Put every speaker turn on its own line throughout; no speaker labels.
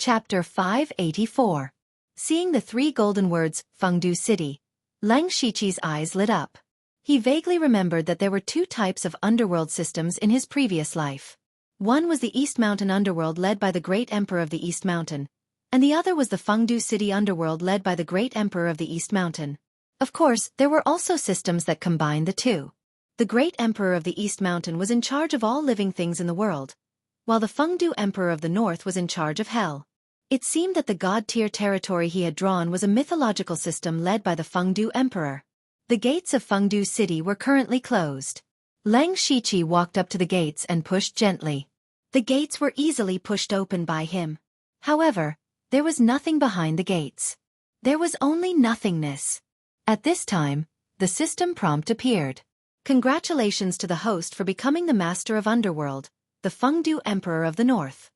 Chapter 584. Seeing the three golden words, Fengdu City, Lang Shiqi's eyes lit up. He vaguely remembered that there were two types of underworld systems in his previous life. One was the East Mountain underworld led by the Great Emperor of the East Mountain, and the other was the Fengdu City underworld led by the Great Emperor of the East Mountain. Of course, there were also systems that combined the two. The Great Emperor of the East Mountain was in charge of all living things in the world, while the Fengdu Emperor of the North was in charge of hell. It seemed that the god-tier territory he had drawn was a mythological system led by the Fengdu Emperor. The gates of Fengdu City were currently closed. Lang Shiqi walked up to the gates and pushed gently. The gates were easily pushed open by him. However, there was nothing behind the gates. There was only nothingness. At this time, the system prompt appeared. Congratulations to the host for becoming the master of Underworld, the Fengdu Emperor of the North.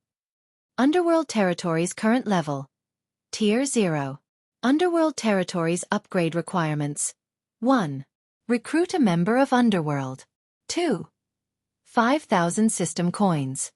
Underworld Territories current level. Tier 0. Underworld Territories upgrade requirements. 1. Recruit a member of Underworld. 2. 5,000 system coins.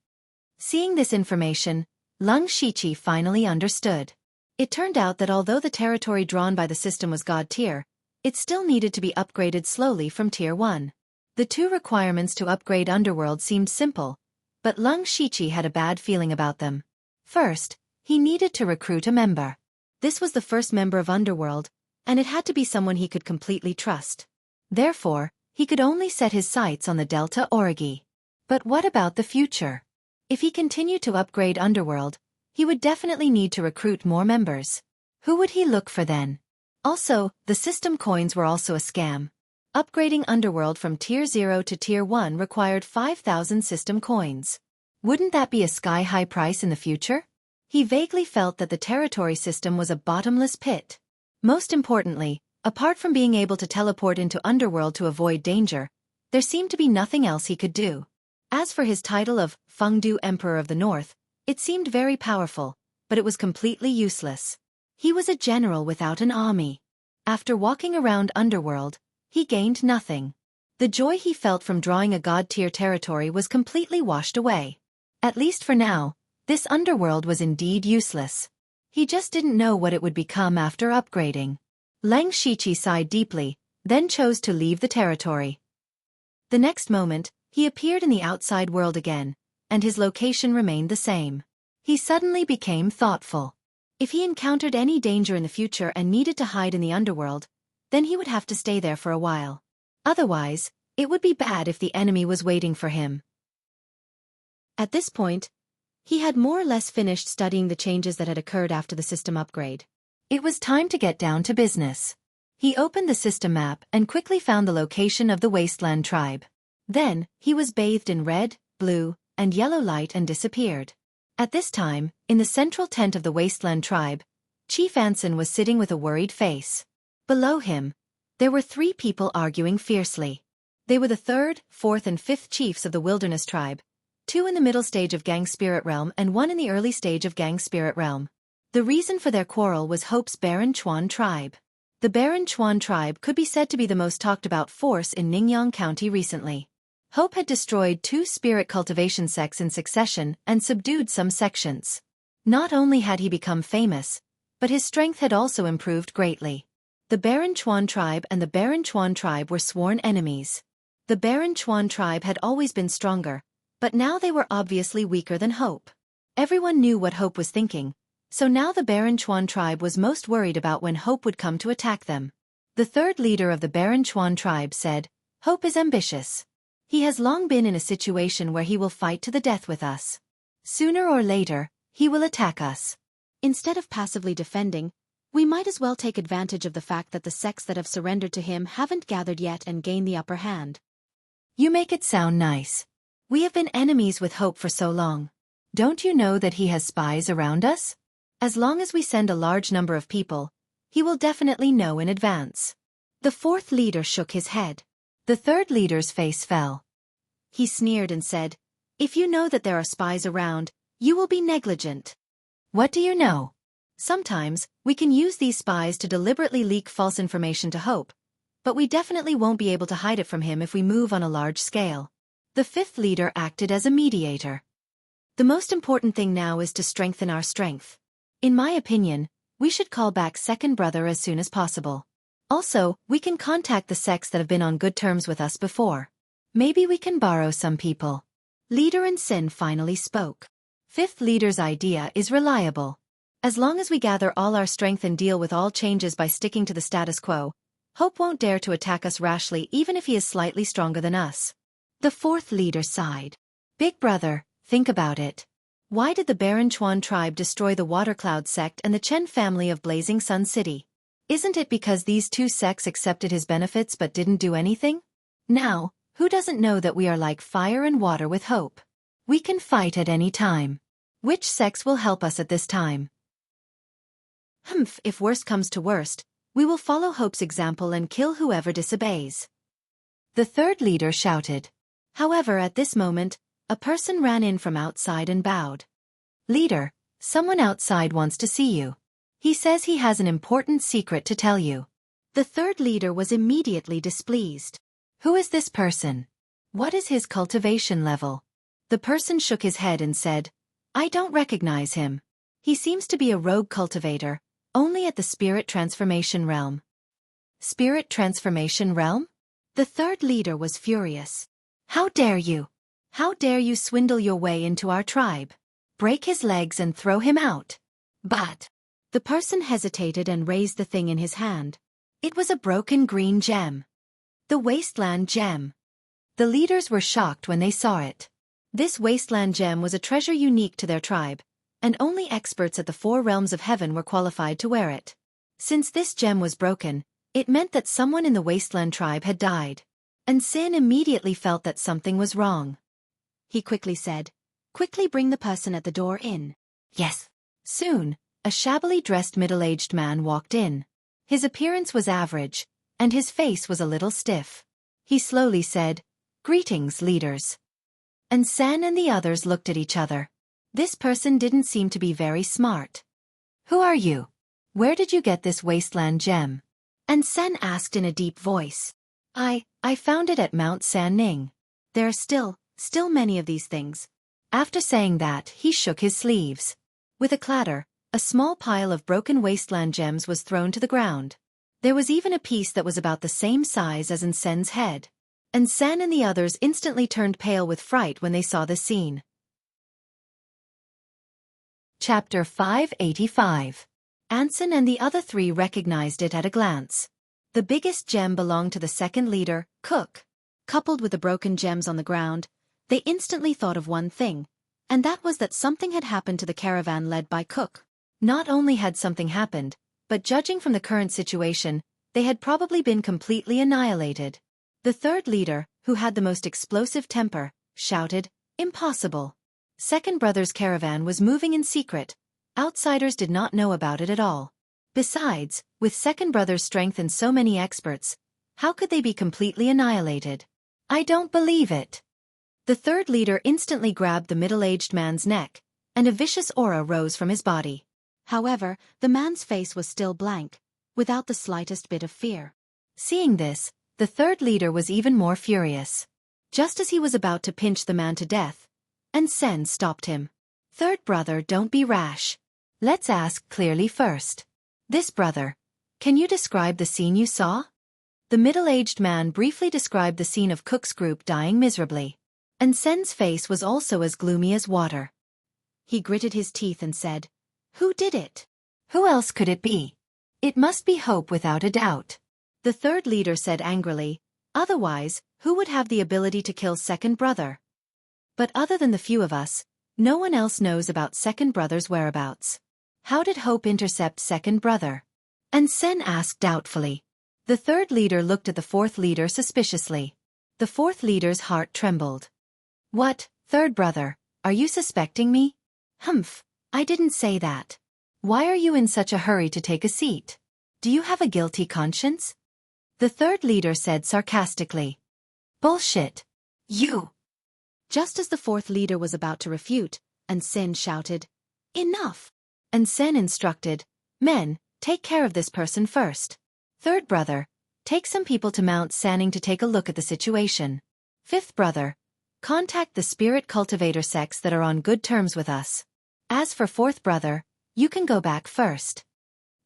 Seeing this information, Lang Shiqi finally understood. It turned out that although the territory drawn by the system was God tier, it still needed to be upgraded slowly from Tier 1. The two requirements to upgrade Underworld seemed simple, but Lang Shiqi had a bad feeling about them. First, he needed to recruit a member. This was the first member of Underworld, and it had to be someone he could completely trust. Therefore, he could only set his sights on the Delta Origi. But what about the future? If he continued to upgrade Underworld, he would definitely need to recruit more members. Who would he look for then? Also, the system coins were also a scam. Upgrading Underworld from Tier 0 to Tier 1 required 5,000 system coins. Wouldn't that be a sky-high price in the future? He vaguely felt that the territory system was a bottomless pit. Most importantly, apart from being able to teleport into Underworld to avoid danger, there seemed to be nothing else he could do. As for his title of Fengdu Emperor of the North, it seemed very powerful, but it was completely useless. He was a general without an army. After walking around Underworld, he gained nothing. The joy he felt from drawing a god-tier territory was completely washed away. At least for now, this Underworld was indeed useless. He just didn't know what it would become after upgrading. Lang Shiqi sighed deeply, then chose to leave the territory. The next moment, he appeared in the outside world again, and his location remained the same. He suddenly became thoughtful. If he encountered any danger in the future and needed to hide in the Underworld, then he would have to stay there for a while. Otherwise, it would be bad if the enemy was waiting for him. At this point, he had more or less finished studying the changes that had occurred after the system upgrade. It was time to get down to business. He opened the system map and quickly found the location of the Wasteland tribe. Then, he was bathed in red, blue, and yellow light and disappeared. At this time, in the central tent of the Wasteland tribe, Chief Anson was sitting with a worried face. Below him, there were three people arguing fiercely. They were the third, fourth and fifth chiefs of the Wilderness tribe, two in the middle stage of Gang Spirit Realm and one in the early stage of Gang Spirit Realm. The reason for their quarrel was Hope's Baron Chuan tribe. The Baron Chuan tribe could be said to be the most talked about force in Ningyan County recently. Hope had destroyed 2 spirit cultivation sects in succession and subdued some sections. Not only had he become famous, but his strength had also improved greatly. The Baron Chuan tribe and the Baron Chuan tribe were sworn enemies. The Baron Chuan tribe had always been stronger, but now they were obviously weaker than Hope. Everyone knew what Hope was thinking, so now the Baron Chuan tribe was most worried about when Hope would come to attack them. The third leader of the Baron Chuan tribe said, "Hope is ambitious. He has long been in a situation where he will fight to the death with us. Sooner or later, he will attack us. Instead of passively defending, we might as well take advantage of the fact that the sects that have surrendered to him haven't gathered yet and gain the upper hand." You make it sound nice. We have been enemies with Hope for so long. Don't you know that he has spies around us? As long as we send a large number of people, he will definitely know in advance. The fourth leader shook his head. The third leader's face fell. He sneered and said, "If you know that there are spies around, you will be negligent." What do you know? Sometimes, we can use these spies to deliberately leak false information to Hope, but we definitely won't be able to hide it from him if we move on a large scale. The fifth leader acted as a mediator. The most important thing now is to strengthen our strength. In my opinion, we should call back second brother as soon as possible. Also, we can contact the sects that have been on good terms with us before. Maybe we can borrow some people. Leader and Sin finally spoke. Fifth leader's idea is reliable. As long as we gather all our strength and deal with all changes by sticking to the status quo, Hope won't dare to attack us rashly even if he is slightly stronger than us. The fourth leader sighed. Big brother, think about it. Why did the Baron Chuan tribe destroy the Water Cloud sect and the Chen family of Blazing Sun City? Isn't it because these two sects accepted his benefits but didn't do anything? Now, who doesn't know that we are like fire and water with Hope? We can fight at any time. Which sects will help us at this time? If worst comes to worst, we will follow Hope's example and kill whoever disobeys. The third leader shouted. However, at this moment, a person ran in from outside and bowed. Leader, someone outside wants to see you. He says he has an important secret to tell you. The third leader was immediately displeased. Who is this person? What is his cultivation level? The person shook his head and said, I don't recognize him. He seems to be a rogue cultivator, only at the spirit transformation realm. Spirit transformation realm? The third leader was furious. How dare you? How dare you swindle your way into our tribe? Break his legs and throw him out. But the person hesitated and raised the thing in his hand. It was a broken green gem. The Wasteland Gem. The leaders were shocked when they saw it. This Wasteland Gem was a treasure unique to their tribe, and only experts at the four realms of heaven were qualified to wear it. Since this gem was broken, it meant that someone in the Wasteland tribe had died. And Sin immediately felt that something was wrong. He quickly said, Quickly bring the person at the door in. Yes. Soon, a shabbily dressed middle-aged man walked in. His appearance was average, and his face was a little stiff. He slowly said, Greetings, leaders. And San and the others looked at each other. This person didn't seem to be very smart. Who are you? Where did you get this Wasteland Gem? And San asked in a deep voice. I found it at Mount San Ning. There are still many of these things. After saying that, he shook his sleeves. With a clatter, a small pile of broken Wasteland gems was thrown to the ground. There was even a piece that was about the same size as in Sen's head. And San and the others instantly turned pale with fright when they saw this scene. Chapter 585. Anson and the other three recognized it at a glance. The biggest gem belonged to the second leader, Cook. Coupled with the broken gems on the ground, they instantly thought of one thing, and that was that something had happened to the caravan led by Cook. Not only had something happened, but judging from the current situation, they had probably been completely annihilated. The third leader, who had the most explosive temper, shouted, Impossible. Second brother's caravan was moving in secret. Outsiders did not know about it at all. Besides, with second brother's strength and so many experts, how could they be completely annihilated? I don't believe it. The third leader instantly grabbed the middle-aged man's neck, and a vicious aura rose from his body. However, the man's face was still blank, without the slightest bit of fear. Seeing this, the third leader was even more furious. Just as he was about to pinch the man to death, and Sen stopped him. Third brother, don't be rash. Let's ask clearly first. This brother, can you describe the scene you saw? The middle-aged man briefly described the scene of Cook's group dying miserably. And Sen's face was also as gloomy as water. He gritted his teeth and said, Who did it? Who else could it be? It must be Hope without a doubt. The third leader said angrily, Otherwise, who would have the ability to kill second brother? But other than the few of us, no one else knows about second brother's whereabouts. How did Hope intercept second brother? And Sen asked doubtfully. The third leader looked at the fourth leader suspiciously. The fourth leader's heart trembled. What, third brother, are you suspecting me? I didn't say that. Why are you in such a hurry to take a seat? Do you have a guilty conscience? The third leader said sarcastically. Bullshit. You. Just as the fourth leader was about to refute, and Sen shouted, Enough! And Sen instructed, Men, take care of this person first. Third brother, take some people to Mount Sanning to take a look at the situation. Fifth brother, contact the spirit cultivator sects that are on good terms with us. As for fourth brother, You can go back first.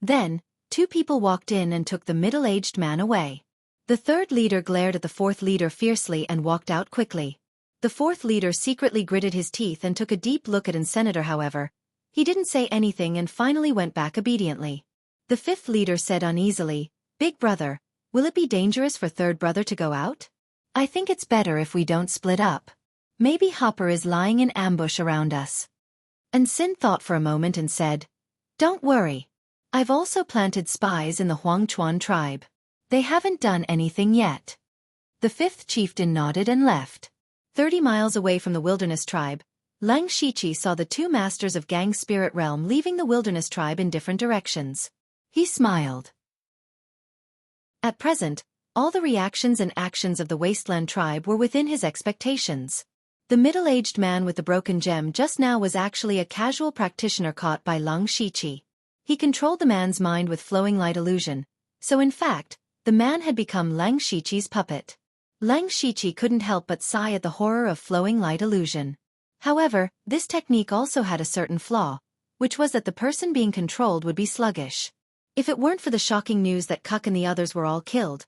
Then, two people walked in and took the middle-aged man away. The third leader glared at the fourth leader fiercely and walked out quickly. The fourth leader secretly gritted his teeth and took a deep look at Senator. However, he didn't say anything and finally went back obediently. The fifth leader said uneasily, "Big brother, will it be dangerous for third brother to go out? I think it's better if we don't split up. Maybe Hopper is lying in ambush around us." And Sin thought for a moment and said, "Don't worry. I've also planted spies in the Huangchuan tribe. They haven't done anything yet." The fifth chieftain nodded and left. 30 miles away from the wilderness tribe, Lang Shiqi saw the two masters of Gang Spirit Realm leaving the wilderness tribe in different directions. He smiled. At present, all the reactions and actions of the Wasteland tribe were within his expectations. The middle-aged man with the broken gem just now was actually a casual practitioner caught by Lang Shiqi. He controlled the man's mind with flowing light illusion, so in fact, the man had become Lang Shiqi's puppet. Lang Shiqi couldn't help but sigh at the horror of flowing light illusion. However, this technique also had a certain flaw, which was that the person being controlled would be sluggish. If it weren't for the shocking news that Kuk and the others were all killed,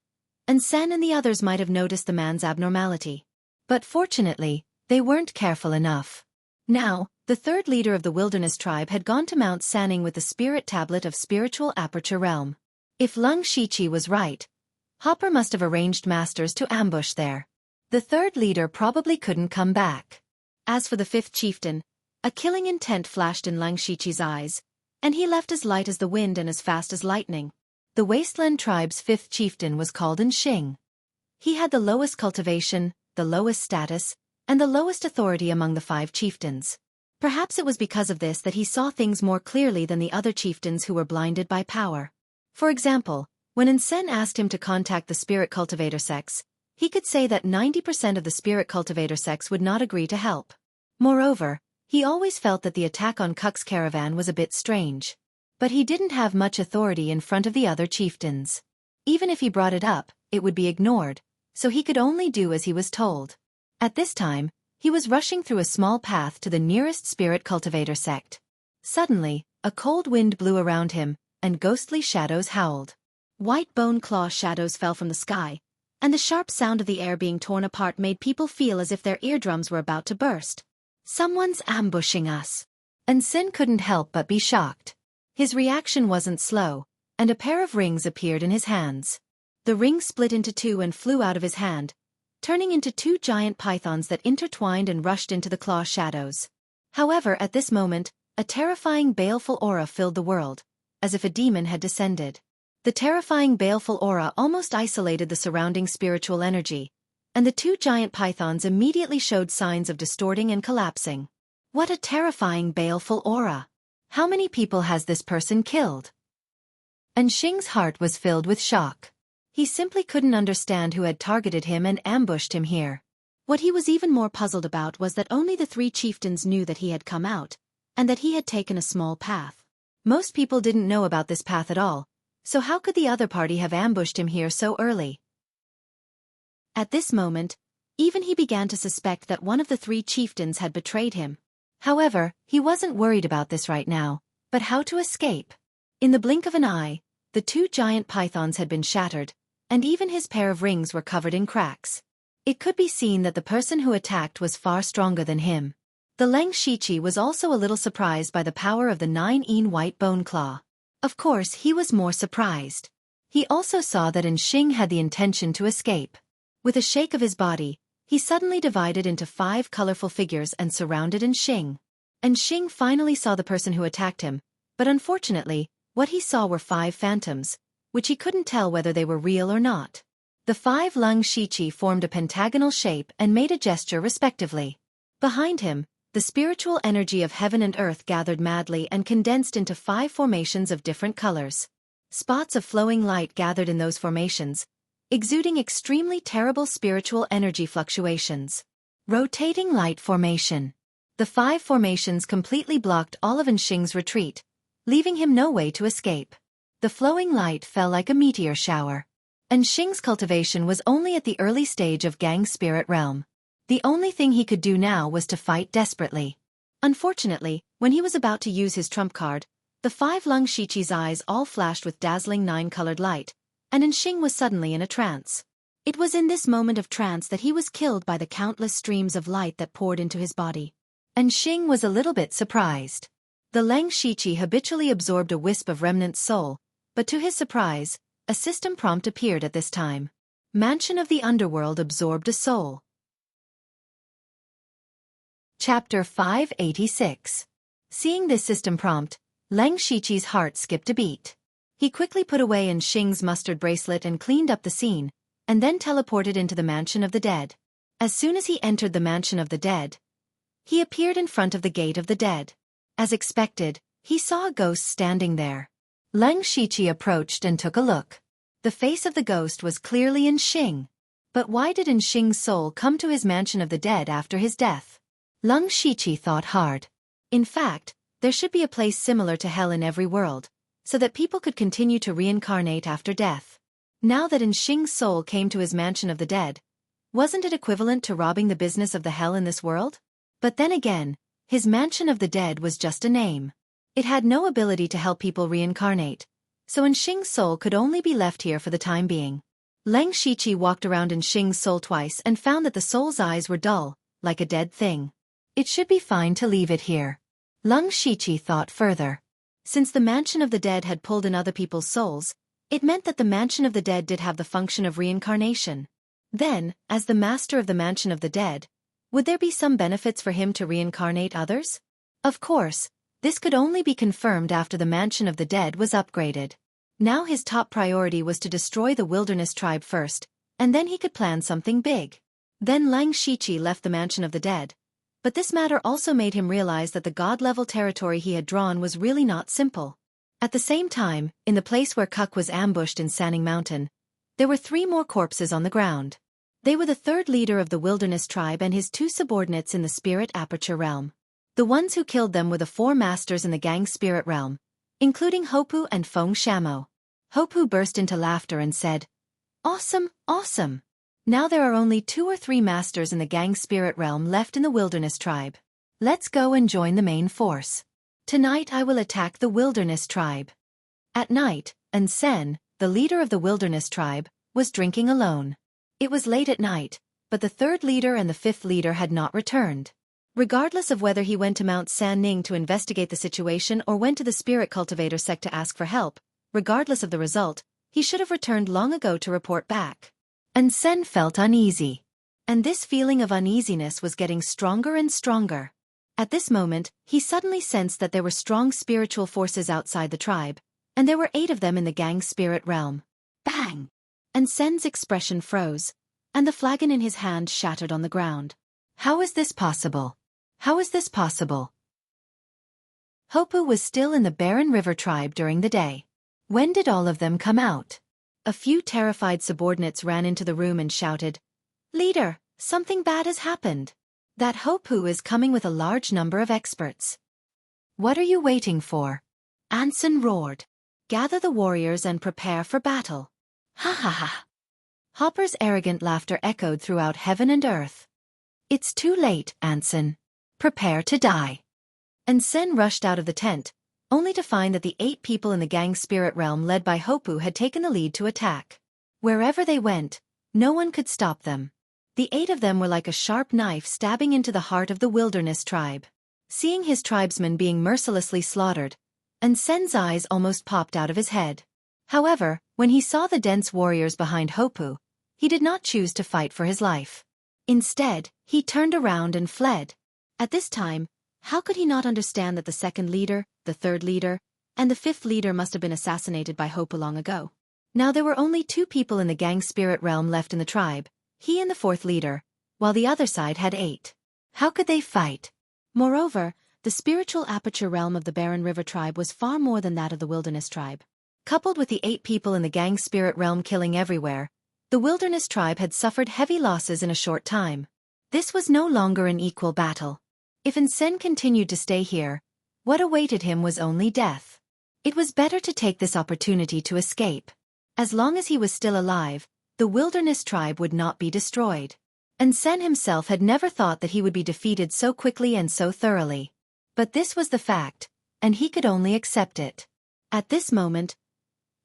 and Sen and the others might have noticed the man's abnormality. But fortunately, they weren't careful enough. Now, the third leader of the wilderness tribe had gone to Mount Sanning with the spirit tablet of spiritual aperture realm. If Lang Shiqi was right, Hopper must have arranged masters to ambush there. The third leader probably couldn't come back. As for the fifth chieftain, a killing intent flashed in Lang Shiqi's eyes, and he left as light as the wind and as fast as lightning. The Wasteland tribe's fifth chieftain was called Xing. He had the lowest cultivation, the lowest status, and the lowest authority among the 5 chieftains. Perhaps it was because of this that he saw things more clearly than the other chieftains who were blinded by power. For example, when Sen asked him to contact the spirit cultivator sects, he could say that 90% of the spirit cultivator sects would not agree to help. Moreover, he always felt that the attack on Kuk's caravan was a bit strange. But he didn't have much authority in front of the other chieftains. Even if he brought it up, it would be ignored, so he could only do as he was told. At this time, he was rushing through a small path to the nearest spirit cultivator sect. Suddenly, a cold wind blew around him, and ghostly shadows howled. White bone claw shadows fell from the sky, and the sharp sound of the air being torn apart made people feel as if their eardrums were about to burst. "Someone's ambushing us." And Sin couldn't help but be shocked. His reaction wasn't slow, and a pair of rings appeared in his hands. The ring split into two and flew out of his hand, turning into 2 giant pythons that intertwined and rushed into the claw shadows. However, at this moment, a terrifying baleful aura filled the world, as if a demon had descended. The terrifying baleful aura almost isolated the surrounding spiritual energy, and the 2 giant pythons immediately showed signs of distorting and collapsing. What a terrifying baleful aura! How many people has this person killed? And Xing's heart was filled with shock. He simply couldn't understand who had targeted him and ambushed him here. What he was even more puzzled about was that only the 3 chieftains knew that he had come out, and that he had taken a small path. Most people didn't know about this path at all, so how could the other party have ambushed him here so early? At this moment, even he began to suspect that one of the 3 chieftains had betrayed him. However, he wasn't worried about this right now, but how to escape. In the blink of an eye, the 2 giant pythons had been shattered, and even his pair of rings were covered in cracks. It could be seen that the person who attacked was far stronger than him. The Lang Shiqi was also a little surprised by the power of the 9-een white bone claw. Of course, he was more surprised. He also saw that Xing had the intention to escape. With a shake of his body, he suddenly divided into 5 colorful figures and surrounded Xing. Xing finally saw the person who attacked him, but unfortunately, what he saw were 5 phantoms, which he couldn't tell whether they were real or not. The 5 Lang Shiqi formed a pentagonal shape and made a gesture respectively. Behind him, the spiritual energy of heaven and earth gathered madly and condensed into 5 formations of different colors. Spots of flowing light gathered in those formations, exuding extremely terrible spiritual energy fluctuations. Rotating light formation. The 5 formations completely blocked all of Xing's retreat, leaving him no way to escape. The flowing light fell like a meteor shower. Xing's cultivation was only at the early stage of Gang Spirit Realm. The only thing he could do now was to fight desperately. Unfortunately, when he was about to use his trump card, The 5 Lung Shiqi's eyes all flashed with dazzling 9-colored light, and Enxing was suddenly in a trance. It was in this moment of trance that he was killed by the countless streams of light that poured into his body. Enxing was a little bit surprised. The Leng Shiqi habitually absorbed a wisp of remnant soul, but to his surprise, a system prompt appeared at this time. Mansion of the Underworld absorbed a soul. Chapter 586. Seeing this system prompt, Leng Shiqi's heart skipped a beat. He quickly put away Enxing's mustard bracelet and cleaned up the scene, and then teleported into the Mansion of the Dead. As soon as he entered the Mansion of the Dead, he appeared in front of the Gate of the Dead. As expected, he saw a ghost standing there. Leng Shiqi approached and took a look. The face of the ghost was clearly Enxing. But why did Enxing's soul come to his Mansion of the Dead after his death? Leng Shiqi thought hard. In fact, there should be a place similar to hell in every world, so that people could continue to reincarnate after death. Now that Enxing's soul came to his Mansion of the Dead, wasn't it equivalent to robbing the business of the hell in this world? But then again, his Mansion of the Dead was just a name. It had no ability to help people reincarnate, so Enxing's soul could only be left here for the time being. Leng Shiqi walked around Enxing's soul twice and found that the soul's eyes were dull, like a dead thing. It should be fine to leave it here. Leng Shiqi thought further. Since the Mansion of the Dead had pulled in other people's souls, it meant that the Mansion of the Dead did have the function of reincarnation. Then, as the master of the Mansion of the Dead, would there be some benefits for him to reincarnate others? Of course, this could only be confirmed after the Mansion of the Dead was upgraded. Now his top priority was to destroy the Wilderness Tribe first, and then he could plan something big. Then Leng Shiqi left the Mansion of the Dead. But this matter also made him realize that the god-level territory he had drawn was really not simple. At the same time, in the place where Kuk was ambushed in Sanning Mountain, there were 3 more corpses on the ground. They were the 3rd leader of the Wilderness Tribe and his 2 subordinates in the Spirit Aperture Realm. The ones who killed them were the 4 masters in the Gang Spirit Realm, including Hopu and Feng Shamo. Hopu burst into laughter and said, "Awesome, awesome! Now there are only 2 or 3 masters in the Gang Spirit Realm left in the Wilderness Tribe. Let's go and join the main force. Tonight I will attack the Wilderness Tribe." At night, Sen, the leader of the Wilderness Tribe, was drinking alone. It was late at night, but the 3rd leader and the 5th leader had not returned. Regardless of whether he went to Mount Sanning to investigate the situation or went to the Spirit Cultivator sect to ask for help, regardless of the result, he should have returned long ago to report back. Sen felt uneasy. And this feeling of uneasiness was getting stronger and stronger. At this moment, he suddenly sensed that there were strong spiritual forces outside the tribe, and there were 8 of them in the Gang Spirit Realm. Bang! Sen's expression froze, and the flagon in his hand shattered on the ground. How is this possible? How is this possible? Hopu was still in the Barren River tribe during the day. When did all of them come out? A few terrified subordinates ran into the room and shouted, "Leader, something bad has happened. That Hopu is coming with a large number of experts." "What are you waiting for?" Anson roared. "Gather the warriors and prepare for battle." Ha ha ha. Hopper's arrogant laughter echoed throughout heaven and earth. "It's too late, Anson. Prepare to die." Sen rushed out of the tent, only to find that the 8 people in the Gang Spirit Realm led by Hopu had taken the lead to attack. Wherever they went, no one could stop them. The 8 of them were like a sharp knife stabbing into the heart of the Wilderness Tribe. Seeing his tribesmen being mercilessly slaughtered, Sen's eyes almost popped out of his head. However, when he saw the dense warriors behind Hopu, he did not choose to fight for his life. Instead, he turned around and fled. At this time, how could he not understand that the 2nd leader, the 3rd leader, and the 5th leader must have been assassinated by Hopu long ago? Now there were only 2 people in the Gang Spirit Realm left in the tribe, he and the 4th leader, while the other side had 8. How could they fight? Moreover, the spiritual aperture realm of the Barren River tribe was far more than that of the Wilderness Tribe. Coupled with the 8 people in the Gang Spirit Realm killing everywhere, the Wilderness Tribe had suffered heavy losses in a short time. This was no longer an equal battle. If Sen continued to stay here, what awaited him was only death. It was better to take this opportunity to escape. As long as he was still alive, the Wilderness Tribe would not be destroyed. Sen himself had never thought that he would be defeated so quickly and so thoroughly. But this was the fact, and he could only accept it. At this moment,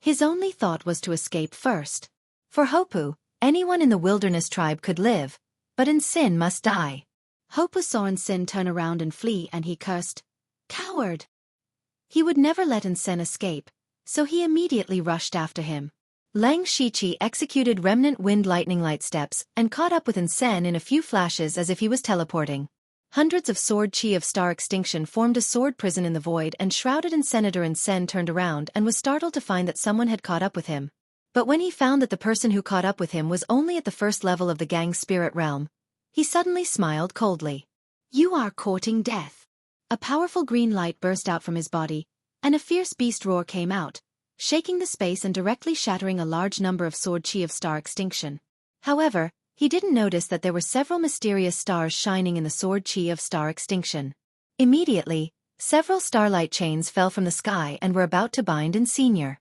his only thought was to escape first. For Hopu, anyone in the wilderness tribe could live, but Ensign must die. Hopu saw Ensign turn around and flee, and he cursed, "Coward!" He would never let Ensign escape, so he immediately rushed after him. Lang Shiqi executed remnant wind lightning light steps and caught up with Ensign in a few flashes as if he was teleporting. Hundreds of sword chi of star extinction formed a sword prison in the void and shrouded in Senator, and Sen turned around and was startled to find that someone had caught up with him. But when he found that the person who caught up with him was only at the first level of the gang spirit realm, he suddenly smiled coldly. "You are courting death." A powerful green light burst out from his body, and a fierce beast roar came out, shaking the space and directly shattering a large number of sword chi of star extinction. However, he didn't notice that there were several mysterious stars shining in the sword chi of star extinction. Immediately, several starlight chains fell from the sky and were about to bind Ensign.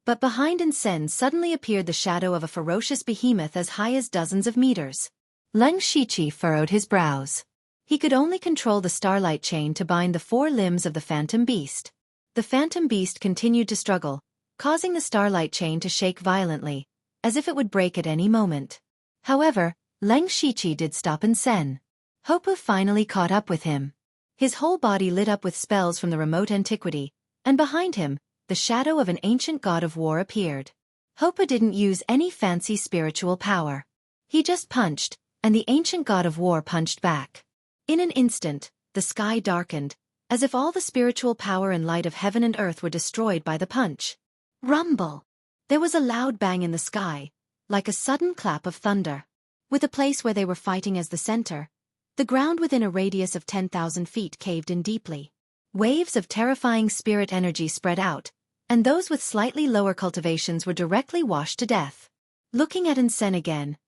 But behind Ensign suddenly appeared the shadow of a ferocious behemoth as high as dozens of meters. Lang Shiqi furrowed his brows. He could only control the starlight chain to bind the four limbs of the phantom beast. The phantom beast continued to struggle, causing the starlight chain to shake violently, as if it would break at any moment. However, Lang Shiqi did stop Ensign. Hopu finally caught up with him. His whole body lit up with spells from the remote antiquity, and behind him, the shadow of an ancient god of war appeared. Hopu didn't use any fancy spiritual power. He just punched, and the ancient god of war punched back. In an instant, the sky darkened, as if all the spiritual power and light of heaven and earth were destroyed by the punch. Rumble! There was a loud bang in the sky, like a sudden clap of thunder. With the place where they were fighting as the center, the ground within a radius of 10,000 feet caved in deeply. Waves of terrifying spirit energy spread out, and those with slightly lower cultivations were directly washed to death. Looking at Ensign again,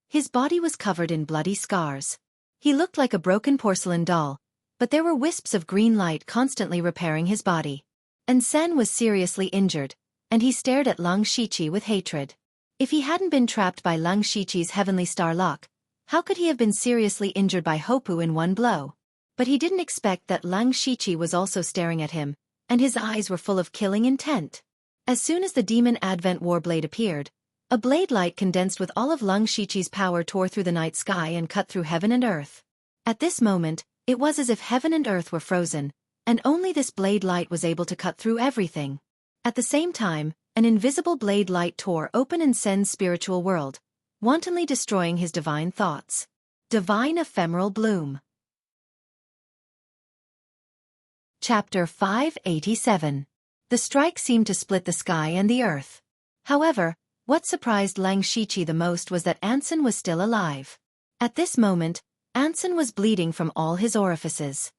his body was covered in bloody scars. He looked like a broken porcelain doll, but there were wisps of green light constantly repairing his body. Ensign was seriously injured, and he stared at Lang Shiqi with hatred. If he hadn't been trapped by Lang Shiqi's heavenly star lock, how could he have been seriously injured by Hopu in one blow? But he didn't expect that Lang Shiqi was also staring at him, and his eyes were full of killing intent. As soon as the demon Advent Warblade appeared, a blade light condensed with all of Lang Shiqi's power tore through the night sky and cut through heaven and earth. At this moment, it was as if heaven and earth were frozen, and only this blade light was able to cut through everything. At the same time, an invisible blade light tore open Ensign's spiritual world, wantonly destroying his divine thoughts. Divine Ephemeral Bloom. Chapter 587. The strike seemed to split the sky and the earth. However, what surprised Lang Shiqi the most was that Ensign was still alive. At this moment, Ensign was bleeding from all his orifices.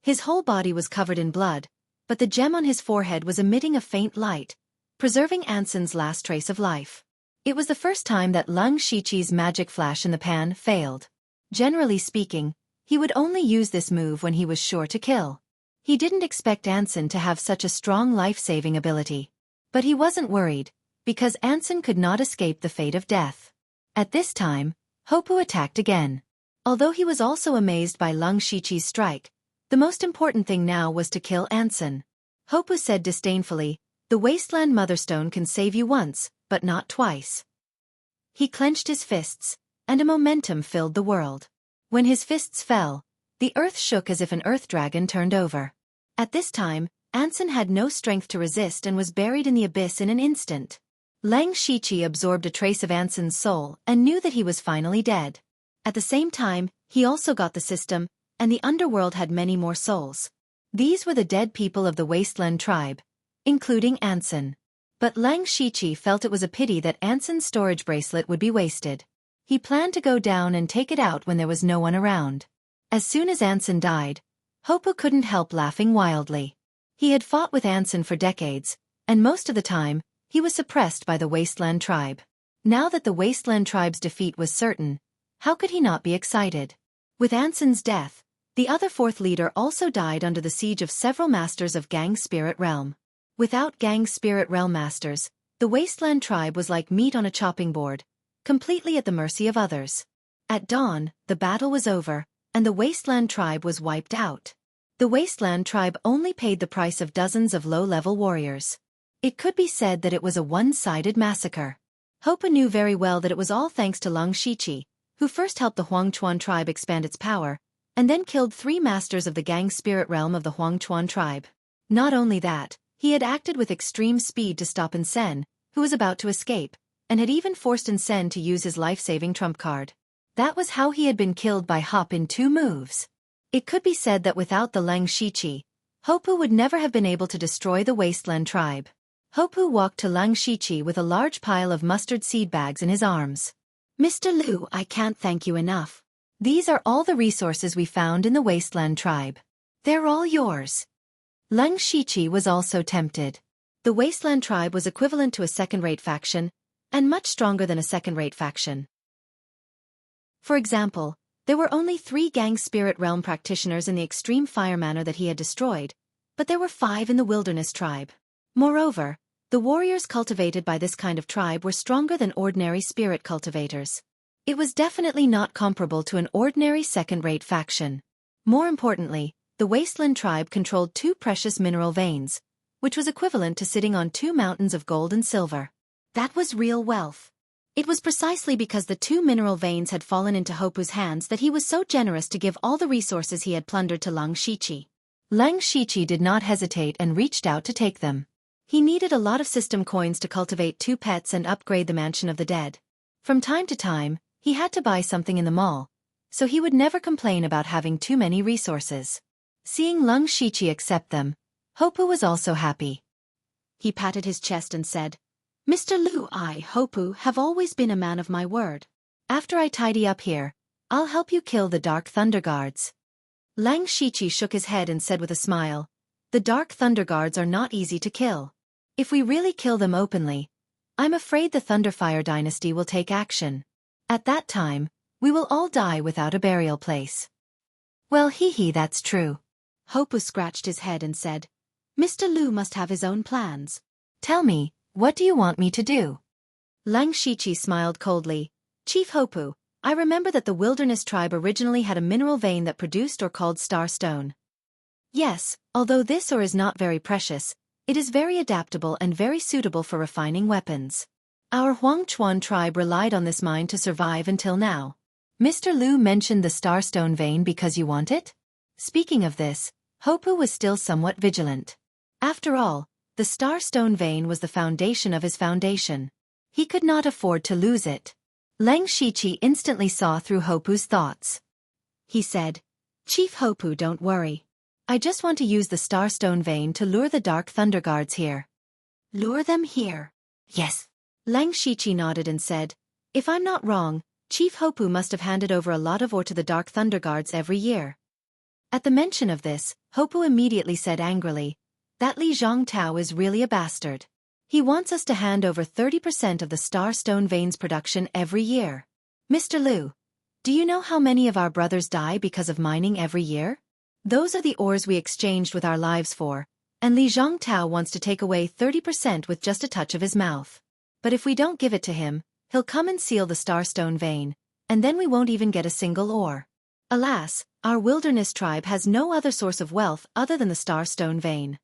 His whole body was covered in blood, but the gem on his forehead was emitting a faint light, preserving Ensign's last trace of life. It was the first time that Lang Shiqi's magic flash in the pan failed. Generally speaking, he would only use this move when he was sure to kill. He didn't expect Ensign to have such a strong life-saving ability. But he wasn't worried, because Ensign could not escape the fate of death. At this time, Hopu attacked again. Although he was also amazed by Lang Shiqi's strike, the most important thing now was to kill Ensign. Hopu said disdainfully, "The Wasteland Motherstone can save you once, but not twice." He clenched his fists, and a momentum filled the world. When his fists fell, the earth shook as if an earth dragon turned over. At this time, Ensign had no strength to resist and was buried in the abyss in an instant. Lang Shiqi absorbed a trace of Ensign's soul and knew that he was finally dead. At the same time, he also got the system, and the underworld had many more souls. These were the dead people of the Wasteland tribe, including Ensign. But Lang Shiqi felt it was a pity that Ensign's storage bracelet would be wasted. He planned to go down and take it out when there was no one around. As soon as Ensign died, Hopu couldn't help laughing wildly. He had fought with Ensign for decades, and most of the time, he was suppressed by the Wasteland tribe. Now that the Wasteland tribe's defeat was certain, how could he not be excited? With Ensign's death, the other fourth leader also died under the siege of several masters of Gang Spirit Realm. Without Gang Spirit Realm masters, the Wasteland tribe was like meat on a chopping board, completely at the mercy of others. At dawn, the battle was over, and the Wasteland tribe was wiped out. The Wasteland tribe only paid the price of dozens of low-level warriors. It could be said that it was a one-sided massacre. Hopu knew very well that it was all thanks to Lang Shiqi, who first helped the Huangchuan tribe expand its power, and then killed 3 masters of the gang spirit realm of the Huangchuan tribe. Not only that, he had acted with extreme speed to stop Sen, who was about to escape, and had even forced Sen to use his life-saving trump card. That was how he had been killed by Hop in 2 moves. It could be said that without the Lang Shiqi, Hopu would never have been able to destroy the Wasteland tribe. Hopu walked to Lang Shiqi with a large pile of mustard seed bags in his arms. "Mr. Liu, I can't thank you enough. These are all the resources we found in the Wasteland tribe. They're all yours." Lang Shiqi was also tempted. The Wasteland tribe was equivalent to a second-rate faction, and much stronger than a second-rate faction. For example, there were only 3 gang spirit realm practitioners in the extreme fire manor that he had destroyed, but there were 5 in the wilderness tribe. Moreover, the warriors cultivated by this kind of tribe were stronger than ordinary spirit cultivators. It was definitely not comparable to an ordinary second-rate faction. More importantly, the Wasteland tribe controlled 2 precious mineral veins, which was equivalent to sitting on 2 mountains of gold and silver. That was real wealth. It was precisely because the 2 mineral veins had fallen into Hopu's hands that he was so generous to give all the resources he had plundered to Lang Shiqi. Lang Shiqi did not hesitate and reached out to take them. He needed a lot of system coins to cultivate 2 pets and upgrade the mansion of the dead. From time to time, he had to buy something in the mall, so he would never complain about having too many resources. Seeing Lang Shiqi accept them, Hopu was also happy. He patted his chest and said, "Mr. Liu, I, Hopu, have always been a man of my word. After I tidy up here, I'll help you kill the Dark Thunder Guards." Lang Shiqi shook his head and said with a smile, "The Dark Thunder Guards are not easy to kill. If we really kill them openly, I'm afraid the Thunderfire dynasty will take action. At that time, we will all die without a burial place." "Well, that's true." Hopu scratched his head and said, "Mr. Liu must have his own plans. Tell me, what do you want me to do?" Lang Shiqi smiled coldly. "Chief Hopu, I remember that the wilderness tribe originally had a mineral vein that produced or called star stone. Yes, although this ore is not very precious, it is very adaptable and very suitable for refining weapons. Our Huangchuan tribe relied on this mine to survive until now. Mr. Liu mentioned the starstone vein because you want it?" Speaking of this, Hopu was still somewhat vigilant. After all, the starstone vein was the foundation of his foundation. He could not afford to lose it. Lang Shiqi instantly saw through Hopu's thoughts. He said, "Chief Hopu, don't worry. I just want to use the starstone vein to lure the Dark Thunder Guards here." "Lure them here?" "Yes." Lang Shiqi nodded and said, "If I'm not wrong, Chief Hopu must have handed over a lot of ore to the Dark Thunder Guards every year." At the mention of this, Hopu immediately said angrily, "That Li Zhongtao is really a bastard. He wants us to hand over 30% of the starstone veins production every year. Mr. Liu, do you know how many of our brothers die because of mining every year? Those are the ores we exchanged with our lives for, and Li Zhongtao wants to take away 30% with just a touch of his mouth. But if we don't give it to him, he'll come and seal the starstone vein, and then we won't even get a single ore. Alas, our wilderness tribe has no other source of wealth other than the starstone vein.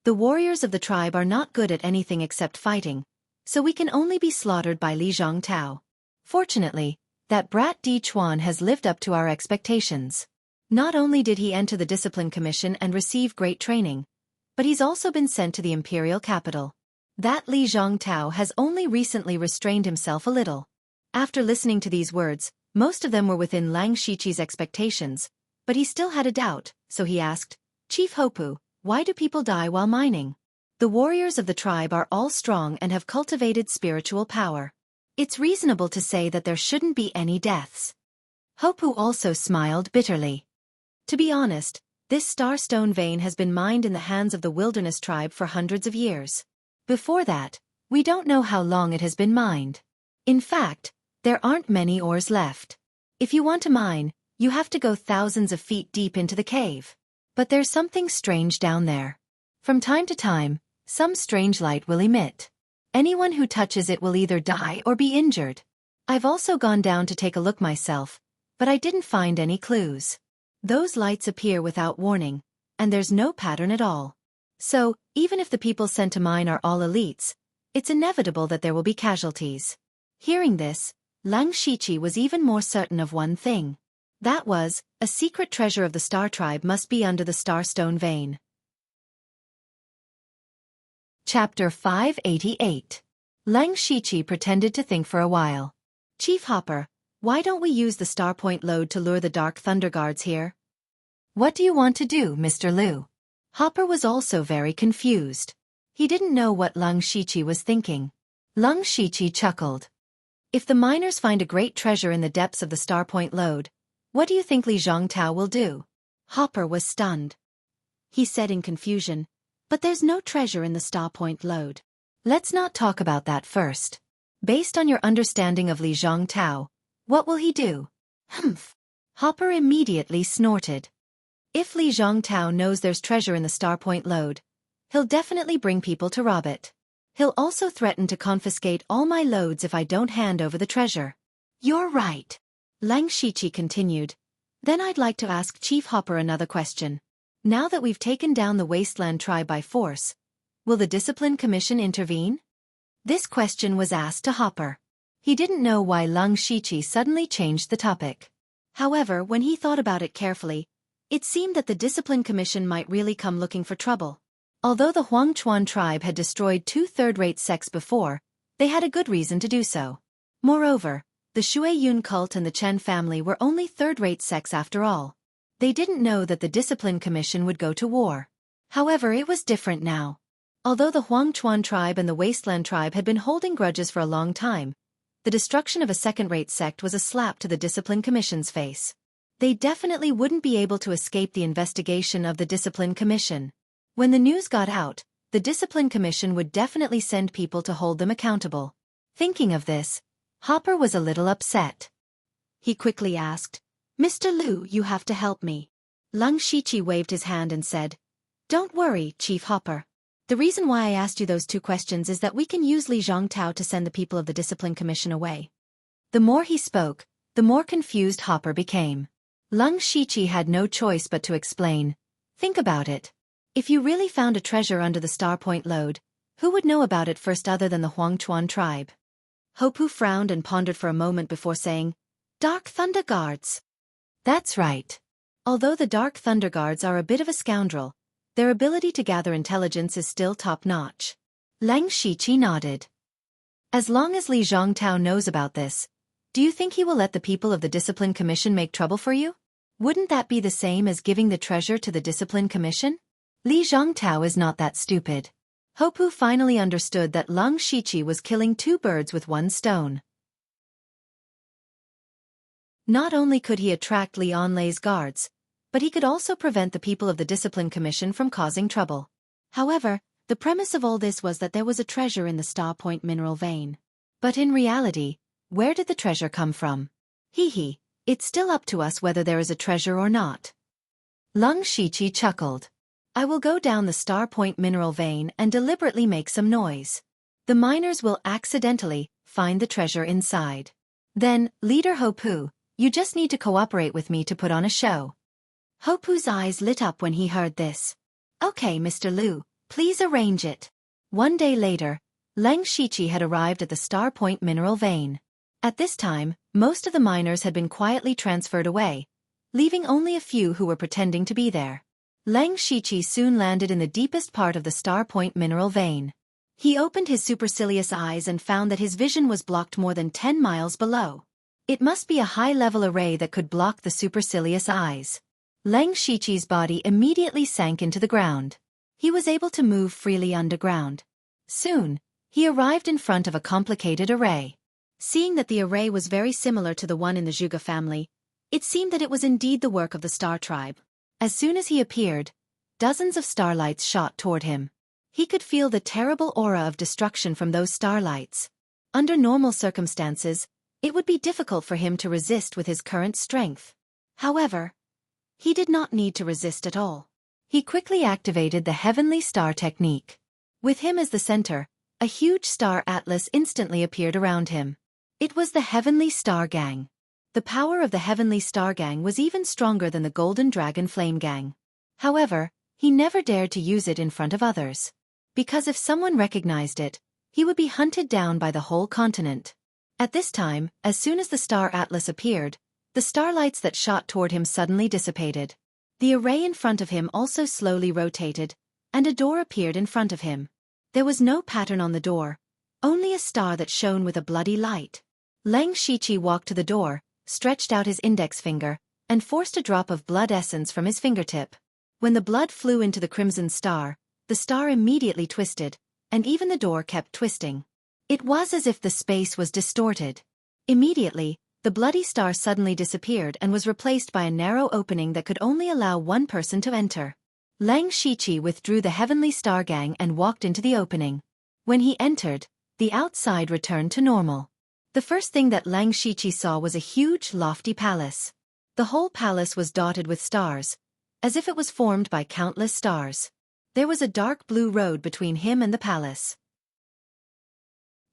The warriors of the tribe are not good at anything except fighting, so we can only be slaughtered by Li Zhongtao. Fortunately, that brat Di Chuan has lived up to our expectations. Not only did he enter the discipline commission and receive great training, but he's also been sent to the imperial capital. That Li Zhongtao has only recently restrained himself a little." After listening to these words, most of them were within Lang Shiqi's expectations, but he still had a doubt, so he asked, "Chief Hopu, why do people die while mining? The warriors of the tribe are all strong and have cultivated spiritual power. It's reasonable to say that there shouldn't be any deaths." Hopu also smiled bitterly. To be honest, this starstone vein has been mined in the hands of the wilderness tribe for hundreds of years. Before that, we don't know how long it has been mined. In fact, there aren't many ores left. If you want to mine, you have to go thousands of feet deep into the cave. But there's something strange down there. From time to time, some strange light will emit. Anyone who touches it will either die or be injured. I've also gone down to take a look myself, but I didn't find any clues. Those lights appear without warning, and there's no pattern at all. So, even if the people sent to mine are all elites, it's inevitable that there will be casualties. Hearing this, Lang Shiqi was even more certain of one thing. That was, a secret treasure of the Star Tribe must be under the Starstone vein. Chapter 588. Lang Shiqi pretended to think for a while. Chief Hopper, why don't we use the Star Point lode to lure the Dark Thunder Guards here? What do you want to do, Mr. Liu? Hopper was also very confused. He didn't know what Lang Shiqi was thinking. Lang Shiqi chuckled. If the miners find a great treasure in the depths of the Star Point lode, what do you think Li Zhongtao will do? Hopper was stunned. He said in confusion, but there's no treasure in the Star Point lode. Let's not talk about that first. Based on your understanding of Li Zhongtao, what will he do? Humph. Hopper immediately snorted. If Li Zhongtao knows there's treasure in the Star Point lode, he'll definitely bring people to rob it. He'll also threaten to confiscate all my loads if I don't hand over the treasure. You're right. Lang Shiqi continued. Then I'd like to ask Chief Hopper another question. Now that we've taken down the Wasteland Tribe by force, will the Discipline Commission intervene? This question was asked to Hopper. He didn't know why Lang Shiqi suddenly changed the topic. However, when he thought about it carefully, it seemed that the Discipline Commission might really come looking for trouble. Although the Huangchuan tribe had destroyed 2 third-rate sects before, they had a good reason to do so. Moreover, the Shuiyun cult and the Chen family were only third-rate sects after all. They didn't know that the Discipline Commission would go to war. However, it was different now. Although the Huangchuan tribe and the Wasteland tribe had been holding grudges for a long time, the destruction of a second-rate sect was a slap to the Discipline Commission's face. They definitely wouldn't be able to escape the investigation of the Discipline Commission. When the news got out, the Discipline Commission would definitely send people to hold them accountable. Thinking of this, Hopper was a little upset. He quickly asked, Mr. Liu, you have to help me. Lang Shiqi waved his hand and said, Don't worry, Chief Hopper. The reason why I asked you those 2 questions is that we can use Li Zhongtao to send the people of the Discipline Commission away. The more he spoke, the more confused Hopper became. Lang Shiqi had no choice but to explain. Think about it. If you really found a treasure under the Star Point lode, who would know about it first other than the Huangchuan tribe? Hopu frowned and pondered for a moment before saying, Dark Thunder Guards. That's right. Although the Dark Thunder Guards are a bit of a scoundrel, their ability to gather intelligence is still top-notch. Lang Shiqi nodded. As long as Li Zhongtao knows about this, do you think he will let the people of the Discipline Commission make trouble for you? Wouldn't that be the same as giving the treasure to the Discipline Commission? Li Zhongtao is not that stupid. Hopu finally understood that Lang Shiqi was killing 2 birds with 1 stone. Not only could he attract Li Onlei's guards, but he could also prevent the people of the Discipline Commission from causing trouble. However, the premise of all this was that there was a treasure in the Star Point mineral vein. But in reality, where did the treasure come from? Hee, it's still up to us whether there is a treasure or not. Lang Shiqi chuckled. I will go down the Star Point mineral vein and deliberately make some noise. The miners will accidentally find the treasure inside. Then, Leader Hopu, you just need to cooperate with me to put on a show. Hopu's eyes lit up when he heard this. Okay, Mr. Liu, please arrange it. One day later, Lang Shiqi had arrived at the Star Point mineral vein. At this time, most of the miners had been quietly transferred away, leaving only a few who were pretending to be there. Lang Shiqi soon landed in the deepest part of the Star Point mineral vein. He opened his supercilious eyes and found that his vision was blocked more than 10 miles below. It must be a high-level array that could block the supercilious eyes. Lang Shiqi's body immediately sank into the ground. He was able to move freely underground. Soon, he arrived in front of a complicated array. Seeing that the array was very similar to the one in the Zhuge family, it seemed that it was indeed the work of the Star Tribe. As soon as he appeared, dozens of starlights shot toward him. He could feel the terrible aura of destruction from those starlights. Under normal circumstances, it would be difficult for him to resist with his current strength. However, he did not need to resist at all. He quickly activated the Heavenly Star technique. With him as the center, a huge star atlas instantly appeared around him. It was the Heavenly Star Gang. The power of the Heavenly Star Gang was even stronger than the Golden Dragon Flame Gang. However, he never dared to use it in front of others. Because if someone recognized it, he would be hunted down by the whole continent. At this time, as soon as the Star Atlas appeared, the starlights that shot toward him suddenly dissipated. The array in front of him also slowly rotated, and a door appeared in front of him. There was no pattern on the door, only a star that shone with a bloody light. Lang Shiqi walked to the door, stretched out his index finger, and forced a drop of blood essence from his fingertip. When the blood flew into the crimson star, the star immediately twisted, and even the door kept twisting. It was as if the space was distorted. Immediately, the bloody star suddenly disappeared and was replaced by a narrow opening that could only allow one person to enter. Lang Shiqi withdrew the Heavenly Star Gang and walked into the opening. When he entered, the outside returned to normal. The first thing that Lang Shiqi saw was a huge, lofty palace. The whole palace was dotted with stars, as if it was formed by countless stars. There was a dark blue road between him and the palace.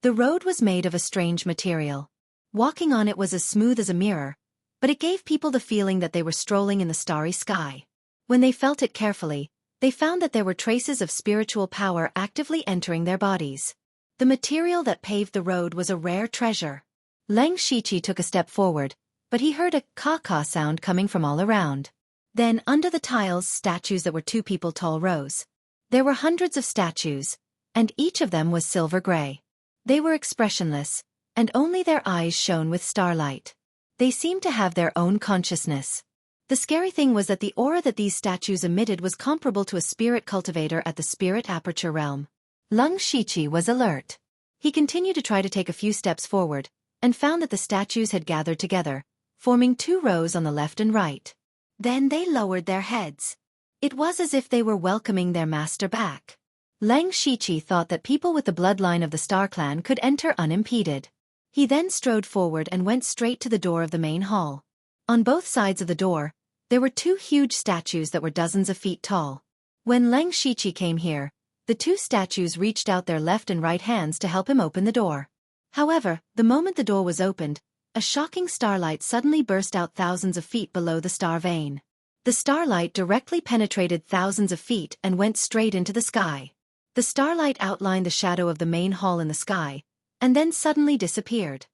The road was made of a strange material. Walking on it was as smooth as a mirror, but it gave people the feeling that they were strolling in the starry sky. When they felt it carefully, they found that there were traces of spiritual power actively entering their bodies. The material that paved the road was a rare treasure. Lang Shiqi took a step forward, but he heard a caw-caw sound coming from all around. Then, under the tiles, statues that were 2 people tall rose. There were hundreds of statues, and each of them was silver gray. They were expressionless, and only their eyes shone with starlight. They seemed to have their own consciousness. The scary thing was that the aura that these statues emitted was comparable to a spirit cultivator at the spirit aperture realm. Lang Shiqi was alert. He continued to try to take a few steps forward, and found that the statues had gathered together, forming 2 rows on the left and right. Then they lowered their heads. It was as if they were welcoming their master back. Lang Shiqi thought that people with the bloodline of the Star Clan could enter unimpeded. He then strode forward and went straight to the door of the main hall. On both sides of the door, there were 2 huge statues that were dozens of feet tall. When Lang Shiqi came here, the 2 statues reached out their left and right hands to help him open the door. However, the moment the door was opened, a shocking starlight suddenly burst out thousands of feet below the star vein. The starlight directly penetrated thousands of feet and went straight into the sky. The starlight outlined the shadow of the main hall in the sky, and then suddenly disappeared.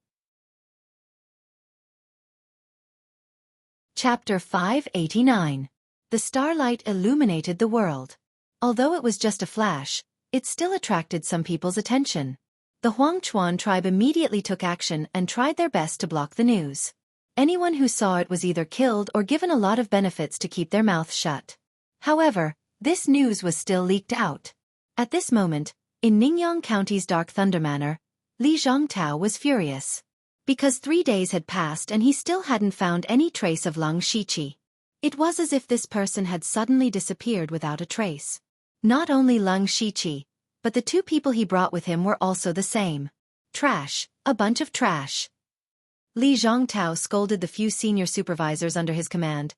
Chapter 589. The starlight illuminated the world. Although it was just a flash, it still attracted some people's attention. The Huangchuan tribe immediately took action and tried their best to block the news. Anyone who saw it was either killed or given a lot of benefits to keep their mouths shut. However, this news was still leaked out. At this moment, in Ningyan County's Dark Thunder Manor, Li Zhongtao was furious. Because 3 days had passed and he still hadn't found any trace of Lang Shiqi. It was as if this person had suddenly disappeared without a trace. Not only Lang Shiqi, but the 2 people he brought with him were also the same. Trash, a bunch of trash. Li Zhongtao scolded the few senior supervisors under his command.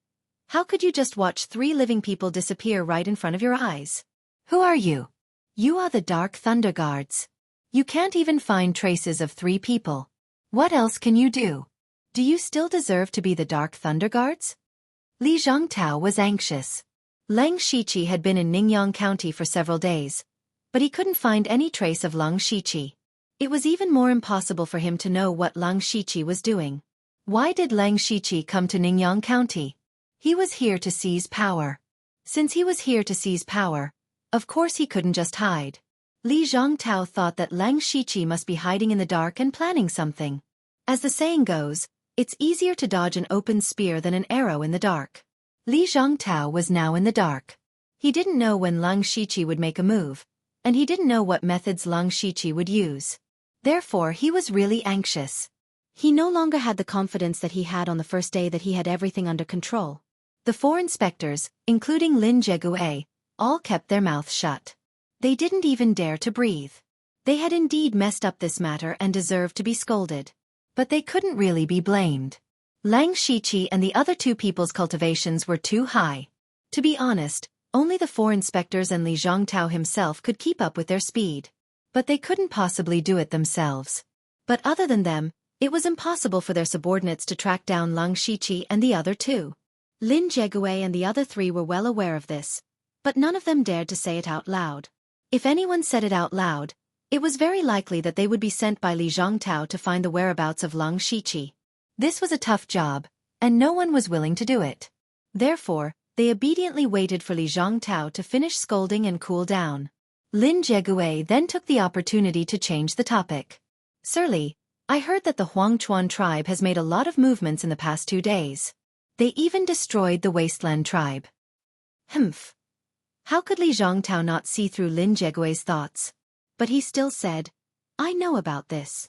How could you just watch 3 living people disappear right in front of your eyes? Who are you? You are the Dark Thunder Guards. You can't even find traces of 3 people. What else can you do? Do you still deserve to be the Dark Thunder Guards? Li Zhongtao was anxious. Lang Shiqi had been in Ningyan County for several days, but he couldn't find any trace of Lang Shiqi. It was even more impossible for him to know what Lang Shiqi was doing. Why did Lang Shiqi come to Ningyan County? He was here to seize power. Since he was here to seize power, of course he couldn't just hide. Li Zhongtao thought that Lang Shiqi must be hiding in the dark and planning something. As the saying goes, it's easier to dodge an open spear than an arrow in the dark. Li Zhongtao was now in the dark. He didn't know when Lang Shiqi would make a move, and he didn't know what methods Lang Shiqi would use. Therefore he was really anxious. He no longer had the confidence that he had on the first day that he had everything under control. The 4 inspectors, including Lin Jegue, all kept their mouths shut. They didn't even dare to breathe. They had indeed messed up this matter and deserved to be scolded. But they couldn't really be blamed. Lang Shiqi and the other 2 people's cultivations were too high. To be honest, only the 4 inspectors and Li Zhongtao himself could keep up with their speed. But they couldn't possibly do it themselves. But other than them, It was impossible for their subordinates to track down Leng Shiqi and the other two. Lin Jegui and the other three were well aware of this, but none of them dared to say it out loud. If anyone said it out loud, it was very likely that they would be sent by Li Zhongtao to find the whereabouts of Leng Shiqi. This was a tough job, and no one was willing to do it. Therefore, they obediently waited for Li Zhongtao to finish scolding and cool down. Lin Jegui then took the opportunity to change the topic. Sir Li, I heard that the Huangchuan tribe has made a lot of movements in the past 2 days. They even destroyed the Wasteland tribe. Humph. How could Li Zhongtao not see through Lin Jegui's thoughts? But he still said, I know about this.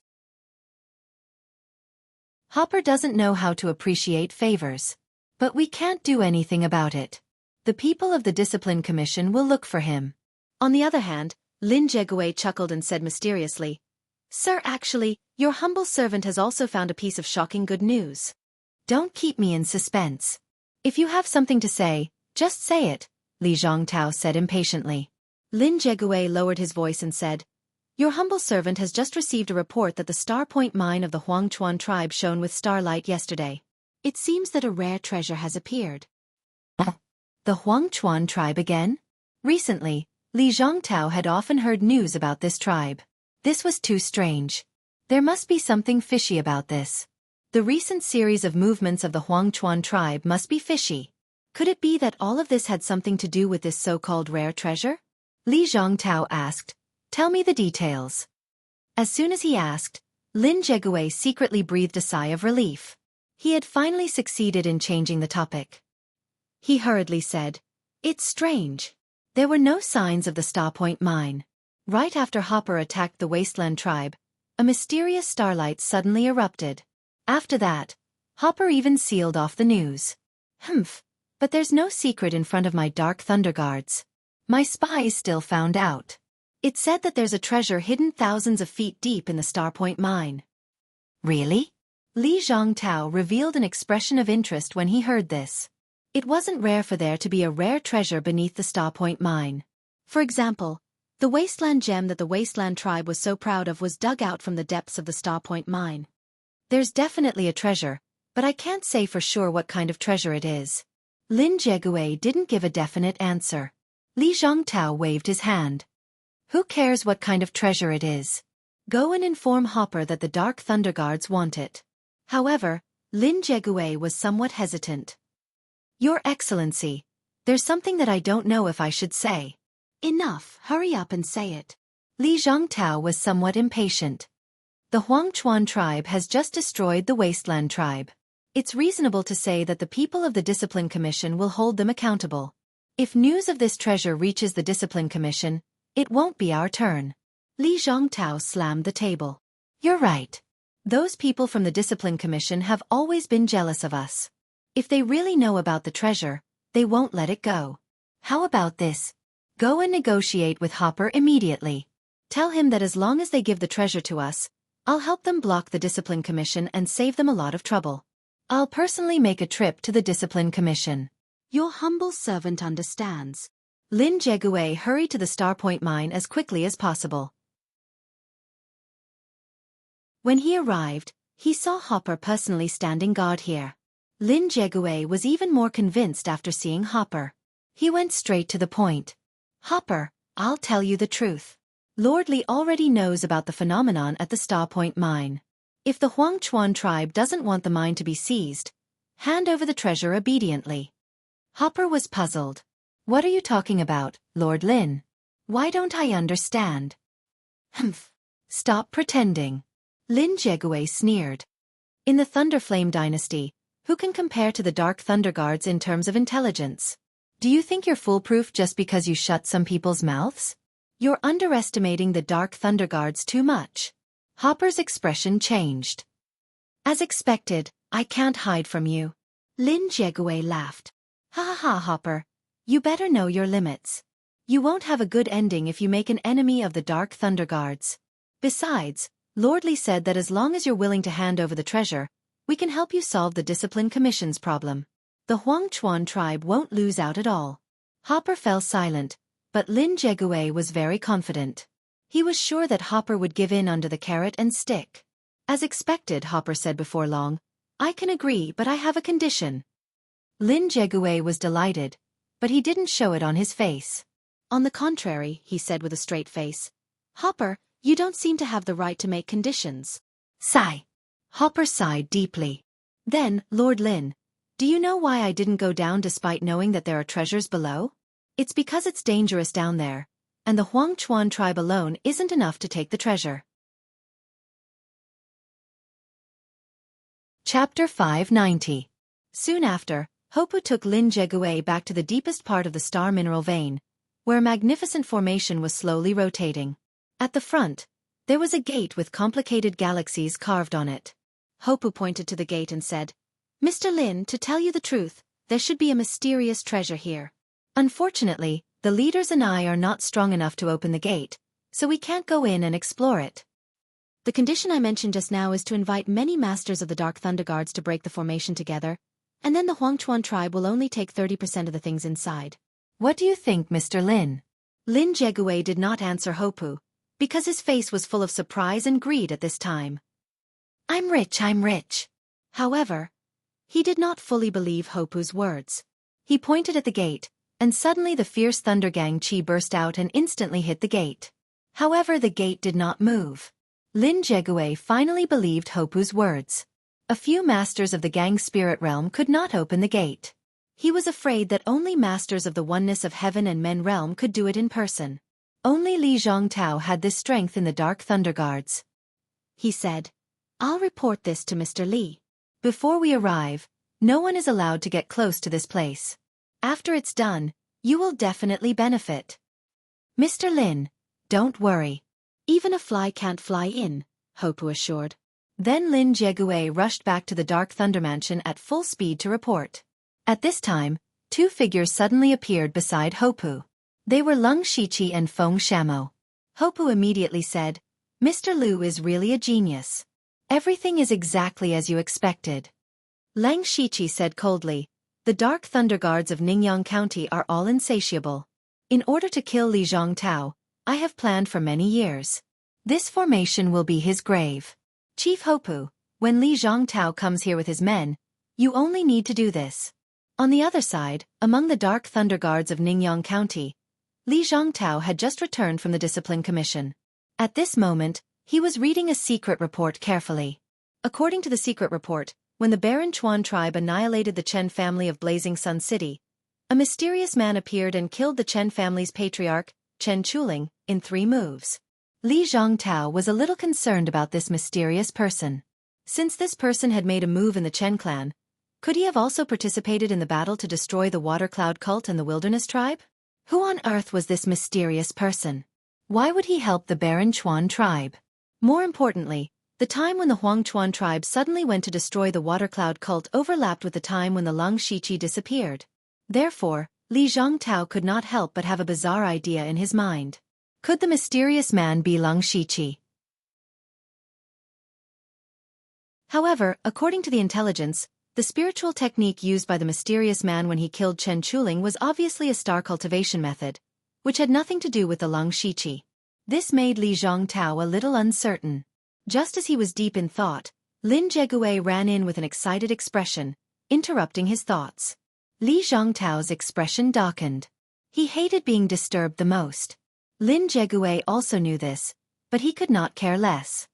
Hopper doesn't know how to appreciate favors. But we can't do anything about it. The people of the Discipline Commission will look for him. On the other hand, Lin Jegui chuckled and said mysteriously, Sir, actually, your humble servant has also found a piece of shocking good news. Don't keep me in suspense. If you have something to say, just say it, Li Zhongtao said impatiently. Lin Jegui lowered his voice and said, Your humble servant has just received a report that the Star Point mine of the Huangchuan tribe shone with starlight yesterday. It seems that a rare treasure has appeared. The Huangchuan tribe again? Recently, Li Zhongtao had often heard news about this tribe. This was too strange. There must be something fishy about this. The recent series of movements of the Huangchuan tribe must be fishy. Could it be that all of this had something to do with this so-called rare treasure? Li Zhongtao asked, Tell me the details. As soon as he asked, Lin Jegui secretly breathed a sigh of relief. He had finally succeeded in changing the topic. He hurriedly said, It's strange. There were no signs of the Star Point mine. Right after Hopper attacked the Wasteland tribe, a mysterious starlight suddenly erupted. After that, Hopper even sealed off the news. Humph, but there's no secret in front of my Dark Thunder Guards. My spies still found out. It said that there's a treasure hidden thousands of feet deep in the Star Point mine. Really? Li Zhongtao revealed an expression of interest when he heard this. It wasn't rare for there to be a rare treasure beneath the Star Point mine. For example, the Wasteland gem that the Wasteland tribe was so proud of was dug out from the depths of the Star Point mine. There's definitely a treasure, but I can't say for sure what kind of treasure it is. Lin Jegui didn't give a definite answer. Li Zhongtao waved his hand. Who cares what kind of treasure it is? Go and inform Hopper that the Dark Thunder Guards want it. However, Lin Jegui was somewhat hesitant. Your Excellency, there's something that I don't know if I should say. Enough, hurry up and say it. Li Zhongtao was somewhat impatient. The Huangchuan tribe has just destroyed the Wasteland tribe. It's reasonable to say that the people of the Discipline Commission will hold them accountable. If news of this treasure reaches the Discipline Commission, it won't be our turn. Li Zhongtao slammed the table. You're right. Those people from the Discipline Commission have always been jealous of us. If they really know about the treasure, they won't let it go. How about this? Go and negotiate with Hopper immediately. Tell him that as long as they give the treasure to us, I'll help them block the Discipline Commission and save them a lot of trouble. I'll personally make a trip to the Discipline Commission. Your humble servant understands. Lin Jegui hurried to the Star Point mine as quickly as possible. When he arrived, he saw Hopper personally standing guard here. Lin Jegui was even more convinced after seeing Hopper. He went straight to the point. Hopper, I'll tell you the truth. Lord Li already knows about the phenomenon at the Star Point mine. If the Huangchuan tribe doesn't want the mine to be seized, hand over the treasure obediently. Hopper was puzzled. What are you talking about, Lord Lin? Why don't I understand? Humph. Stop pretending. Lin Jegui sneered. In the Thunderflame dynasty, who can compare to the Dark Thunder Guards in terms of intelligence? Do you think you're foolproof just because you shut some people's mouths? You're underestimating the Dark Thunder Guards too much. Hopper's expression changed. As expected, I can't hide from you. Lin Jegui laughed. Ha ha ha, Hopper. You better know your limits. You won't have a good ending if you make an enemy of the Dark Thunder Guards. Besides, Lord Li said that as long as you're willing to hand over the treasure, we can help you solve the Discipline Commission's problem. The Huangchuan tribe won't lose out at all. Hopper fell silent, but Lin Jegui was very confident. He was sure that Hopper would give in under the carrot and stick. As expected, Hopper said before long. I can agree, but I have a condition. Lin Jegue was delighted, but he didn't show it on his face. On the contrary, he said with a straight face. Hopper, you don't seem to have the right to make conditions. Sigh. Hopper sighed deeply. Then, Lord Lin, do you know why I didn't go down despite knowing that there are treasures below? It's because it's dangerous down there, and the Huangchuan tribe alone isn't enough to take the treasure. Chapter 590. Soon after, Hopu took Lin Jegue back to the deepest part of the star mineral vein, where a magnificent formation was slowly rotating. At the front, there was a gate with complicated galaxies carved on it. Hopu pointed to the gate and said, Mr. Lin, to tell you the truth, there should be a mysterious treasure here. Unfortunately, the leaders and I are not strong enough to open the gate, so we can't go in and explore it. The condition I mentioned just now is to invite many masters of the Dark Thunder Guards to break the formation together, and then the Huangchuan tribe will only take 30% of the things inside. What do you think, Mr. Lin? Lin Jegue did not answer Hopu, because his face was full of surprise and greed at this time. I'm rich. However, he did not fully believe Hopu's words. He pointed at the gate, and suddenly the fierce Thunder Gang Chi burst out and instantly hit the gate. However, the gate did not move. Lin Jegue finally believed Hopu's words. A few masters of the Gang Spirit Realm could not open the gate. He was afraid that only masters of the oneness of heaven and men realm could do it in person. Only Li Zhongtao had this strength in the Dark Thunder Guards. He said, I'll report this to Mr. Li. Before we arrive, no one is allowed to get close to this place. After it's done, you will definitely benefit. Mr. Lin, don't worry. Even a fly can't fly in, Hopu assured. Then Lin Jegue rushed back to the Dark Thunder Mansion at full speed to report. At this time, two figures suddenly appeared beside Hopu. They were Lung Shiqi and Feng Shamo. Hopu immediately said, Mr. Lu is really a genius. Everything is exactly as you expected. Lang Shiqi said coldly, the Dark Thunder Guards of Ningyang County are all insatiable. In order to kill Li Zhongtao, I have planned for many years. This formation will be his grave. Chief Hopu, when Li Zhongtao comes here with his men, you only need to do this. On the other side, among the Dark Thunder Guards of Ningyang County, Li Zhongtao had just returned from the Discipline Commission. At this moment, he was reading a secret report carefully. According to the secret report, when the Baron Chuan tribe annihilated the Chen family of Blazing Sun City, a mysterious man appeared and killed the Chen family's patriarch, Chen Chuling, in 3 moves. Li Zhongtao was a little concerned about this mysterious person. Since this person had made a move in the Chen clan, could he have also participated in the battle to destroy the Water Cloud cult and the Wilderness tribe? Who on earth was this mysterious person? Why would he help the Baron Chuan tribe? More importantly, the time when the Huangchuan tribe suddenly went to destroy the Water Cloud cult overlapped with the time when the Lung Shiqi disappeared. Therefore, Li Zhongtao could not help but have a bizarre idea in his mind. Could the mysterious man be Lung Shiqi? However, according to the intelligence, the spiritual technique used by the mysterious man when he killed Chen Chuling was obviously a star cultivation method, which had nothing to do with the Lung Shiqi. This made Li Zhongtao a little uncertain. Just as he was deep in thought, Lin Jegue ran in with an excited expression, interrupting his thoughts. Li Zhongtao's expression darkened. He hated being disturbed the most. Lin Jegue also knew this, but he could not care less.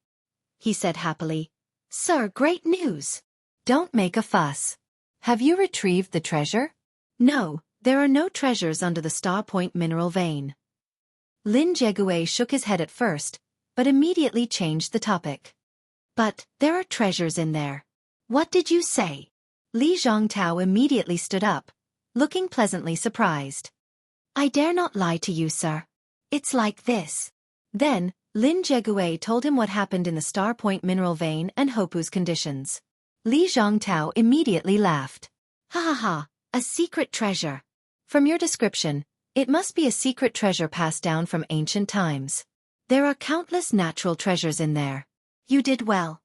He said happily, Sir, great news! Don't make a fuss. Have you retrieved the treasure? No, there are no treasures under the Star Point mineral vein. Lin Jegue shook his head at first, but immediately changed the topic. But, there are treasures in there. What did you say? Li Zhongtao immediately stood up, looking pleasantly surprised. I dare not lie to you, sir. It's like this. Then, Lin Jegue told him what happened in the Star Point mineral vein and Hopu's conditions. Li Zhongtao immediately laughed. Ha ha ha, a secret treasure. From your description, it must be a secret treasure passed down from ancient times. There are countless natural treasures in there. You did well.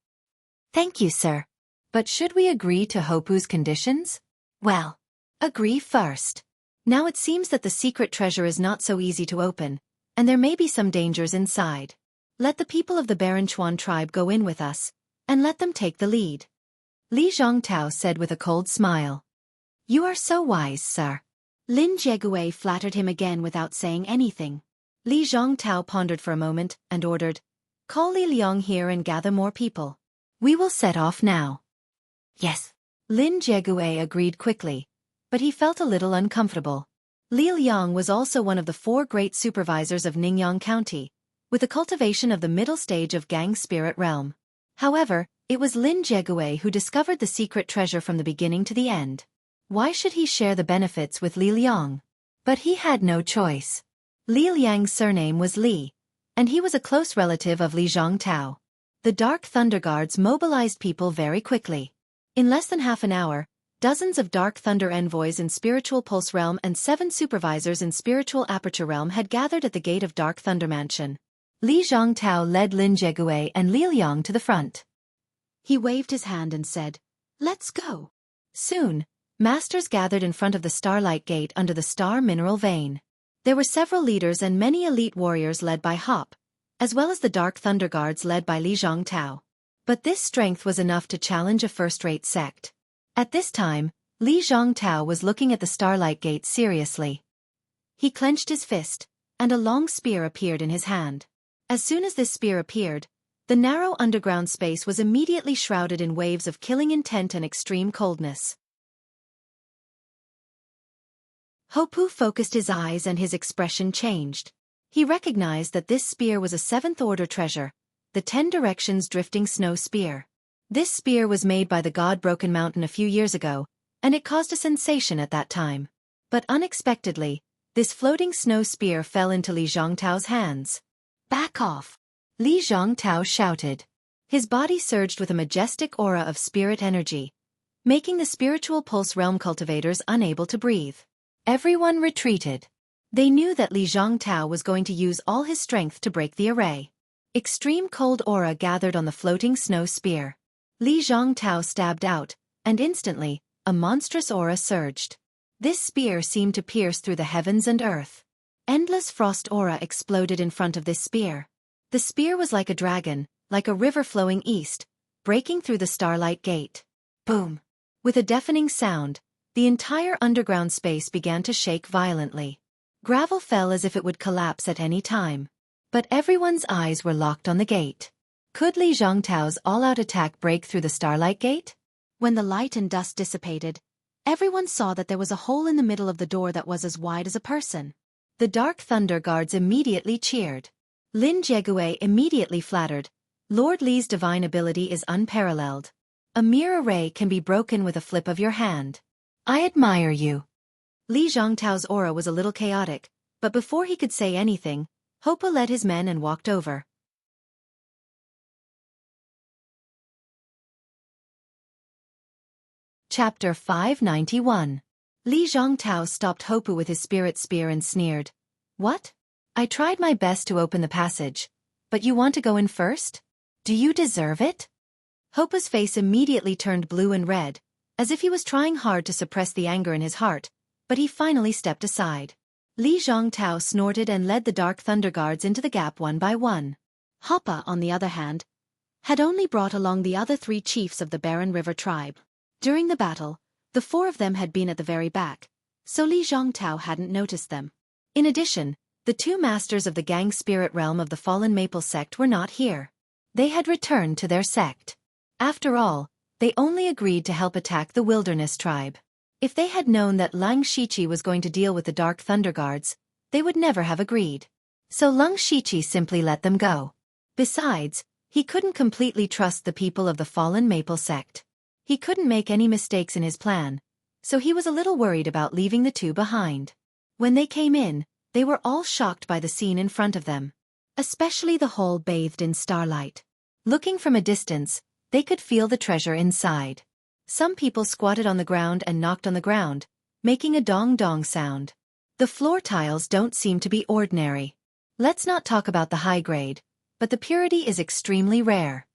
Thank you, sir. But should we agree to Hopu's conditions? Well, agree first. Now it seems that the secret treasure is not so easy to open, and there may be some dangers inside. Let the people of the Baron Chuan tribe go in with us, and let them take the lead. Li Zhongtao said with a cold smile. You are so wise, sir. Lin Jiegue flattered him again without saying anything. Li Zhongtao pondered for a moment and ordered, Call Li Liang here and gather more people. We will set off now. Yes. Lin Jiegue agreed quickly, but he felt a little uncomfortable. Li Liang was also one of the 4 great supervisors of Ningyang County, with the cultivation of the middle stage of Gang Spirit Realm. However, it was Lin Jiegue who discovered the secret treasure from the beginning to the end. Why should he share the benefits with Li Liang? But he had no choice. Li Liang's surname was Li, and he was a close relative of Li Zhongtao. The Dark Thunder Guards mobilized people very quickly. In less than half an hour, dozens of Dark Thunder envoys in Spiritual Pulse Realm and 7 supervisors in Spiritual Aperture Realm had gathered at the gate of Dark Thunder Mansion. Li Zhongtao led Lin Jiegue and Li Liang to the front. He waved his hand and said, Let's go. Soon, masters gathered in front of the Starlight Gate under the Star Mineral Vein. There were several leaders and many elite warriors led by Hop, as well as the Dark Thunder Guards led by Li Zhongtao. But this strength was enough to challenge a first-rate sect. At this time, Li Zhongtao was looking at the Starlight Gate seriously. He clenched his fist, and a long spear appeared in his hand. As soon as this spear appeared, the narrow underground space was immediately shrouded in waves of killing intent and extreme coldness. Hopu focused his eyes and his expression changed. He recognized that this spear was a 7th-order treasure, the 10 Directions Drifting Snow Spear. This spear was made by the god Broken Mountain a few years ago, and it caused a sensation at that time. But unexpectedly, this floating snow spear fell into Li Zhongtao's hands. Back off! Li Zhongtao shouted. His body surged with a majestic aura of spirit energy, making the Spiritual Pulse Realm cultivators unable to breathe. Everyone retreated. They knew that Li Zhongtao was going to use all his strength to break the array. Extreme cold aura gathered on the floating snow spear. Li Zhongtao stabbed out, and instantly, a monstrous aura surged. This spear seemed to pierce through the heavens and earth. Endless frost aura exploded in front of this spear. The spear was like a dragon, like a river flowing east, breaking through the Starlight Gate. Boom! With a deafening sound, the entire underground space began to shake violently. Gravel fell as if it would collapse at any time. But everyone's eyes were locked on the gate. Could Li Zhongtao's all-out attack break through the Starlight Gate? When the light and dust dissipated, everyone saw that there was a hole in the middle of the door that was as wide as a person. The Dark Thunder Guards immediately cheered. Lin Jiegue immediately flattered, Lord Li's divine ability is unparalleled. A mere array can be broken with a flip of your hand. I admire you. Li Zhongtao's aura was a little chaotic, but before he could say anything, Hopa led his men and walked over. Chapter 591. Li Zhongtao stopped Hopu with his spirit spear and sneered. What? I tried my best to open the passage, but you want to go in first? Do you deserve it? Hopa's face immediately turned blue and red, as if he was trying hard to suppress the anger in his heart, but he finally stepped aside. Li Zhongtao snorted and led the Dark Thunder Guards into the gap one by one. Hopa, on the other hand, had only brought along the other 3 chiefs of the Barren River tribe. During the battle, the 4 of them had been at the very back, so Li Zhongtao hadn't noticed them. In addition, the 2 masters of the Gang Spirit Realm of the Fallen Maple sect were not here. They had returned to their sect. After all, they only agreed to help attack the Wilderness tribe. If they had known that Lang Shiqi was going to deal with the Dark Thunder Guards, they would never have agreed. So Lang Shiqi simply let them go. Besides, he couldn't completely trust the people of the Fallen Maple sect. He couldn't make any mistakes in his plan, so he was a little worried about leaving the 2 behind. When they came in, they were all shocked by the scene in front of them. Especially the hall bathed in starlight. Looking from a distance, they could feel the treasure inside. Some people squatted on the ground and knocked on the ground, making a dong-dong sound. The floor tiles don't seem to be ordinary. Let's not talk about the high grade, but the purity is extremely rare.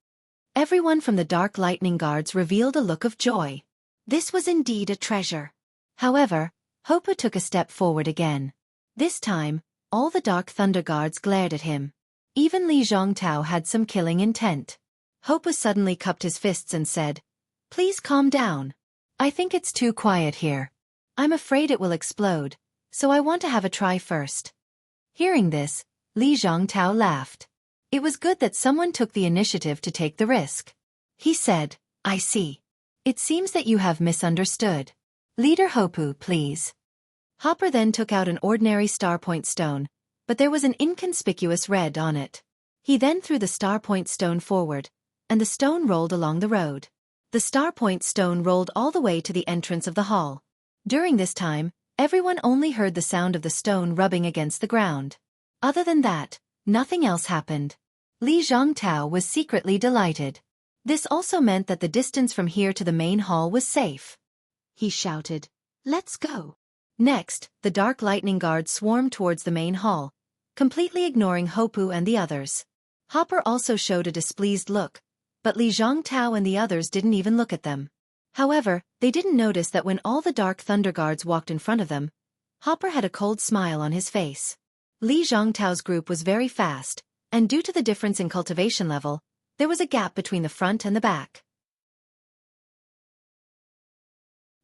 Everyone from the Dark Lightning Guards revealed a look of joy. This was indeed a treasure. However, Hopu took a step forward again. This time, all the Dark Thunder Guards glared at him. Even Li Zhongtao had some killing intent. Hopu suddenly cupped his fists and said, "Please calm down. I think it's too quiet here. I'm afraid it will explode, so I want to have a try first." Hearing this, Li Zhongtao laughed. It was good that someone took the initiative to take the risk. He said, "I see. It seems that you have misunderstood. Leader Hopu, please." Hopper then took out an ordinary star-point stone, but there was an inconspicuous red on it. He then threw the star-point stone forward, and the stone rolled along the road. The star-point stone rolled all the way to the entrance of the hall. During this time, everyone only heard the sound of the stone rubbing against the ground. Other than that, nothing else happened. Li Zhongtao was secretly delighted. This also meant that the distance from here to the main hall was safe. He shouted, "Let's go." Next, the dark lightning guards swarmed towards the main hall, completely ignoring Hopu and the others. Hopper also showed a displeased look, but Li Zhongtao and the others didn't even look at them. However, they didn't notice that when all the Dark Thunder Guards walked in front of them, Hopper had a cold smile on his face. Li Zhongtao's group was very fast, and due to the difference in cultivation level, there was a gap between the front and the back.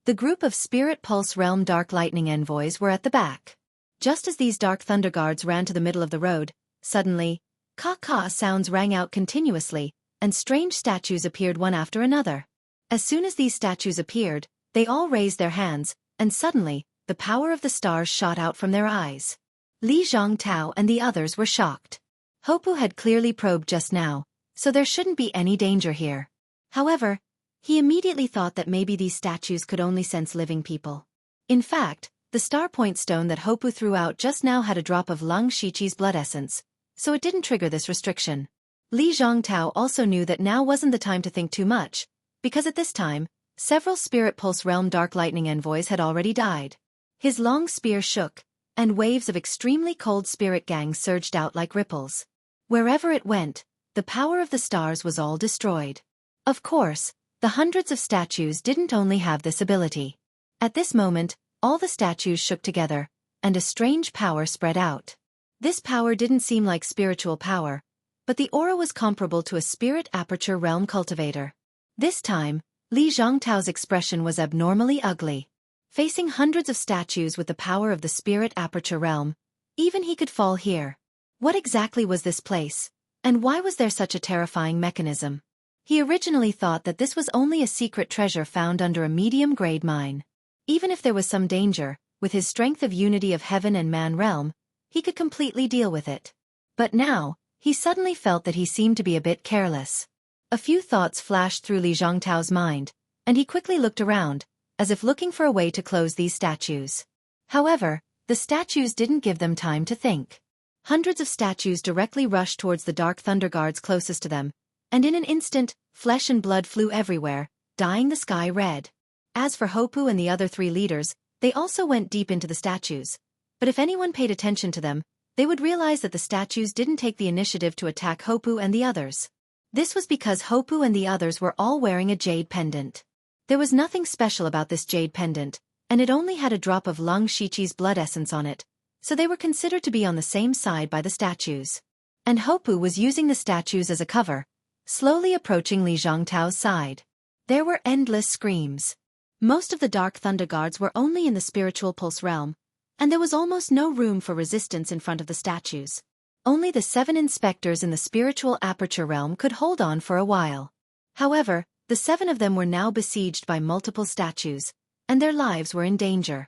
The group of Spirit Pulse Realm Dark Lightning envoys were at the back. Just as these Dark Thunder Guards ran to the middle of the road, suddenly, caw-caw sounds rang out continuously, and strange statues appeared one after another. As soon as these statues appeared, they all raised their hands, and suddenly, the power of the stars shot out from their eyes. Li Zhongtao and the others were shocked. Hopu had clearly probed just now, so there shouldn't be any danger here. However, he immediately thought that maybe these statues could only sense living people. In fact, the star point stone that Hopu threw out just now had a drop of Lung Shiqi's blood essence, so it didn't trigger this restriction. Li Zhongtao also knew that now wasn't the time to think too much, because at this time, several Spirit Pulse Realm Dark Lightning envoys had already died. His long spear shook, and waves of extremely cold spirit gangs surged out like ripples. Wherever it went, the power of the stars was all destroyed. Of course, the hundreds of statues didn't only have this ability. At this moment, all the statues shook together, and a strange power spread out. This power didn't seem like spiritual power, but the aura was comparable to a spirit aperture realm cultivator. This time, Li Zhongtao's expression was abnormally ugly. Facing hundreds of statues with the power of the spirit aperture realm, even he could fall here. What exactly was this place, and why was there such a terrifying mechanism? He originally thought that this was only a secret treasure found under a medium-grade mine. Even if there was some danger, with his strength of unity of heaven and man realm, he could completely deal with it. But now, he suddenly felt that he seemed to be a bit careless. A few thoughts flashed through Li Zhongtao's mind, and he quickly looked around, as if looking for a way to close these statues. However, the statues didn't give them time to think. Hundreds of statues directly rushed towards the Dark Thunder Guards closest to them, and in an instant, flesh and blood flew everywhere, dyeing the sky red. As for Hopu and the other three leaders, they also went deep into the statues. But if anyone paid attention to them, they would realize that the statues didn't take the initiative to attack Hopu and the others. This was because Hopu and the others were all wearing a jade pendant. There was nothing special about this jade pendant, and it only had a drop of Lung Shiqi's blood essence on it, so they were considered to be on the same side by the statues. And Hopu was using the statues as a cover, slowly approaching Li Zhongtao's side. There were endless screams. Most of the Dark Thunder Guards were only in the spiritual pulse realm, and there was almost no room for resistance in front of the statues. Only the 7 inspectors in the spiritual aperture realm could hold on for a while. However, the 7 of them were now besieged by multiple statues, and their lives were in danger.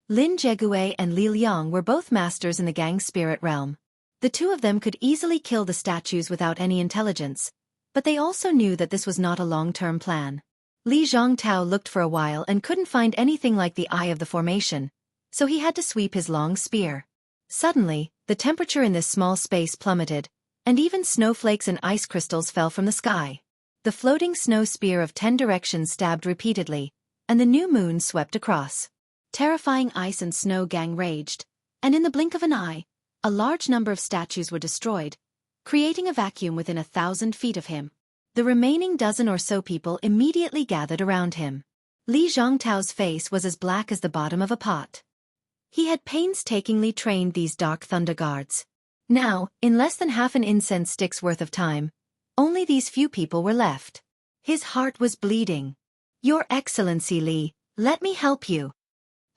Lin Jegue and Li Liang were both masters in the gang spirit realm. The two of them could easily kill the statues without any intelligence, but they also knew that this was not a long-term plan. Li Zhongtao looked for a while and couldn't find anything like the eye of the formation, so he had to sweep his long spear. Suddenly, the temperature in this small space plummeted, and even snowflakes and ice crystals fell from the sky. The floating snow spear of 10 directions stabbed repeatedly, and the new moon swept across. Terrifying ice and snow gang raged, and in the blink of an eye, a large number of statues were destroyed, creating a vacuum within 1,000 feet of him. The remaining dozen or so people immediately gathered around him. Li Zhongtao's face was as black as the bottom of a pot. He had painstakingly trained these Dark Thunder Guards. Now, in less than half an incense stick's worth of time, only these few people were left. His heart was bleeding. "Your Excellency Li, let me help you."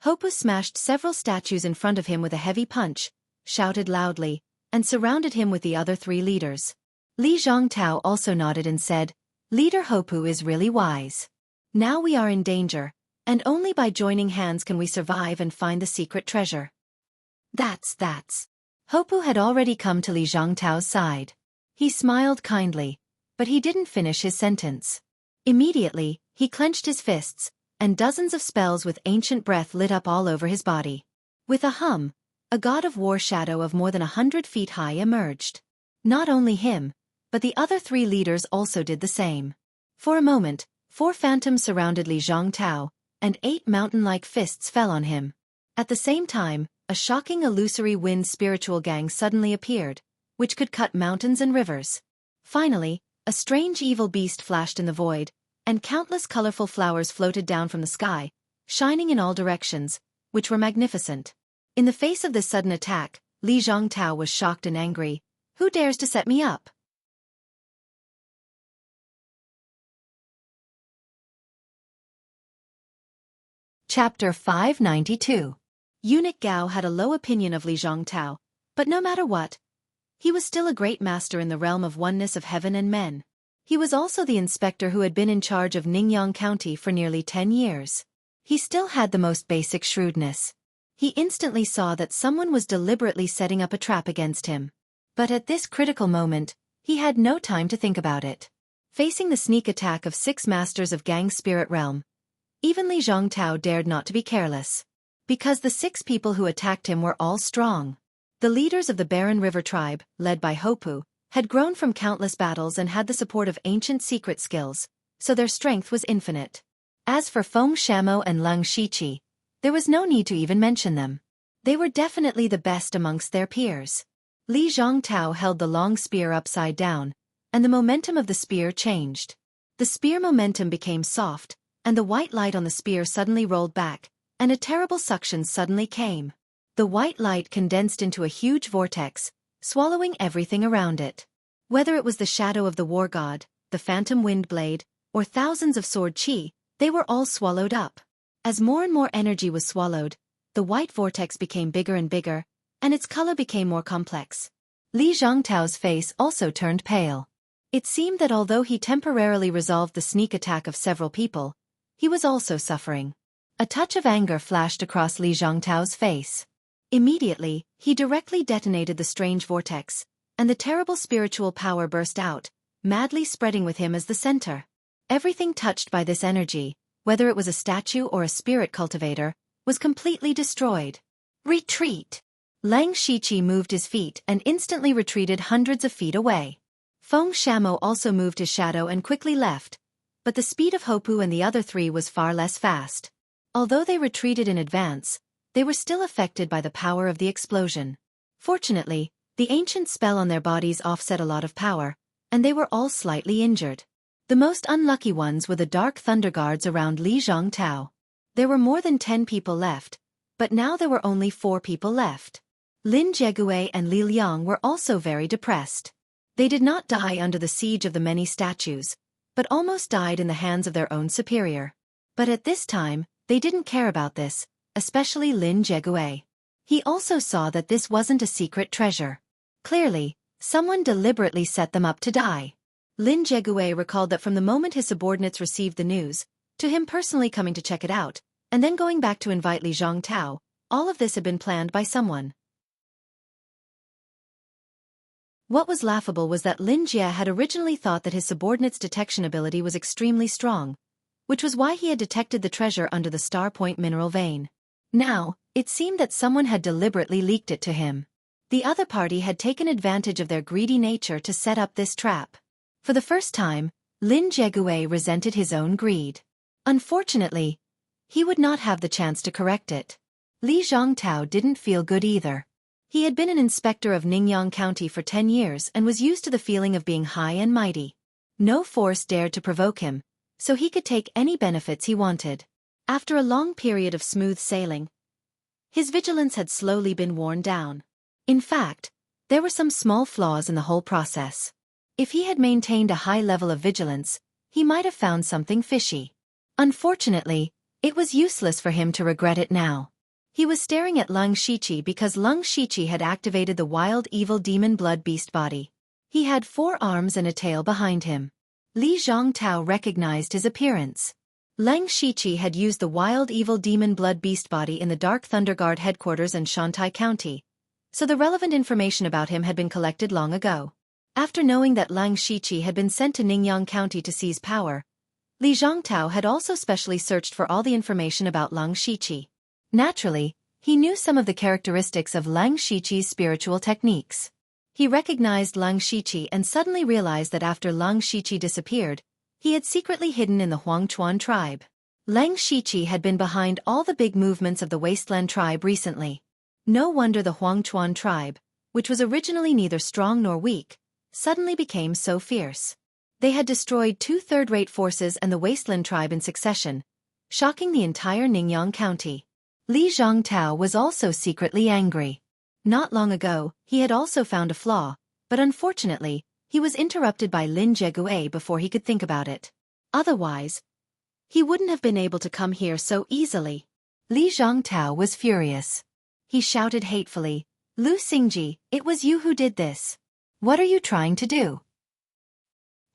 Hopu smashed several statues in front of him with a heavy punch, shouted loudly, and surrounded him with the other 3 leaders. Li Zhongtao also nodded and said, "Leader Hopu is really wise. Now we are in danger, and only by joining hands can we survive and find the secret treasure." That's. Hopu had already come to Li Zhongtao's side. He smiled kindly, but he didn't finish his sentence. Immediately, he clenched his fists, and dozens of spells with ancient breath lit up all over his body. With a hum, a god of war shadow of more than 100 feet high emerged. Not only him, but the other 3 leaders also did the same. For a moment, 4 phantoms surrounded Li Zhongtao, and 8 mountain-like fists fell on him. At the same time, a shocking illusory wind spiritual gang suddenly appeared, which could cut mountains and rivers. Finally, a strange evil beast flashed in the void, and countless colorful flowers floated down from the sky, shining in all directions, which were magnificent. In the face of this sudden attack, Li Zhongtao was shocked and angry. "Who dares to set me up?" Chapter 592. Eunuch Gao had a low opinion of Li Zhongtao, but no matter what, he was still a great master in the realm of oneness of heaven and men. He was also the inspector who had been in charge of Ningyang County for nearly 10 years. He still had the most basic shrewdness. He instantly saw that someone was deliberately setting up a trap against him. But at this critical moment, he had no time to think about it. Facing the sneak attack of 6 masters of Gang's spirit realm, even Li Zhongtao dared not to be careless. Because the 6 people who attacked him were all strong. The leaders of the Barren River tribe, led by Hopu, had grown from countless battles and had the support of ancient secret skills, so their strength was infinite. As for Feng Shamo and Leng Shiqi, there was no need to even mention them. They were definitely the best amongst their peers. Li Zhongtao held the long spear upside down, and the momentum of the spear changed. The spear momentum became soft, and the white light on the spear suddenly rolled back, and a terrible suction suddenly came. The white light condensed into a huge vortex, swallowing everything around it. Whether it was the shadow of the war god, the phantom wind blade, or thousands of sword chi, they were all swallowed up. As more and more energy was swallowed, the white vortex became bigger and bigger, and its color became more complex. Li Zhongtao's face also turned pale. It seemed that although he temporarily resolved the sneak attack of several people, he was also suffering. A touch of anger flashed across Li Zhongtao's face. Immediately, he directly detonated the strange vortex, and the terrible spiritual power burst out, madly spreading with him as the center. Everything touched by this energy, whether it was a statue or a spirit cultivator, was completely destroyed. "Retreat!" Leng Shiqi moved his feet and instantly retreated hundreds of feet away. Feng Shamo also moved his shadow and quickly left, but the speed of Hopu and the other 3 was far less fast. Although they retreated in advance, they were still affected by the power of the explosion. Fortunately, the ancient spell on their bodies offset a lot of power, and they were all slightly injured. The most unlucky ones were the dark thunder guards around Li Zhongtao. There were more than 10 people left, but now there were only 4 people left. Lin Jiegue and Li Liang were also very depressed. They did not die under the siege of the many statues, but almost died in the hands of their own superior. But at this time, they didn't care about this, especially Lin Jiegue. He also saw that this wasn't a secret treasure. Clearly, someone deliberately set them up to die. Lin Jiegue recalled that from the moment his subordinates received the news, to him personally coming to check it out, and then going back to invite Li Zhongtao, all of this had been planned by someone. What was laughable was that Lin Jie had originally thought that his subordinate's detection ability was extremely strong, which was why he had detected the treasure under the Star Point mineral vein. Now, it seemed that someone had deliberately leaked it to him. The other party had taken advantage of their greedy nature to set up this trap. For the first time, Lin Jiegue resented his own greed. Unfortunately, he would not have the chance to correct it. Li Zhongtao didn't feel good either. He had been an inspector of Ningyang County for 10 years and was used to the feeling of being high and mighty. No force dared to provoke him, so he could take any benefits he wanted. After a long period of smooth sailing, his vigilance had slowly been worn down. In fact, There were some small flaws in the whole process. If he had maintained a high level of vigilance, he might have found something fishy. Unfortunately, it was useless for him to regret it now. He was staring at Leng Shiqi because Leng Shiqi had activated the wild evil demon blood beast body. He had 4 arms and a tail behind him. Li Zhongtao recognized his appearance. Leng Shiqi had used the wild evil demon blood beast body in the Dark Thunder Guard headquarters in Shantai County, so the relevant information about him had been collected long ago. After knowing that Leng Shiqi had been sent to Ningyang County to seize power, Li Zhongtao had also specially searched for all the information about Leng Shiqi. Naturally, he knew some of the characteristics of Leng Shiqi's spiritual techniques. He recognized Leng Shiqi and suddenly realized that after Leng Shiqi disappeared, he had secretly hidden in the Huangchuan tribe. Leng Shiqi had been behind all the big movements of the Wasteland tribe recently. No wonder the Huangchuan tribe, which was originally neither strong nor weak, suddenly became so fierce. They had destroyed 2 third-rate forces and the Wasteland tribe in succession, shocking the entire Ningyang County. Li Zhongtao was also secretly angry. Not long ago, he had also found a flaw, but unfortunately, he was interrupted by Lin Jegue before he could think about it. Otherwise, he wouldn't have been able to come here so easily. Li Zhongtao was furious. He shouted hatefully, "Lu Xingji, it was you who did this. What are you trying to do?"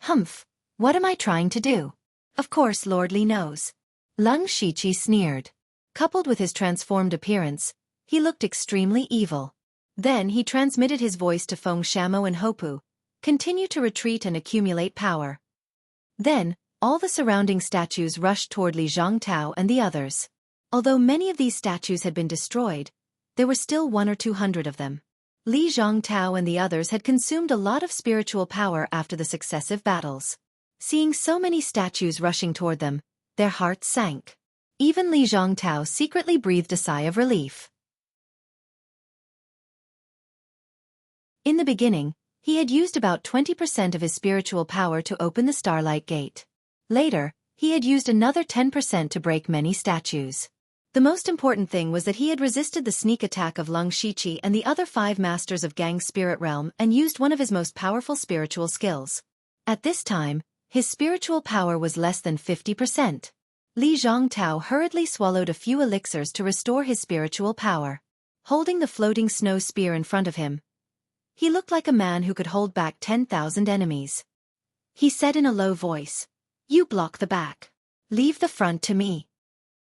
"Humph, what am I trying to do? Of course Lord Li knows." Leng Shiqi sneered. Coupled with his transformed appearance, he looked extremely evil. Then he transmitted his voice to Feng Shamo and Hopu, "Continue to retreat and accumulate power." Then, all the surrounding statues rushed toward Li Zhongtao and the others. Although many of these statues had been destroyed, there were still 100 or 200 of them. Li Zhongtao and the others had consumed a lot of spiritual power after the successive battles. Seeing so many statues rushing toward them, their hearts sank. Even Li Zhongtao secretly breathed a sigh of relief. In the beginning, he had used about 20% of his spiritual power to open the Starlight Gate. Later, he had used another 10% to break many statues. The most important thing was that he had resisted the sneak attack of Leng Shiqi and the other 5 masters of Gang's spirit realm and used one of his most powerful spiritual skills. At this time, his spiritual power was less than 50%. Li Zhongtao hurriedly swallowed a few elixirs to restore his spiritual power. Holding the floating snow spear in front of him, he looked like a man who could hold back 10,000 enemies. He said in a low voice, "You block the back. Leave the front to me."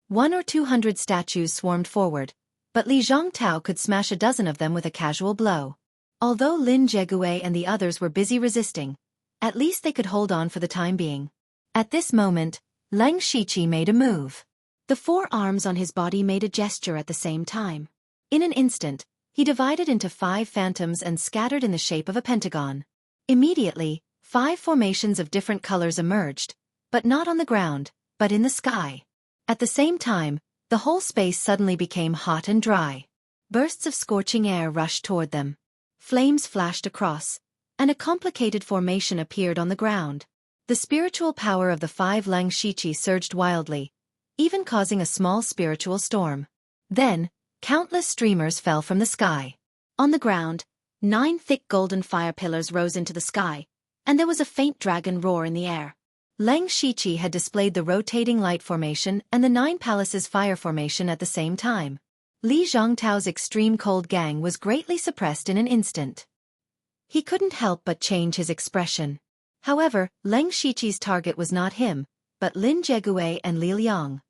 100 or 200 statues swarmed forward, but Li Zhongtao could smash a dozen of them with a casual blow. Although Lin Jegue and the others were busy resisting, at least they could hold on for the time being. At this moment, Leng Shiqi made a move. The 4 arms on his body made a gesture at the same time. In an instant, he divided into 5 phantoms and scattered in the shape of a pentagon. Immediately, 5 formations of different colors emerged, but not on the ground, but in the sky. At the same time, the whole space suddenly became hot and dry. Bursts of scorching air rushed toward them. Flames flashed across, and a complicated formation appeared on the ground. The spiritual power of the 5 Leng Shiqi surged wildly, even causing a small spiritual storm. Then, countless streamers fell from the sky. On the ground, 9 thick golden fire pillars rose into the sky, and there was a faint dragon roar in the air. Leng Shiqi had displayed the rotating light formation and the 9 palaces fire formation at the same time. Li Zhongtao's extreme cold gang was greatly suppressed in an instant. He couldn't help but change his expression. However, Leng Shiqi's target was not him, but Lin Jegue and Li Liang.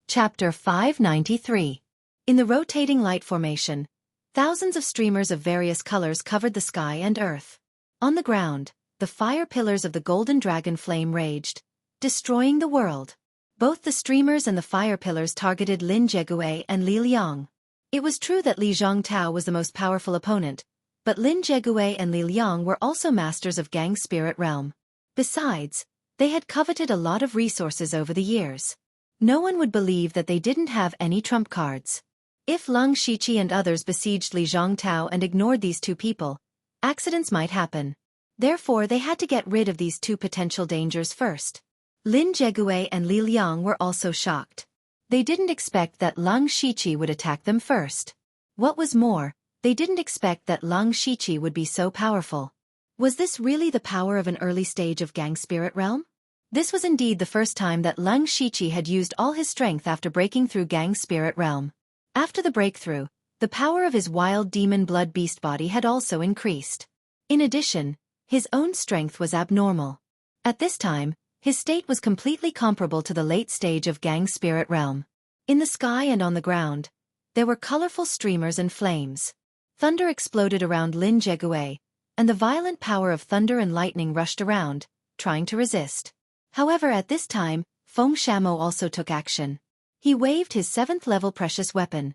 Chapter 593. In the rotating light formation, thousands of streamers of various colors covered the sky and earth. On the ground, the fire pillars of the golden dragon flame raged, destroying the world. Both the streamers and the fire pillars targeted Lin Jegue and Li Liang. It was true that Li Zhongtao was the most powerful opponent, but Lin Jegue and Li Liang were also masters of Gang's spirit realm. Besides, they had coveted a lot of resources over the years. No one would believe that they didn't have any trump cards. If Leng Shiqi and others besieged Li Zhongtao and ignored these 2 people, accidents might happen. Therefore they had to get rid of these 2 potential dangers first. Lin Jegue and Li Liang were also shocked. They didn't expect that Lang Shiqi would attack them first. What was more, they didn't expect that Lang Shiqi would be so powerful. Was this really the power of an early stage of Gang Spirit Realm? This was indeed the first time that Lang Shiqi had used all his strength after breaking through Gang Spirit Realm. After the breakthrough, the power of his wild demon blood beast body had also increased. In addition, his own strength was abnormal. At this time, his state was completely comparable to the late stage of Gang Spirit Realm. In the sky and on the ground, there were colorful streamers and flames. Thunder exploded around Lin Jegue, and the violent power of thunder and lightning rushed around, trying to resist. However, at this time, Feng Shamo also took action. He waved his 7th-level precious weapon,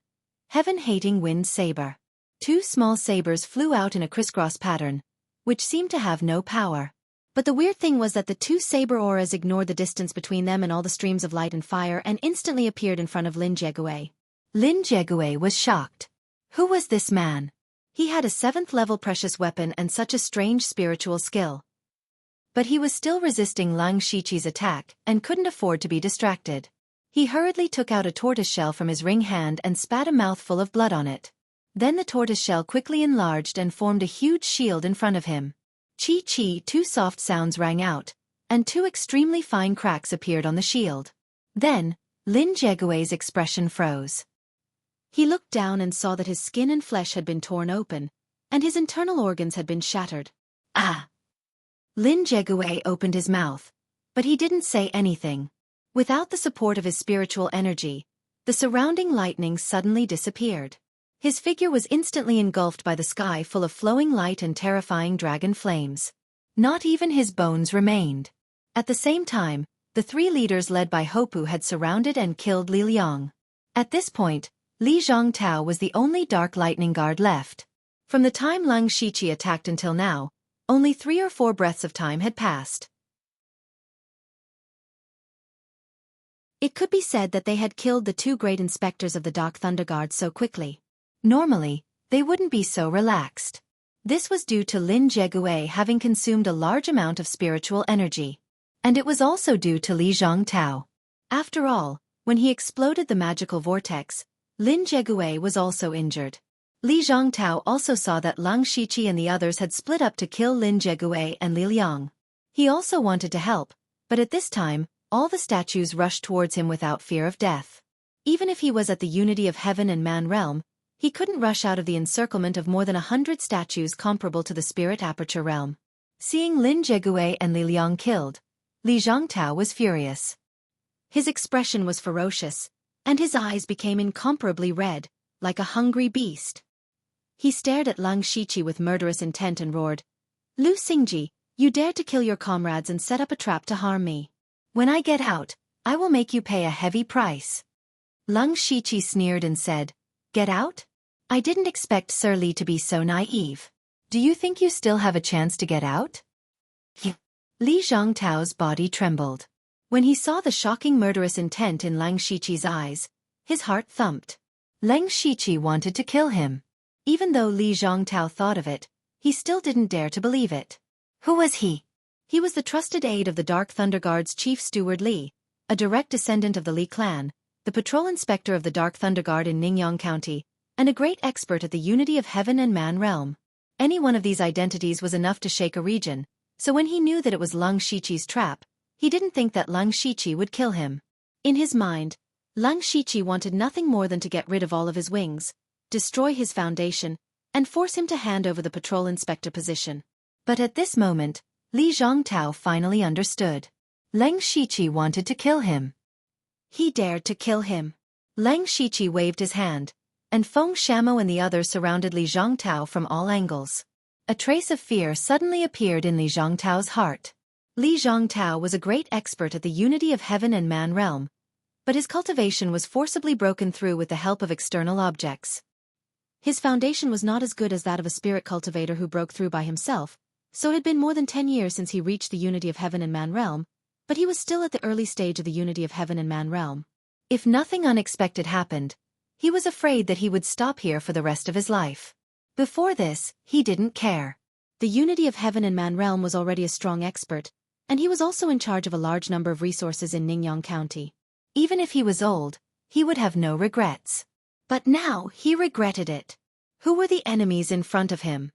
Heaven-Hating Wind Saber. 2 small sabers flew out in a crisscross pattern, which seemed to have no power. But the weird thing was that the 2 saber auras ignored the distance between them and all the streams of light and fire and instantly appeared in front of Lin Jegue. Lin Jegue was shocked. Who was this man? He had a 7th-level precious weapon and such a strange spiritual skill. But he was still resisting Lang Shiqi's attack and couldn't afford to be distracted. He hurriedly took out a tortoiseshell from his ring hand and spat a mouthful of blood on it. Then the tortoiseshell quickly enlarged and formed a huge shield in front of him. Chi-chi, 2 soft sounds rang out, and 2 extremely fine cracks appeared on the shield. Then, Lin Jegue's expression froze. He looked down and saw that his skin and flesh had been torn open, and his internal organs had been shattered. Ah! Lin Jegue opened his mouth, but he didn't say anything. Without the support of his spiritual energy, the surrounding lightning suddenly disappeared. His figure was instantly engulfed by the sky full of flowing light and terrifying dragon flames. Not even his bones remained. At the same time, the 3 leaders led by Hopu had surrounded and killed Li Liang. At this point, Li Zhongtao was the only dark lightning guard left. From the time Lang Shiqi attacked until now, only 3 or 4 breaths of time had passed. It could be said that they had killed the 2 great inspectors of the Dark Thunder Guard so quickly. Normally, they wouldn't be so relaxed. This was due to Lin Jegue having consumed a large amount of spiritual energy. And it was also due to Li Zhongtao. After all, when he exploded the magical vortex, Lin Jegue was also injured. Li Zhongtao also saw that Lang Shiqi and the others had split up to kill Lin Jegue and Li Liang. He also wanted to help, but at this time, all the statues rushed towards him without fear of death. Even if he was at the unity of heaven and man realm, he couldn't rush out of the encirclement of more than 100 statues comparable to the spirit aperture realm. Seeing Lin Jegue and Li Liang killed, Li Zhongtao was furious. His expression was ferocious, and his eyes became incomparably red, like a hungry beast. He stared at Lang Shiqi with murderous intent and roared, "Lu Xingji, you dared to kill your comrades and set up a trap to harm me. When I get out, I will make you pay a heavy price." Lang Shiqi sneered and said, "Get out? I didn't expect Sir Li to be so naive. Do you think you still have a chance to get out?" Li Zhongtao's body trembled. When he saw the shocking murderous intent in Lang Shiqi's eyes, his heart thumped. Lang Shiqi wanted to kill him. Even though Li Zhongtao thought of it, he still didn't dare to believe it. Who was he? He was the trusted aide of the Dark Thunder Guard's chief steward Li, a direct descendant of the Li clan, the patrol inspector of the Dark Thunder Guard in Ningyang County, and a great expert at the unity of heaven and man realm. Any one of these identities was enough to shake a region, so when he knew that it was Lang Shiqi's trap, he didn't think that Lang Shiqi would kill him. In his mind, Lang Shiqi wanted nothing more than to get rid of all of his wings, destroy his foundation, and force him to hand over the patrol inspector position. But at this moment, Li Zhongtao finally understood. Lang Shiqi wanted to kill him. He dared to kill him. Lang Shiqi waved his hand, and Feng Shamo and the others surrounded Li Zhongtao from all angles. A trace of fear suddenly appeared in Li Zhongtao's heart. Li Zhongtao was a great expert at the unity of heaven and man realm, but his cultivation was forcibly broken through with the help of external objects. His foundation was not as good as that of a spirit cultivator who broke through by himself, so it had been more than 10 years since he reached the unity of heaven and man realm, but he was still at the early stage of the unity of heaven and man realm. If nothing unexpected happened, he was afraid that he would stop here for the rest of his life. Before this, he didn't care. The unity of heaven and man realm was already a strong expert, and he was also in charge of a large number of resources in Ningyang County. Even if he was old, he would have no regrets. But now he regretted it. Who were the enemies in front of him?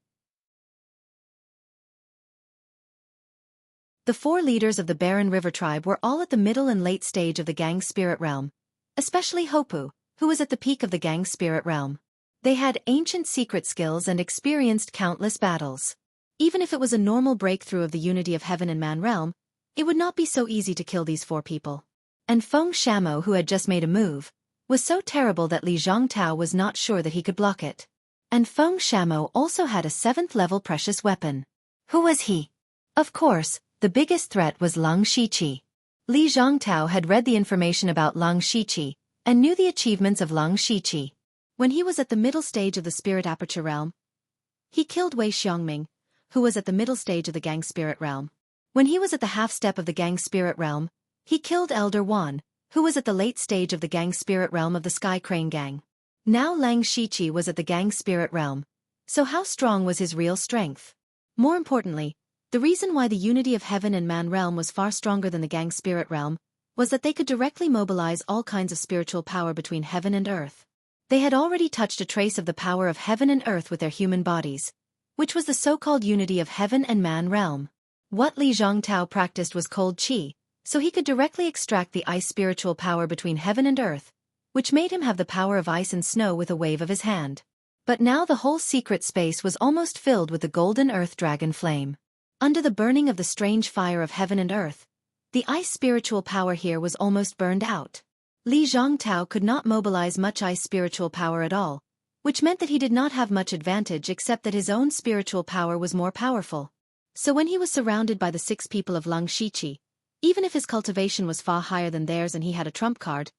The 4 leaders of the Barren River tribe were all at the middle and late stage of the Gang Spirit realm, especially Hopu, who was at the peak of the Gang Spirit realm. They had ancient secret skills and experienced countless battles. Even if it was a normal breakthrough of the unity of heaven and man realm, it would not be so easy to kill these 4 people. And Feng Shamo, who had just made a move, was so terrible that Li Zhongtao was not sure that he could block it. And Feng Shamo also had a 7th-level precious weapon. Who was he? Of course, the biggest threat was Lang Shiqi. Li Zhongtao had read the information about Lang Shiqi and knew the achievements of Lang Shiqi. When he was at the middle stage of the Spirit Aperture realm, he killed Wei Xiongming, who was at the middle stage of the Gang Spirit realm. When he was at the half-step of the Gang Spirit realm, he killed Elder Wan, who was at the late stage of the Gang Spirit realm of the Sky Crane Gang. Now Lang Shiqi was at the Gang Spirit realm. So how strong was his real strength? More importantly, the reason why the unity of heaven and man realm was far stronger than the Gang Spirit realm was that they could directly mobilize all kinds of spiritual power between heaven and earth. They had already touched a trace of the power of heaven and earth with their human bodies, which was the so-called unity of heaven and man realm. What Li Zhongtao practiced was cold qi, so he could directly extract the ice spiritual power between heaven and earth, which made him have the power of ice and snow with a wave of his hand. But now the whole secret space was almost filled with the golden earth dragon flame. Under the burning of the strange fire of heaven and earth, the ice spiritual power here was almost burned out. Li Zhongtao could not mobilize much ice spiritual power at all, which meant that he did not have much advantage except that his own spiritual power was more powerful. So when he was surrounded by the 6 people of Lang Shiqi, even if his cultivation was far higher than theirs and he had a trump card,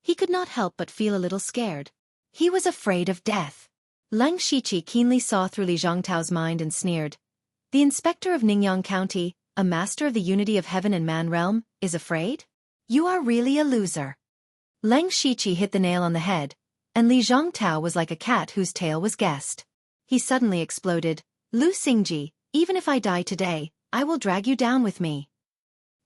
he could not help but feel a little scared. He was afraid of death. Lang Shiqi keenly saw through Li Zhongtao's mind and sneered. The inspector of Ningyang County, a master of the unity of heaven and man realm, is afraid? You are really a loser. Lang Shiqi hit the nail on the head, and Li Zhongtao was like a cat whose tail was guessed. He suddenly exploded. Lu Xingji, even if I die today, I will drag you down with me.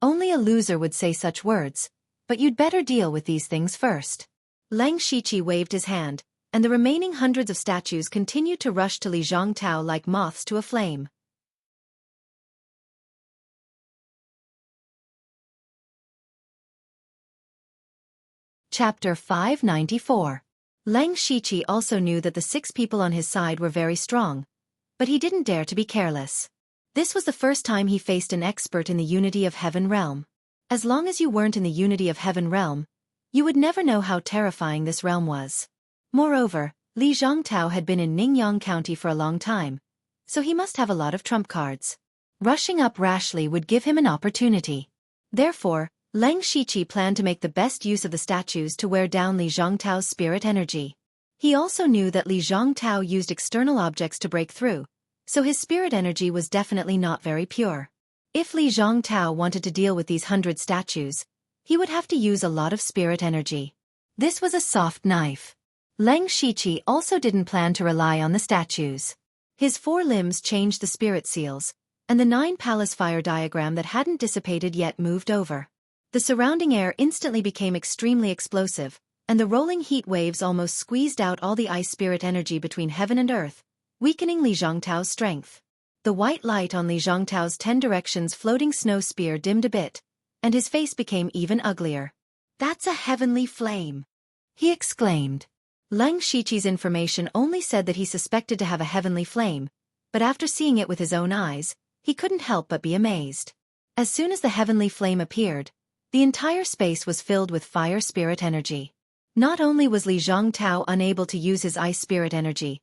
Only a loser would say such words, but you'd better deal with these things first. Lang Shiqi waved his hand, and the remaining hundreds of statues continued to rush to Li Zhongtao like moths to a flame. Chapter 594. Lang Shiqi also knew that the 6 people on his side were very strong, but he didn't dare to be careless. This was the first time he faced an expert in the unity of heaven realm. As long as you weren't in the unity of heaven realm, you would never know how terrifying this realm was. Moreover, Li Zhongtao had been in Ningyang County for a long time, so he must have a lot of trump cards. Rushing up rashly would give him an opportunity. Therefore, Lang Shiqi planned to make the best use of the statues to wear down Li Zhongtao's spirit energy. He also knew that Li Zhongtao used external objects to break through, so his spirit energy was definitely not very pure. If Li Zhongtao wanted to deal with these 100 statues, he would have to use a lot of spirit energy. This was a soft knife. Lang Shiqi also didn't plan to rely on the statues. His 4 limbs changed the spirit seals, and the 9 palace fire diagram that hadn't dissipated yet moved over. The surrounding air instantly became extremely explosive, and the rolling heat waves almost squeezed out all the ice spirit energy between heaven and earth, weakening Li Zhongtao's strength. The white light on Li Zhongtao's 10 directions floating snow spear dimmed a bit, and his face became even uglier. That's a heavenly flame! He exclaimed. Lang Shiqi's information only said that he suspected to have a heavenly flame, but after seeing it with his own eyes, he couldn't help but be amazed. As soon as the heavenly flame appeared, the entire space was filled with fire spirit energy. Not only was Li Zhongtao unable to use his ice spirit energy,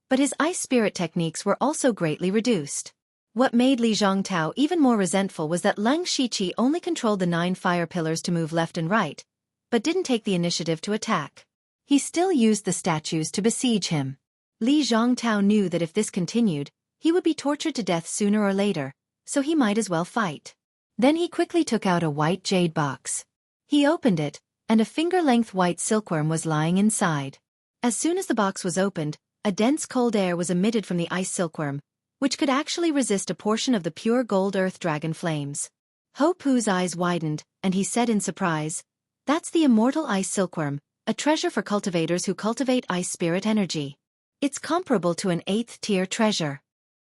but his ice spirit techniques were also greatly reduced. What made Li Zhongtao even more resentful was that Lang Shiqi only controlled the 9 fire pillars to move left and right, but didn't take the initiative to attack. He still used the statues to besiege him. Li Zhongtao knew that if this continued, he would be tortured to death sooner or later, so he might as well fight. Then he quickly took out a white jade box. He opened it, and a finger-length white silkworm was lying inside. As soon as the box was opened, a dense cold air was emitted from the ice silkworm, which could actually resist a portion of the pure gold earth dragon flames. Ho Pu's eyes widened, and he said in surprise, "That's the immortal ice silkworm, a treasure for cultivators who cultivate ice spirit energy. It's comparable to an 8th-tier treasure.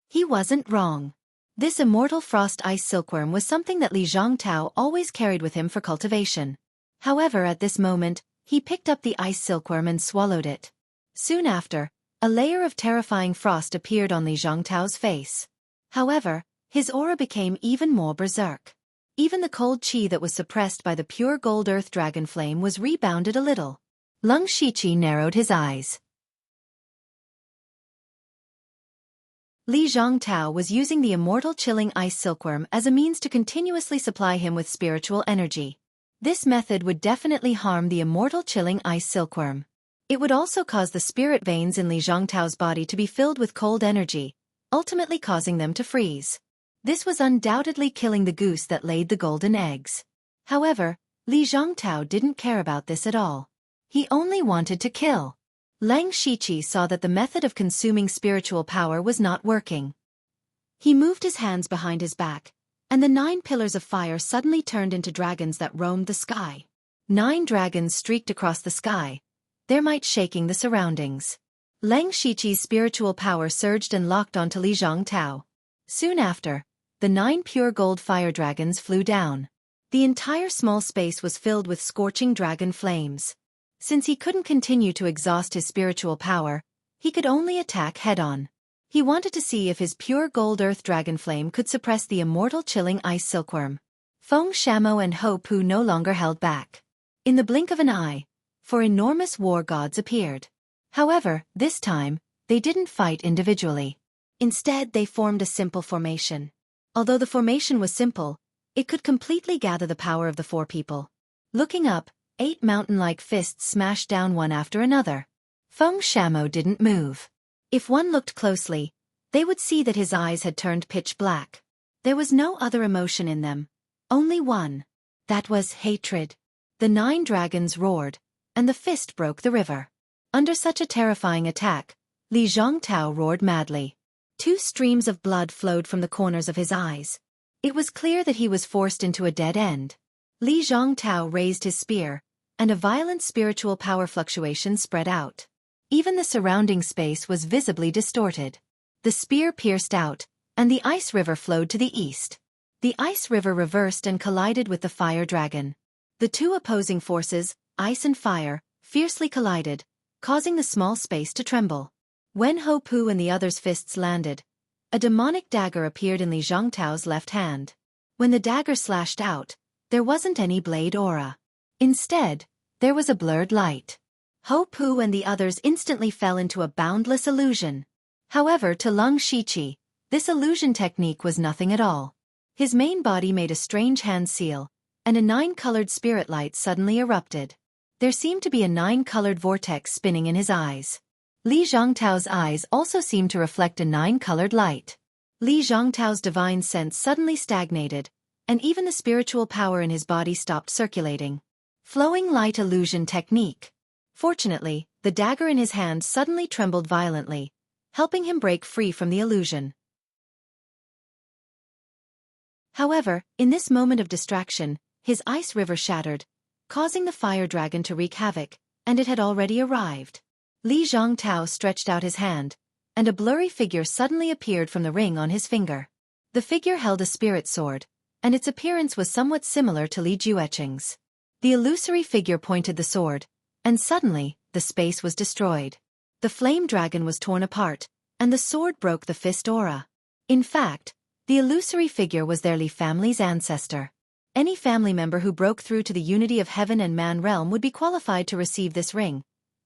He wasn't wrong. This immortal frost ice silkworm was something that Li Zhongtao always carried with him for cultivation. However, at this moment, he picked up the ice silkworm and swallowed it. Soon after, a layer of terrifying frost appeared on Li Zhongtao's face. However, his aura became even more berserk. Even the cold qi that was suppressed by the pure gold earth dragon flame was rebounded a little. Leng Shiqi narrowed his eyes. Li Zhongtao was using the immortal chilling ice silkworm as a means to continuously supply him with spiritual energy. This method would definitely harm the immortal chilling ice silkworm. It would also cause the spirit veins in Li Zhongtao's body to be filled with cold energy, ultimately causing them to freeze. This was undoubtedly killing the goose that laid the golden eggs. However, Li Zhongtao didn't care about this at all. He only wanted to kill. Leng Shiqi saw that the method of consuming spiritual power was not working. He moved his hands behind his back, and the 9 pillars of fire suddenly turned into dragons that roamed the sky. 9 dragons streaked across the sky, their might shaking the surroundings. Leng Shiqi's spiritual power surged and locked onto Li Zhongtao. Soon after, the 9 pure gold fire dragons flew down. The entire small space was filled with scorching dragon flames. Since he couldn't continue to exhaust his spiritual power, he could only attack head-on. He wanted to see if his pure gold earth dragon flame could suppress the immortal chilling ice silkworm. Feng Shamo and Ho Pu no longer held back. In the blink of an eye, 4 enormous war gods appeared. However, this time, they didn't fight individually. Instead, they formed a simple formation. Although the formation was simple, it could completely gather the power of the 4 people. Looking up, 8 mountain-like fists smashed down one after another. Feng Shamo didn't move. If one looked closely, they would see that his eyes had turned pitch black. There was no other emotion in them. Only one. That was hatred. The 9 dragons roared, and the fist broke the river. Under such a terrifying attack, Li Zhongtao roared madly. 2 streams of blood flowed from the corners of his eyes. It was clear that he was forced into a dead end. Li Zhongtao raised his spear, and a violent spiritual power fluctuation spread out. Even the surrounding space was visibly distorted. The spear pierced out, and the ice river flowed to the east. The ice river reversed and collided with the fire dragon. The 2 opposing forces, ice and fire, fiercely collided, causing the small space to tremble. When Ho Pu and the others' fists landed, a demonic dagger appeared in Li Zhongtao's left hand. When the dagger slashed out, there wasn't any blade aura. Instead, there was a blurred light. Ho Pu and the others instantly fell into a boundless illusion. However, to Leng Shiqi, this illusion technique was nothing at all. His main body made a strange hand seal, and a 9-colored spirit light suddenly erupted. There seemed to be a 9-colored vortex spinning in his eyes. Li Zhongtao's eyes also seemed to reflect a 9-colored light. Li Zhongtao's divine sense suddenly stagnated, and even the spiritual power in his body stopped circulating. Flowing light illusion technique. Fortunately, the dagger in his hand suddenly trembled violently, helping him break free from the illusion. However, in this moment of distraction, his ice river shattered, causing the fire dragon to wreak havoc, and it had already arrived. Li Zhongtao stretched out his hand, and a blurry figure suddenly appeared from the ring on his finger. The figure held a spirit sword, and its appearance was somewhat similar to Li Jueqing's. The illusory figure pointed the sword, and suddenly, the space was destroyed. The flame dragon was torn apart, and the sword broke the fist aura. In fact, the illusory figure was their Li family's ancestor. Any family member who broke through to the unity of heaven and man realm would be qualified to receive this ring,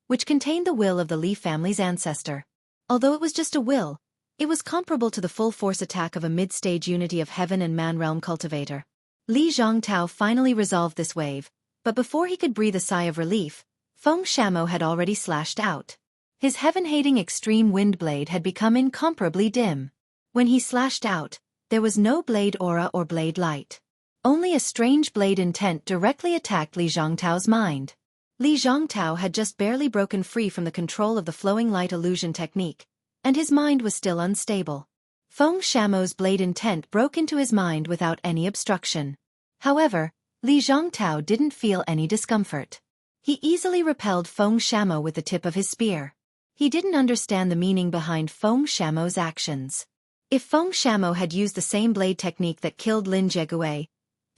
which contained the will of the Li family's ancestor. Although it was just a will, it was comparable to the full-force attack of a mid-stage unity of heaven and man realm cultivator. Li Zhongtao finally resolved this wave, but before he could breathe a sigh of relief, Feng Shamo had already slashed out. His heaven-hating extreme wind blade had become incomparably dim. When he slashed out, there was no blade aura or blade light. Only a strange blade intent directly attacked Li Zhongtao's mind. Li Zhongtao had just barely broken free from the control of the flowing light illusion technique, and his mind was still unstable. Feng Shamo's blade intent broke into his mind without any obstruction. However, Li Zhongtao didn't feel any discomfort. He easily repelled Feng Shamo with the tip of his spear. He didn't understand the meaning behind Feng Shamo's actions. If Feng Shamo had used the same blade technique that killed Lin Jiegue,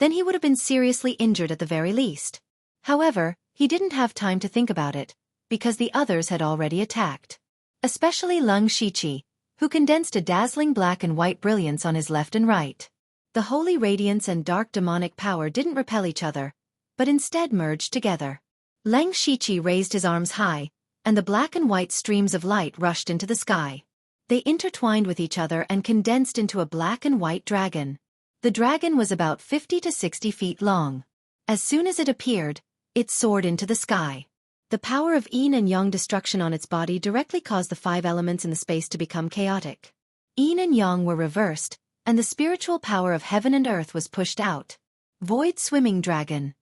then he would have been seriously injured at the very least. However, he didn't have time to think about it, because the others had already attacked. Especially Leng Shiqi, who condensed a dazzling black and white brilliance on his left and right. The holy radiance and dark demonic power didn't repel each other, but instead merged together. Leng Shiqi raised his arms high, and the black and white streams of light rushed into the sky. They intertwined with each other and condensed into a black and white dragon. The dragon was about 50 to 60 feet long. As soon as it appeared, it soared into the sky. The power of yin and yang destruction on its body directly caused the 5 elements in the space to become chaotic. Yin and yang were reversed, and the spiritual power of heaven and earth was pushed out. Void Swimming Dragon.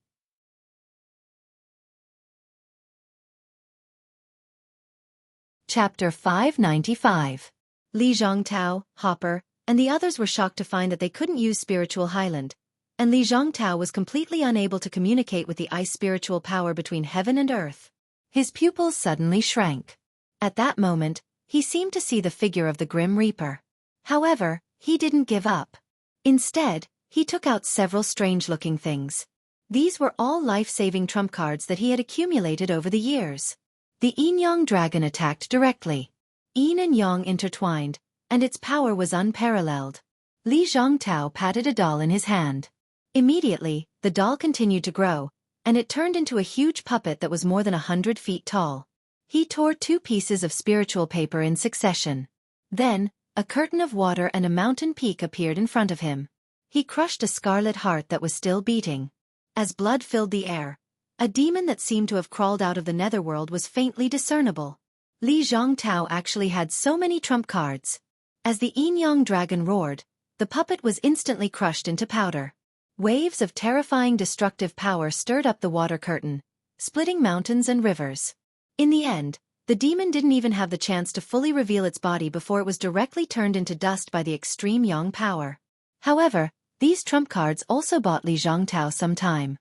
Chapter 595. Li Zhongtao, Hopper, and the others were shocked to find that they couldn't use spiritual Highland, and Li Zhongtao was completely unable to communicate with the ice spiritual power between heaven and earth. His pupils suddenly shrank. At that moment, he seemed to see the figure of the Grim Reaper. However, he didn't give up. Instead, he took out several strange-looking things. These were all life-saving trump cards that he had accumulated over the years. The Yin-Yang dragon attacked directly. Yin and Yang intertwined, and its power was unparalleled. Li Zhongtao patted a doll in his hand. Immediately, the doll continued to grow, and it turned into a huge puppet that was more than 100 feet tall. He tore 2 pieces of spiritual paper in succession. Then, a curtain of water and a mountain peak appeared in front of him. He crushed a scarlet heart that was still beating. As blood filled the air, a demon that seemed to have crawled out of the netherworld was faintly discernible. Li Zhongtao actually had so many trump cards. As the Yin-Yang dragon roared, the puppet was instantly crushed into powder. Waves of terrifying destructive power stirred up the water curtain, splitting mountains and rivers. In the end, the demon didn't even have the chance to fully reveal its body before it was directly turned into dust by the extreme Yang power. However, these trump cards also bought Li Zhongtao some time.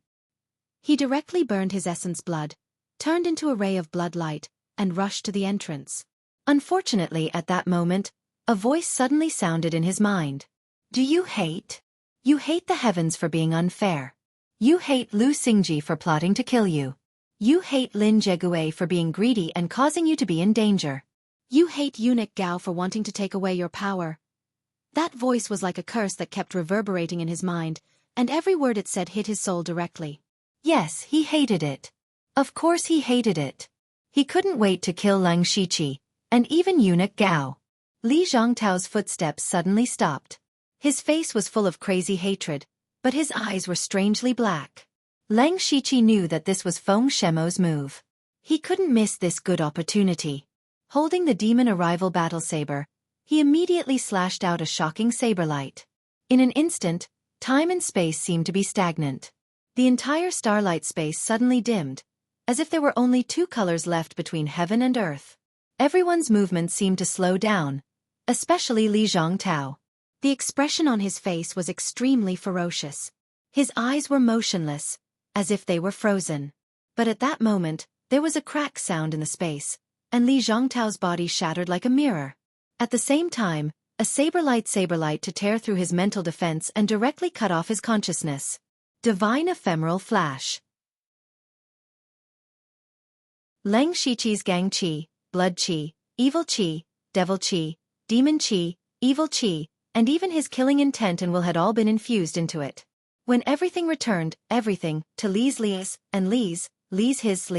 He directly burned his essence blood, turned into a ray of blood light, and rushed to the entrance. Unfortunately, at that moment, a voice suddenly sounded in his mind. Do you hate? You hate the heavens for being unfair. You hate Lu Xingji for plotting to kill you. You hate Lin Jiegue for being greedy and causing you to be in danger. You hate Eunuch Gao for wanting to take away your power. That voice was like a curse that kept reverberating in his mind, and every word it said hit his soul directly. Yes, he hated it. Of course he hated it. He couldn't wait to kill Leng Shiqi, and even Eunuch Gao. Li Zhongtao's footsteps suddenly stopped. His face was full of crazy hatred, but his eyes were strangely black. Leng Shiqi knew that this was Feng Shamo's move. He couldn't miss this good opportunity. Holding the demon arrival battle saber, he immediately slashed out a shocking saber light. In an instant, time and space seemed to be stagnant. The entire starlight space suddenly dimmed, as if there were only 2 colors left between heaven and earth. Everyone's movement seemed to slow down, especially Li Zhongtao. The expression on his face was extremely ferocious. His eyes were motionless, as if they were frozen. But at that moment, there was a crack sound in the space, and Li Zhongtao's body shattered like a mirror. At the same time, a saber light to tear through his mental defense and directly cut off his consciousness. Divine Ephemeral Flash. Leng Shiqi's Gang Qi, Blood Qi, Evil Qi, Devil Qi, Demon Qi, Evil Qi, and even his killing intent and will had all been infused into it. When everything returned, everything, to Li's, and Li's his,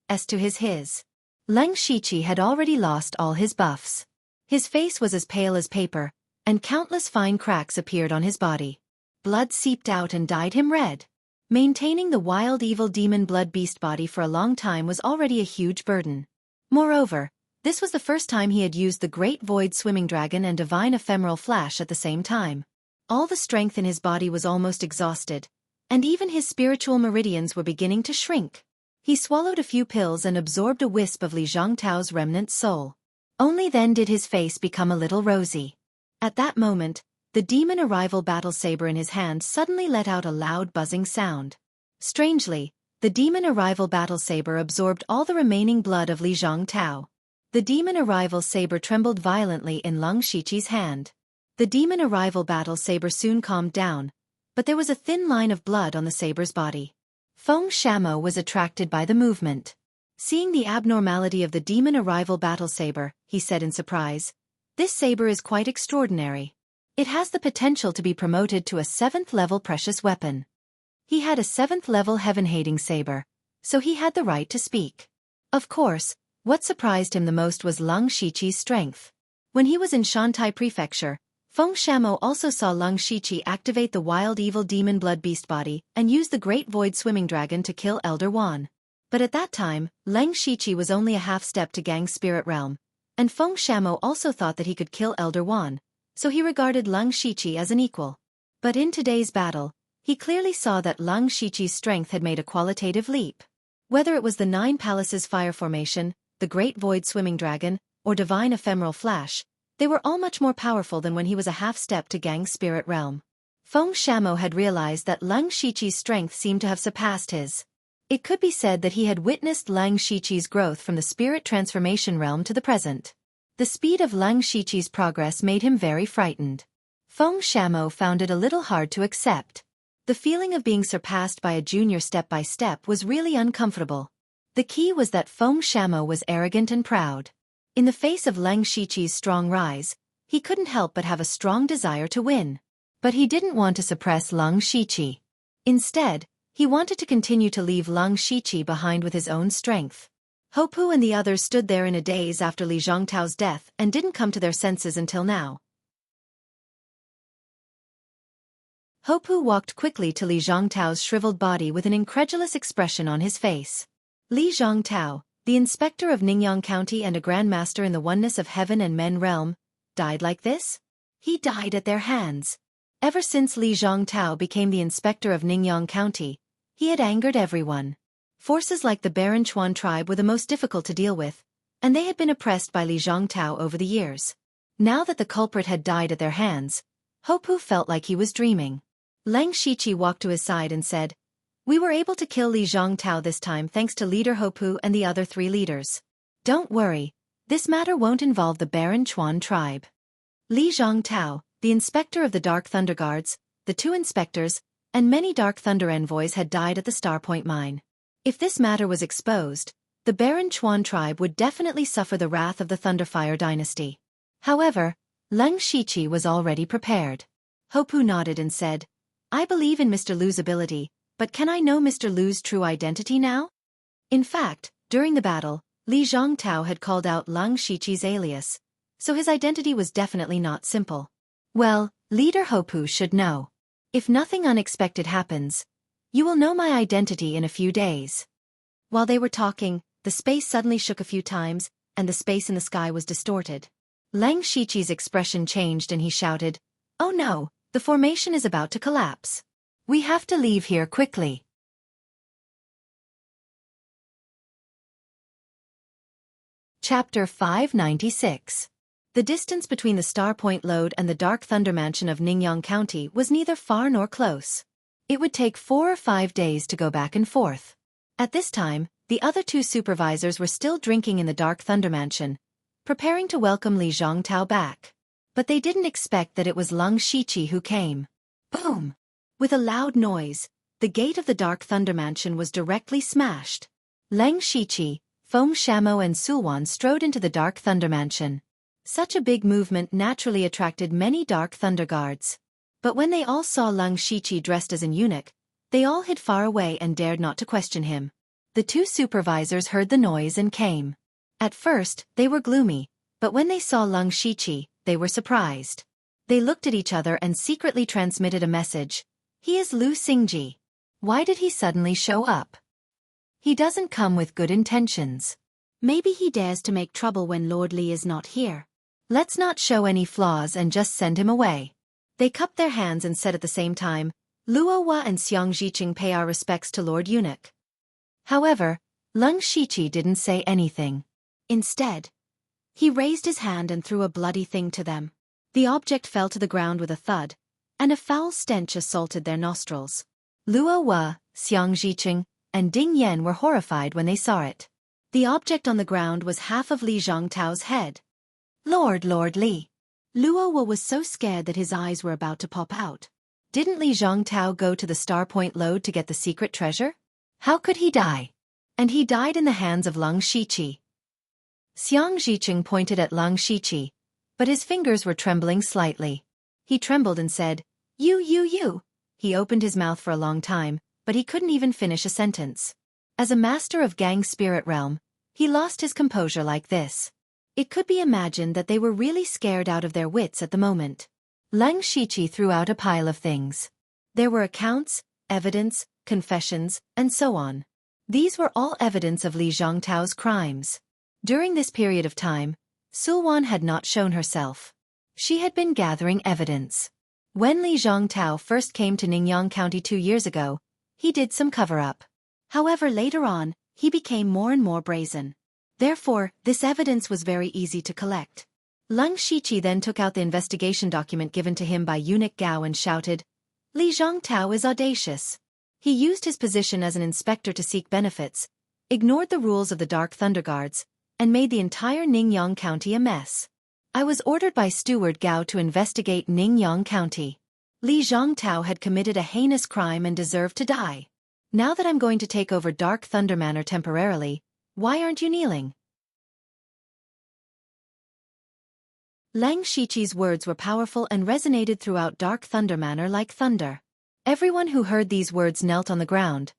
S to his. Leng Shiqi had already lost all his buffs. His face was as pale as paper, and countless fine cracks appeared on his body. Blood seeped out and dyed him red. Maintaining the wild evil demon blood beast body for a long time was already a huge burden. Moreover, this was the first time he had used the Great Void Swimming Dragon and Divine Ephemeral Flash at the same time. All the strength in his body was almost exhausted, and even his spiritual meridians were beginning to shrink. He swallowed a few pills and absorbed a wisp of Li Zhongtao's remnant soul. Only then did his face become a little rosy. At that moment, the demon arrival battle saber in his hand suddenly let out a loud buzzing sound. Strangely, The demon arrival battle saber absorbed all the remaining blood of Li Zhongtao. The demon arrival saber trembled violently in Leng Shiqi's hand. The demon arrival battle saber soon calmed down, but there was a thin line of blood on the saber's body. Feng Shamo was attracted by the movement. Seeing the abnormality of the demon arrival battle saber, he said in surprise, "This saber is quite extraordinary. It has the potential to be promoted to a 7th-level precious weapon." He had a 7th-level heaven-hating saber, so he had the right to speak. Of course, what surprised him the most was Leng Shiqi's strength. When he was in Shantai Prefecture, Feng Shamo also saw Leng Shiqi activate the wild evil demon blood beast body and use the great void swimming dragon to kill Elder Wan. But at that time, Leng Shiqi was only a half-step to Gang's spirit realm, and Feng Shamo also thought that he could kill Elder Wan, so he regarded Leng Shiqi as an equal. But in today's battle, he clearly saw that Leng Shiqi's strength had made a qualitative leap. Whether it was the 9 Palaces fire formation, the great void swimming dragon, or divine ephemeral flash, they were all much more powerful than when he was a half-step to Gang's spirit realm. Feng Shamo had realized that Leng Shiqi's strength seemed to have surpassed his. It could be said that he had witnessed Leng Shiqi's growth from the spirit transformation realm to the present. The speed of Leng Shiqi's progress made him very frightened. Feng Shamo found it a little hard to accept. The feeling of being surpassed by a junior step by step was really uncomfortable. The key was that Feng Shamo was arrogant and proud. In the face of Leng Shiqi's strong rise, he couldn't help but have a strong desire to win. But he didn't want to suppress Leng Shiqi. Instead, he wanted to continue to leave Leng Shiqi behind with his own strength. Hopu and the others stood there in a daze after Li Zhongtao's death and didn't come to their senses until now. Hopu walked quickly to Li Zhongtao's shriveled body with an incredulous expression on his face. Li Zhongtao, the inspector of Ningyang County and a grandmaster in the oneness of heaven and men realm, died like this? He died at their hands. Ever since Li Zhongtao became the inspector of Ningyang County, he had angered everyone. Forces like the Baron Chuan tribe were the most difficult to deal with, and they had been oppressed by Li Zhongtao over the years. Now that the culprit had died at their hands, Hopu felt like he was dreaming. Leng Shiqi walked to his side and said, "We were able to kill Li Zhongtao this time thanks to Leader Hopu and the other 3 leaders. Don't worry, this matter won't involve the Baron Chuan tribe." Li Zhongtao, the inspector of the Dark Thunder Guards, the 2 inspectors, and many Dark Thunder envoys had died at the Starpoint mine. If this matter was exposed, the Baron Chuan tribe would definitely suffer the wrath of the Thunderfire dynasty. However, Leng Shiqi was already prepared. Hopu nodded and said, "I believe in Mr. Lu's ability, but can I know Mr. Lu's true identity now?" In fact, during the battle, Li Zhongtao had called out Leng Shiqi's alias, so his identity was definitely not simple. "Well, Leader Hopu should know. If nothing unexpected happens, you will know my identity in a few days." While they were talking, the space suddenly shook a few times, and the space in the sky was distorted. Leng Shiqi's expression changed and he shouted, "Oh no, the formation is about to collapse. We have to leave here quickly." Chapter 596. The distance between the Starpoint Lode and the Dark Thunder Mansion of Ningyang County was neither far nor close. It would take 4 or 5 days to go back and forth. At this time, the other 2 supervisors were still drinking in the Dark Thunder Mansion, preparing to welcome Li Zhongtao back. But they didn't expect that it was Leng Shiqi who came. Boom! With a loud noise, the gate of the Dark Thunder Mansion was directly smashed. Leng Shiqi, Feng Shamo and Sulwan strode into the Dark Thunder Mansion. Such a big movement naturally attracted many Dark Thunder Guards. But when they all saw Leng Shiqi dressed as an eunuch, they all hid far away and dared not to question him. The 2 supervisors heard the noise and came. At first, they were gloomy, but when they saw Leng Shiqi, they were surprised. They looked at each other and secretly transmitted a message. "He is Lu Xingji. Why did he suddenly show up? He doesn't come with good intentions. Maybe he dares to make trouble when Lord Li is not here. Let's not show any flaws and just send him away." They cupped their hands and said at the same time, "Luo Hua and Xiang Zhiqing pay our respects to Lord Eunuch." However, Leng Shiqi didn't say anything. Instead, he raised his hand and threw a bloody thing to them. The object fell to the ground with a thud, and a foul stench assaulted their nostrils. Luo Hua, Xiang Zhiqing, and Ding Yan were horrified when they saw it. The object on the ground was half of Li Zhongtao's head. Lord Li. Luo was so scared that his eyes were about to pop out. Didn't Li Zhongtao go to the Star Point Lode to get the secret treasure? How could he die? And he died in the hands of Leng Shiqi. Xiang Zhiqing pointed at Leng Shiqi, but his fingers were trembling slightly. He trembled and said, You. He opened his mouth for a long time, but he couldn't even finish a sentence. As a master of Gang Spirit Realm, he lost his composure like this. It could be imagined that they were really scared out of their wits at the moment. Leng Shiqi threw out a pile of things. There were accounts, evidence, confessions, and so on. These were all evidence of Li Zhongtao's crimes. During this period of time, Sulwan had not shown herself. She had been gathering evidence. When Li Zhongtao first came to Ningyang County 2 years ago, he did some cover-up. However, later on, he became more and more brazen. Therefore, this evidence was very easy to collect. Leng Shiqi then took out the investigation document given to him by eunuch Gao and shouted, Li Zhongtao is audacious. He used his position as an inspector to seek benefits, ignored the rules of the Dark Thunder Guards, and made the entire Ningyang County a mess. I was ordered by Steward Gao to investigate Ningyang County. Li Zhongtao had committed a heinous crime and deserved to die. Now that I'm going to take over Dark Thunder Manor temporarily, why aren't you kneeling? Leng Shiqi's words were powerful and resonated throughout Dark Thunder Manor like thunder. Everyone who heard these words knelt on the ground,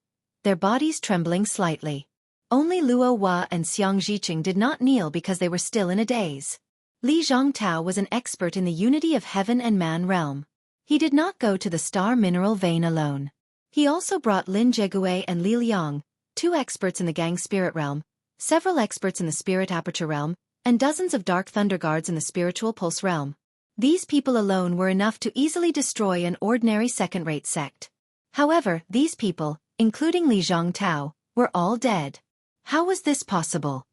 their bodies trembling slightly. Only Luo Hua and Xiang Zhiqing did not kneel because they were still in a daze. Li Zhongtao was an expert in the unity of heaven and man realm. He did not go to the star mineral vein alone. He also brought Lin Jegue and Li Liang, 2 experts in the Gang Spirit Realm, several experts in the Spirit Aperture Realm, and dozens of Dark Thunder Guards in the Spiritual Pulse Realm. These people alone were enough to easily destroy an ordinary second-rate sect. However, these people, including Li Zhongtao, were all dead. How was this possible?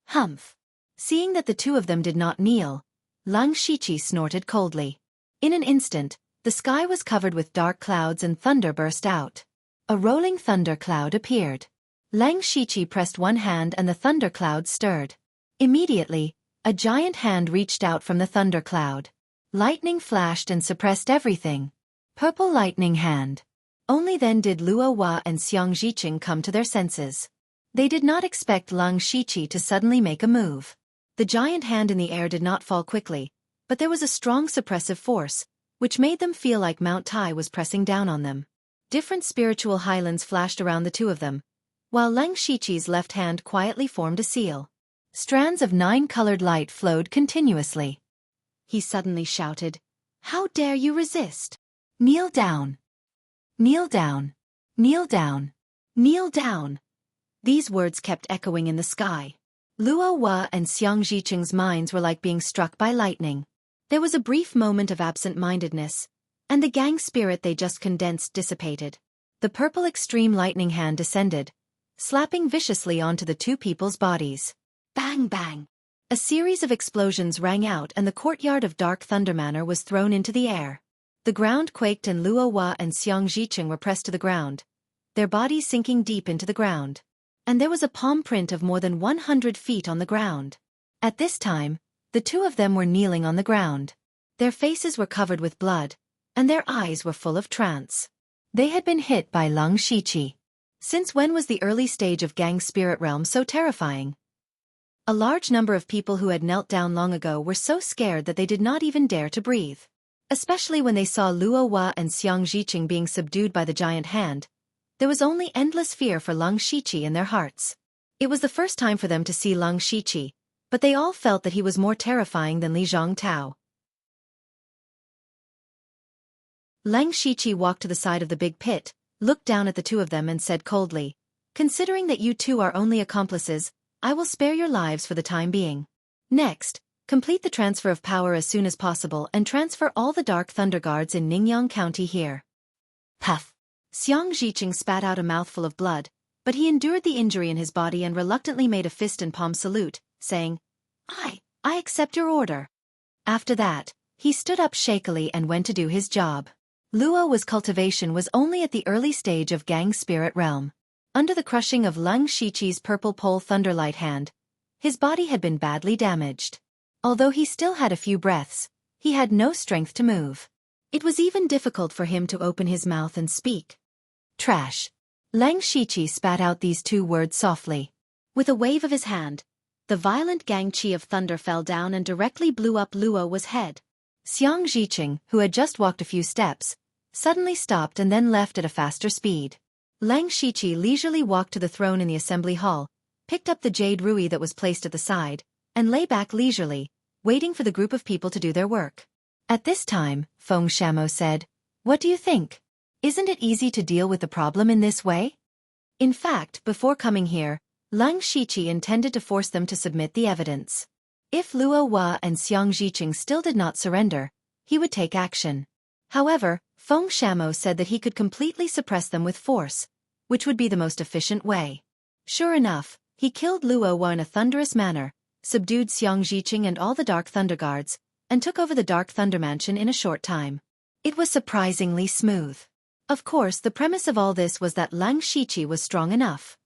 Humph. Seeing that the 2 of them did not kneel, Leng Shiqi snorted coldly. In an instant, the sky was covered with dark clouds and thunder burst out. A rolling thunder cloud appeared. Leng Shiqi pressed one hand and the thunder cloud stirred. Immediately, a giant hand reached out from the thunder cloud. Lightning flashed and suppressed everything. Purple lightning hand. Only then did Luo Hua and Xiang Zhiqing come to their senses. They did not expect Leng Shiqi to suddenly make a move. The giant hand in the air did not fall quickly, but there was a strong suppressive force, which made them feel like Mount Tai was pressing down on them. Different spiritual highlands flashed around the 2 of them, while Leng Shiqi's left hand quietly formed a seal. Strands of 9-colored light flowed continuously. He suddenly shouted, How dare you resist? Kneel down! Kneel down! Kneel down! Kneel down! These words kept echoing in the sky. Luo Hua and Xiang Zhiqing's minds were like being struck by lightning. There was a brief moment of absent-mindedness, and the gang spirit they just condensed dissipated. The purple extreme lightning hand descended, slapping viciously onto the 2 people's bodies. Bang bang! A series of explosions rang out and the courtyard of Dark Thunder Manor was thrown into the air. The ground quaked and Luo Hua and Xiang Zhiqing were pressed to the ground, their bodies sinking deep into the ground. And there was a palm print of more than 100 feet on the ground. At this time, the 2 of them were kneeling on the ground. Their faces were covered with blood, and their eyes were full of trance. They had been hit by Leng Shiqi. Since when was the early stage of Gang Spirit Realm so terrifying? A large number of people who had knelt down long ago were so scared that they did not even dare to breathe. Especially when they saw Luo Hua and Xiang Zhiqing being subdued by the giant hand, there was only endless fear for Leng Shiqi in their hearts. It was the first time for them to see Leng Shiqi, but they all felt that he was more terrifying than Li Zhongtao. Leng Shiqi walked to the side of the big pit, looked down at the 2 of them and said coldly, Considering that you 2 are only accomplices, I will spare your lives for the time being. Next, complete the transfer of power as soon as possible and transfer all the Dark Thunder Guards in Ningyang County here. Puff! Xiang Zhiqing spat out a mouthful of blood, but he endured the injury in his body and reluctantly made a fist and palm salute, saying, I accept your order. After that, he stood up shakily and went to do his job. Luo's cultivation was only at the early stage of Gang Spirit Realm. Under the crushing of Leng Shiqi's purple pole thunderlight hand, his body had been badly damaged. Although he still had a few breaths, he had no strength to move. It was even difficult for him to open his mouth and speak. Trash. Leng Shiqi spat out these two words softly. With a wave of his hand, the violent gang chi of thunder fell down and directly blew up Luo's head. Xiang Zhiqing, who had just walked a few steps, suddenly stopped and then left at a faster speed. Leng Shiqi leisurely walked to the throne in the assembly hall, picked up the jade rui that was placed at the side, and lay back leisurely, waiting for the group of people to do their work. At this time, Feng Shamo said, "What do you think? Isn't it easy to deal with the problem in this way?" In fact, before coming here, Leng Shiqi intended to force them to submit the evidence. If Luo Hua and Xiang Zhiqing still did not surrender, he would take action. However, Feng Shamo said that he could completely suppress them with force, which would be the most efficient way. Sure enough, he killed Luo Hua in a thunderous manner, subdued Xiang Zhiqing and all the Dark Thunder Guards, and took over the Dark Thunder Mansion in a short time. It was surprisingly smooth. Of course, the premise of all this was that Leng Shiqi was strong enough.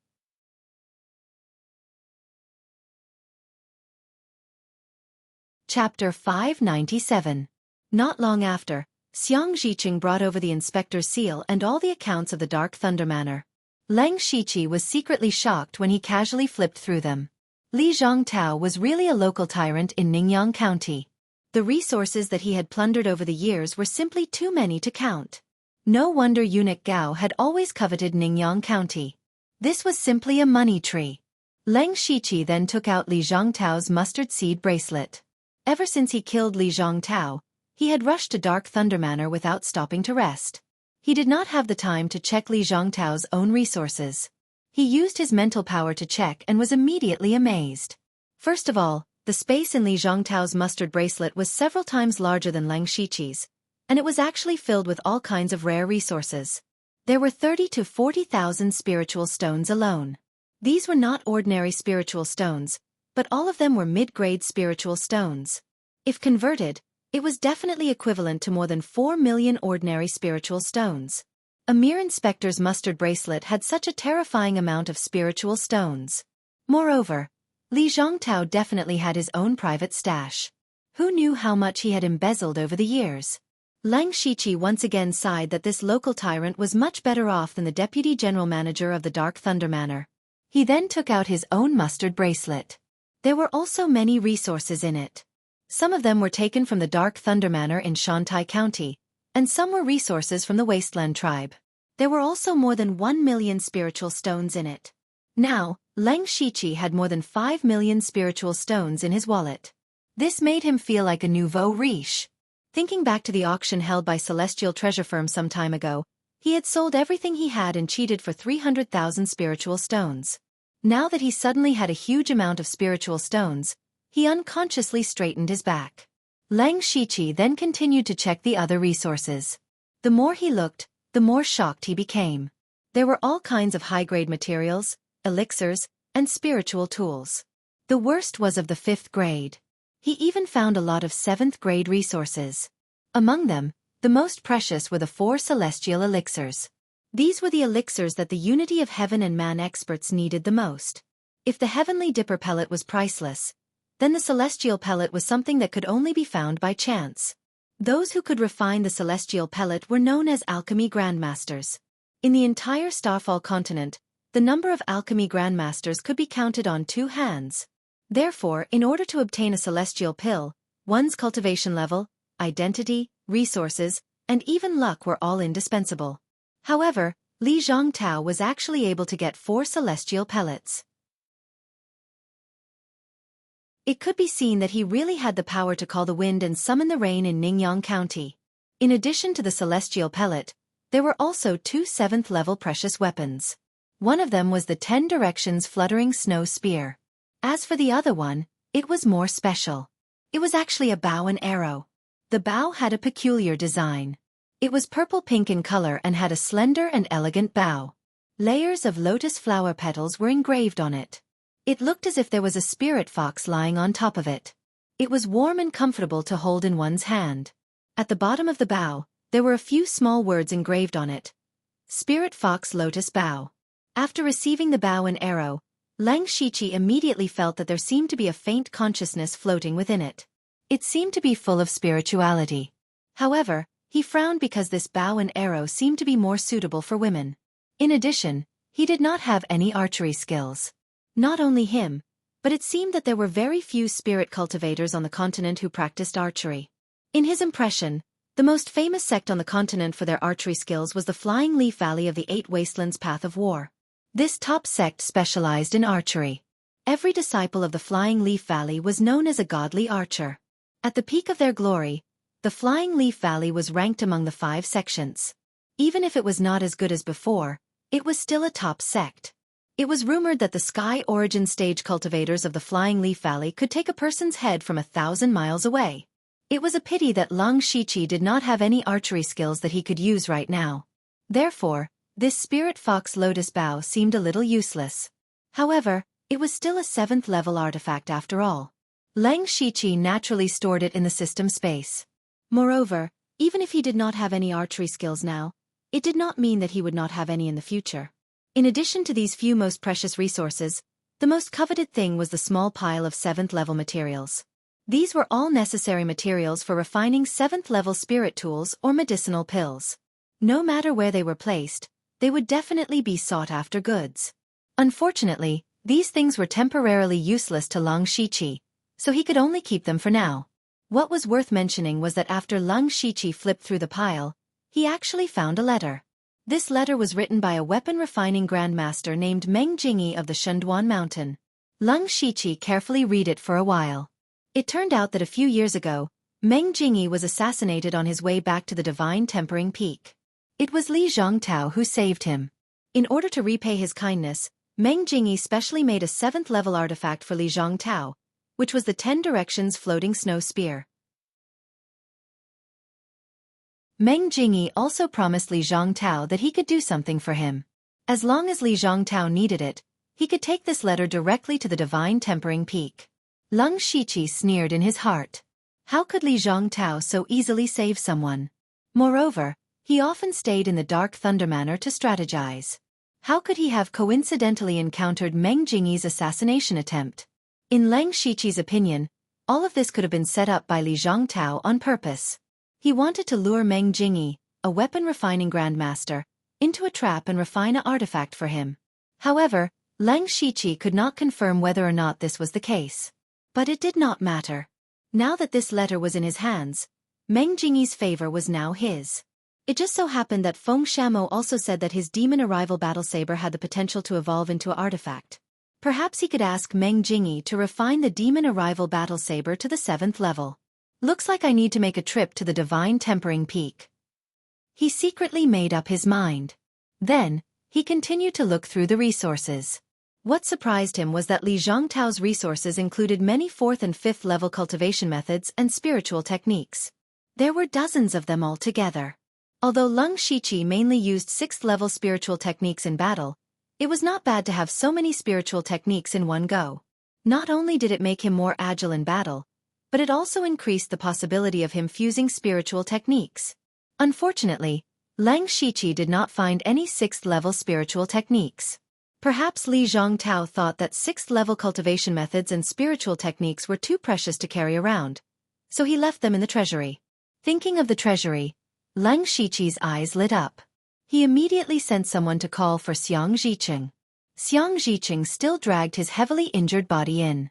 Chapter 597. Not long after, Xiang Zhiqing brought over the inspector's seal and all the accounts of the Dark Thunder Manor. Leng Shiqi was secretly shocked when he casually flipped through them. Li Zhongtao was really a local tyrant in Ningyang County. The resources that he had plundered over the years were simply too many to count. No wonder eunuch Gao had always coveted Ningyang County. This was simply a money tree. Leng Shiqi then took out Li Zhongtao's mustard seed bracelet. Ever since he killed Li Zhongtao, he had rushed to Dark Thunder Manor without stopping to rest. He did not have the time to check Li Zhongtao's own resources. He used his mental power to check and was immediately amazed. First of all, the space in Li Zhongtao's mustard bracelet was several times larger than Leng Shiqi's, and it was actually filled with all kinds of rare resources. There were 30 to 40,000 spiritual stones alone. These were not ordinary spiritual stones, but all of them were mid-grade spiritual stones. If converted, it was definitely equivalent to more than 4 million ordinary spiritual stones. A mere inspector's mustard bracelet had such a terrifying amount of spiritual stones. Moreover, Li Zhongtao definitely had his own private stash. Who knew how much he had embezzled over the years? Leng Shiqi once again sighed that this local tyrant was much better off than the deputy general manager of the Dark Thunder Manor. He then took out his own mustard bracelet. There were also many resources in it. Some of them were taken from the Dark Thunder Manor in Shantai County, and some were resources from the Wasteland tribe. There were also more than 1 million spiritual stones in it. Now, Leng Shiqi had more than 5 million spiritual stones in his wallet. This made him feel like a nouveau riche. Thinking back to the auction held by Celestial Treasure Firm some time ago, he had sold everything he had and cheated for 300,000 spiritual stones. Now that he suddenly had a huge amount of spiritual stones, he unconsciously straightened his back. Leng Shiqi then continued to check the other resources. The more he looked, the more shocked he became. There were all kinds of high-grade materials, elixirs, and spiritual tools. The worst was of the 5th grade. He even found a lot of 7th grade resources. Among them, the most precious were the 4 celestial elixirs. These were the elixirs that the Unity of Heaven and Man experts needed the most. If the Heavenly Dipper pellet was priceless, then the Celestial pellet was something that could only be found by chance. Those who could refine the Celestial pellet were known as alchemy grandmasters. In the entire Starfall continent, the number of alchemy grandmasters could be counted on 2 hands. Therefore, in order to obtain a Celestial pill, one's cultivation level, identity, resources, and even luck were all indispensable. However, Li Zhongtao was actually able to get 4 Celestial pellets. It could be seen that he really had the power to call the wind and summon the rain in Ningyang County. In addition to the Celestial pellet, there were also 2 7th-level precious weapons. One of them was the 10 Directions Fluttering Snow Spear. As for the other one, it was more special. It was actually a bow and arrow. The bow had a peculiar design. It was purple-pink in color and had a slender and elegant bow. Layers of lotus flower petals were engraved on it. It looked as if there was a spirit fox lying on top of it. It was warm and comfortable to hold in one's hand. At the bottom of the bow, there were a few small words engraved on it. Spirit Fox Lotus Bow. After receiving the bow and arrow, Lang Shiqi immediately felt that there seemed to be a faint consciousness floating within it. It seemed to be full of spirituality. However, he frowned because this bow and arrow seemed to be more suitable for women. In addition, he did not have any archery skills. Not only him, but it seemed that there were very few spirit cultivators on the continent who practiced archery. In his impression, the most famous sect on the continent for their archery skills was the Flying Leaf Valley of the Eight Wastelands Path of War. This top sect specialized in archery. Every disciple of the Flying Leaf Valley was known as a godly archer. At the peak of their glory, the Flying Leaf Valley was ranked among the 5 sections. Even if it was not as good as before, it was still a top sect. It was rumored that the Sky Origin stage cultivators of the Flying Leaf Valley could take a person's head from 1,000 miles away. It was a pity that Lang Shiqi did not have any archery skills that he could use right now. Therefore, this Spirit Fox Lotus Bow seemed a little useless. However, it was still a 7th level artifact after all. Lang Shiqi naturally stored it in the system space. Moreover, even if he did not have any archery skills now, it did not mean that he would not have any in the future. In addition to these few most precious resources, the most coveted thing was the small pile of 7th level materials. These were all necessary materials for refining 7th level spirit tools or medicinal pills. No matter where they were placed, they would definitely be sought-after goods. Unfortunately, these things were temporarily useless to Lang Shiqi, so he could only keep them for now. What was worth mentioning was that after Lang Shiqi flipped through the pile, he actually found a letter. This letter was written by a weapon-refining grandmaster named Meng Jingyi of the Shenduan Mountain. Lang Shiqi carefully read it for a while. It turned out that a few years ago, Meng Jingyi was assassinated on his way back to the Divine Tempering Peak. It was Li Zhongtao who saved him. In order to repay his kindness, Meng Jingyi specially made a 7th level artifact for Li Zhongtao, which was the 10 Directions Floating Snow Spear. Meng Jingyi also promised Li Zhongtao that he could do something for him. As long as Li Zhongtao needed it, he could take this letter directly to the Divine Tempering Peak. Lang Shiqi sneered in his heart. How could Li Zhongtao so easily save someone? Moreover, he often stayed in the Dark Thunder Manor to strategize. How could he have coincidentally encountered Meng Jingyi's assassination attempt? In Lang Shiqi's opinion, all of this could have been set up by Li Zhongtao on purpose. He wanted to lure Meng Jingyi, a weapon-refining grandmaster, into a trap and refine an artifact for him. However, Lang Shiqi could not confirm whether or not this was the case. But it did not matter. Now that this letter was in his hands, Meng Jingyi's favor was now his. It just so happened that Feng Shamo also said that his demon arrival battle saber had the potential to evolve into an artifact. Perhaps he could ask Meng Jingyi to refine the demon arrival battle saber to the 7th level. Looks like I need to make a trip to the Divine Tempering Peak. He secretly made up his mind. Then, he continued to look through the resources. What surprised him was that Li Zhongtao's resources included many 4th and 5th level cultivation methods and spiritual techniques. There were dozens of them altogether. Although Lang Shiqi mainly used 6th level spiritual techniques in battle, it was not bad to have so many spiritual techniques in one go. Not only did it make him more agile in battle, but it also increased the possibility of him fusing spiritual techniques. Unfortunately, Lang Shiqi did not find any 6th level spiritual techniques. Perhaps Li Zhongtao thought that 6th level cultivation methods and spiritual techniques were too precious to carry around, so he left them in the treasury. Thinking of the treasury, Lang Shiqi's eyes lit up. He immediately sent someone to call for Xiang Zhiqing. Xiang Zhiqing still dragged his heavily injured body in.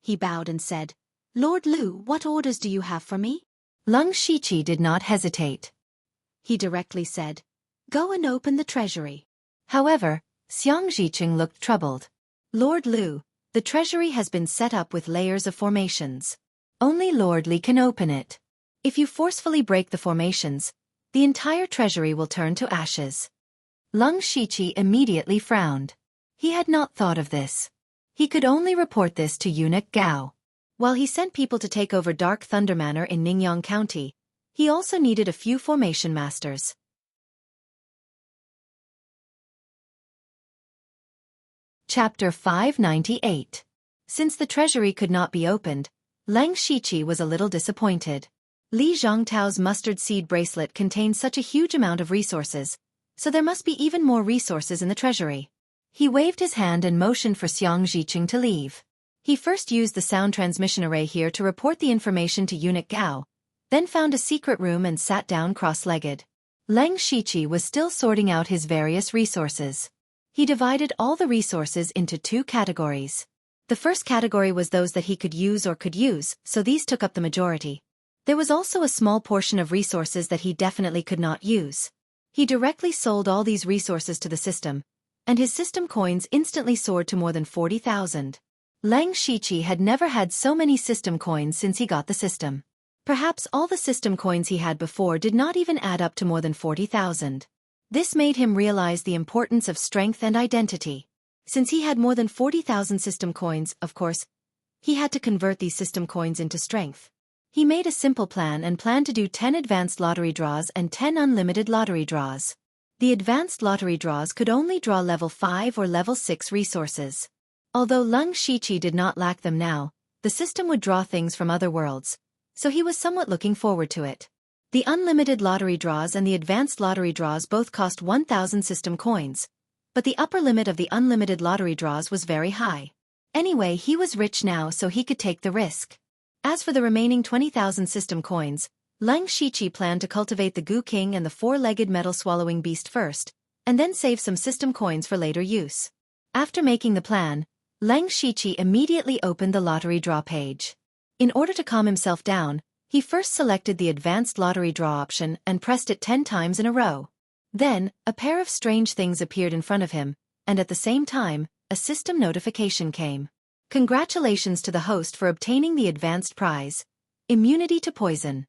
He bowed and said, "Lord Lu, what orders do you have for me?" Lang Shiqi did not hesitate. He directly said, "Go and open the treasury." However, Xiang Zhiqing looked troubled. "Lord Lu, the treasury has been set up with layers of formations. Only Lord Li can open it. If you forcefully break the formations, the entire treasury will turn to ashes." Lang Shiqi immediately frowned. He had not thought of this. He could only report this to Eunuch Gao. While he sent people to take over Dark Thunder Manor in Ningyang County, he also needed a few formation masters. Chapter 598. Since the treasury could not be opened, Lang Shiqi was a little disappointed. Li Zhongtao's mustard seed bracelet contained such a huge amount of resources, so there must be even more resources in the treasury. He waved his hand and motioned for Xiang Ziqing to leave. He first used the sound transmission array here to report the information to Eunuch Gao, then found a secret room and sat down cross-legged. Leng Shiqi was still sorting out his various resources. He divided all the resources into two categories. The first category was those that he could use, so these took up the majority. There was also a small portion of resources that he definitely could not use. He directly sold all these resources to the system, and his system coins instantly soared to more than 40,000. Leng Shiqi had never had so many system coins since he got the system. Perhaps all the system coins he had before did not even add up to more than 40,000. This made him realize the importance of strength and identity. Since he had more than 40,000 system coins, of course, he had to convert these system coins into strength. He made a simple plan and planned to do 10 advanced lottery draws and 10 unlimited lottery draws. The advanced lottery draws could only draw level 5 or level 6 resources. Although Leng Shiqi did not lack them now, the system would draw things from other worlds, so he was somewhat looking forward to it. The unlimited lottery draws and the advanced lottery draws both cost 1,000 system coins, but the upper limit of the unlimited lottery draws was very high. Anyway, he was rich now, so he could take the risk. As for the remaining 20,000 system coins, Leng Shiqi planned to cultivate the Gu King and the four-legged metal-swallowing beast first, and then save some system coins for later use. After making the plan, Leng Shiqi immediately opened the lottery draw page. In order to calm himself down, he first selected the advanced lottery draw option and pressed it 10 times in a row. Then, a pair of strange things appeared in front of him, and at the same time, a system notification came. Congratulations to the host for obtaining the advanced prize, immunity to poison.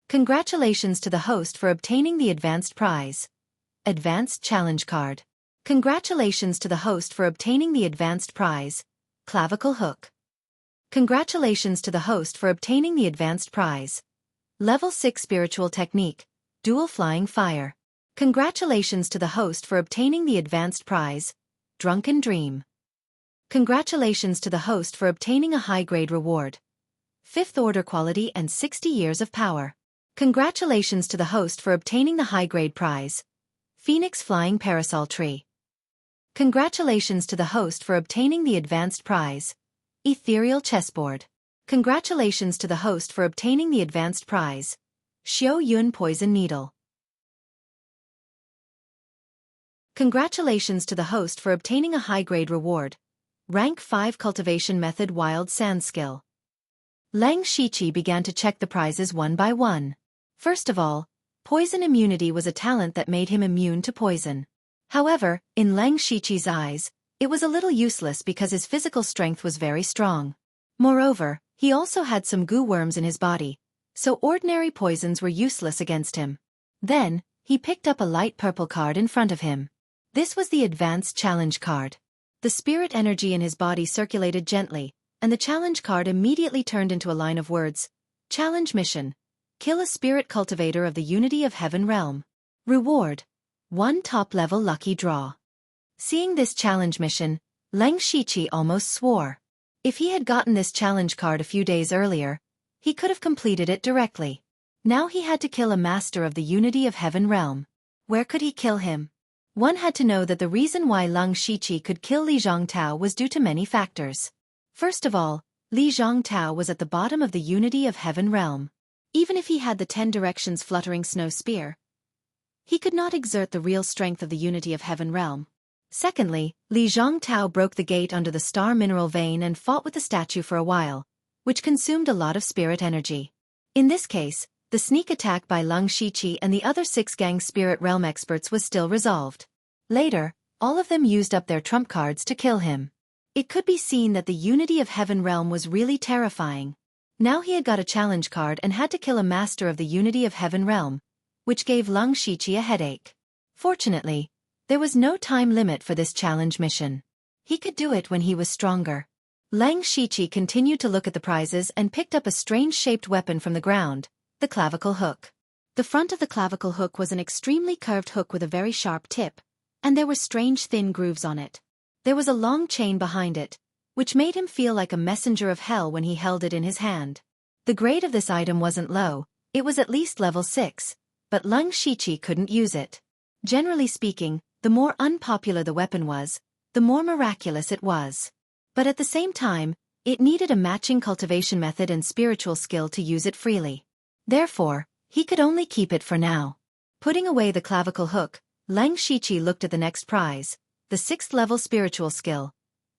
Congratulations to the host for obtaining the advanced prize, advanced challenge card. Congratulations to the host for obtaining the advanced prize, clavicle hook. Congratulations to the host for obtaining the advanced prize, level 6 spiritual technique, dual flying fire. Congratulations to the host for obtaining the advanced prize, drunken dream. Congratulations to the host for obtaining a high-grade reward, 5th order quality and 60 years of power. Congratulations to the host for obtaining the high-grade prize, Phoenix Flying Parasol Tree. Congratulations to the host for obtaining the advanced prize, Ethereal Chessboard. Congratulations to the host for obtaining the advanced prize, Xiao Yun Poison Needle. Congratulations to the host for obtaining a high-grade reward, Rank 5 Cultivation Method Wild Sand Skill. Leng Shiqi began to check the prizes one by one. First of all, poison immunity was a talent that made him immune to poison. However, in Leng Shiqi's eyes, it was a little useless because his physical strength was very strong. Moreover, he also had some goo worms in his body, so ordinary poisons were useless against him. Then, he picked up a light purple card in front of him. This was the advanced challenge card. The spirit energy in his body circulated gently, and the challenge card immediately turned into a line of words. Challenge mission. Kill a spirit cultivator of the Unity of Heaven realm. Reward. 1 top-level lucky draw. Seeing this challenge mission, Leng Shiqi almost swore. If he had gotten this challenge card a few days earlier, he could have completed it directly. Now he had to kill a master of the Unity of Heaven realm. Where could he kill him? One had to know that the reason why Leng Shiqi could kill Li Zhongtao was due to many factors. First of all, Li Zhongtao was at the bottom of the Unity of Heaven realm. Even if he had the 10 directions fluttering snow spear, he could not exert the real strength of the Unity of Heaven realm. Secondly, Li Zhongtao broke the gate under the star mineral vein and fought with the statue for a while, which consumed a lot of spirit energy. In this case, the sneak attack by Leng Shiqi and the other 6 gang spirit realm experts was still resolved. Later, all of them used up their trump cards to kill him. It could be seen that the Unity of Heaven realm was really terrifying. Now he had got a challenge card and had to kill a master of the Unity of Heaven realm, which gave Leng Shiqi a headache. Fortunately, there was no time limit for this challenge mission. He could do it when he was stronger. Leng Shiqi continued to look at the prizes and picked up a strange-shaped weapon from the ground, the clavicle hook. The front of the clavicle hook was an extremely curved hook with a very sharp tip, and there were strange thin grooves on it. There was a long chain behind it, which made him feel like a messenger of hell when he held it in his hand. The grade of this item wasn't low, it was at least level 6, but Leng Shiqi couldn't use it. Generally speaking, the more unpopular the weapon was, the more miraculous it was. But at the same time, it needed a matching cultivation method and spiritual skill to use it freely. Therefore, he could only keep it for now. Putting away the clavicle hook, Lang Shiqi looked at the next prize, the 6th level spiritual skill.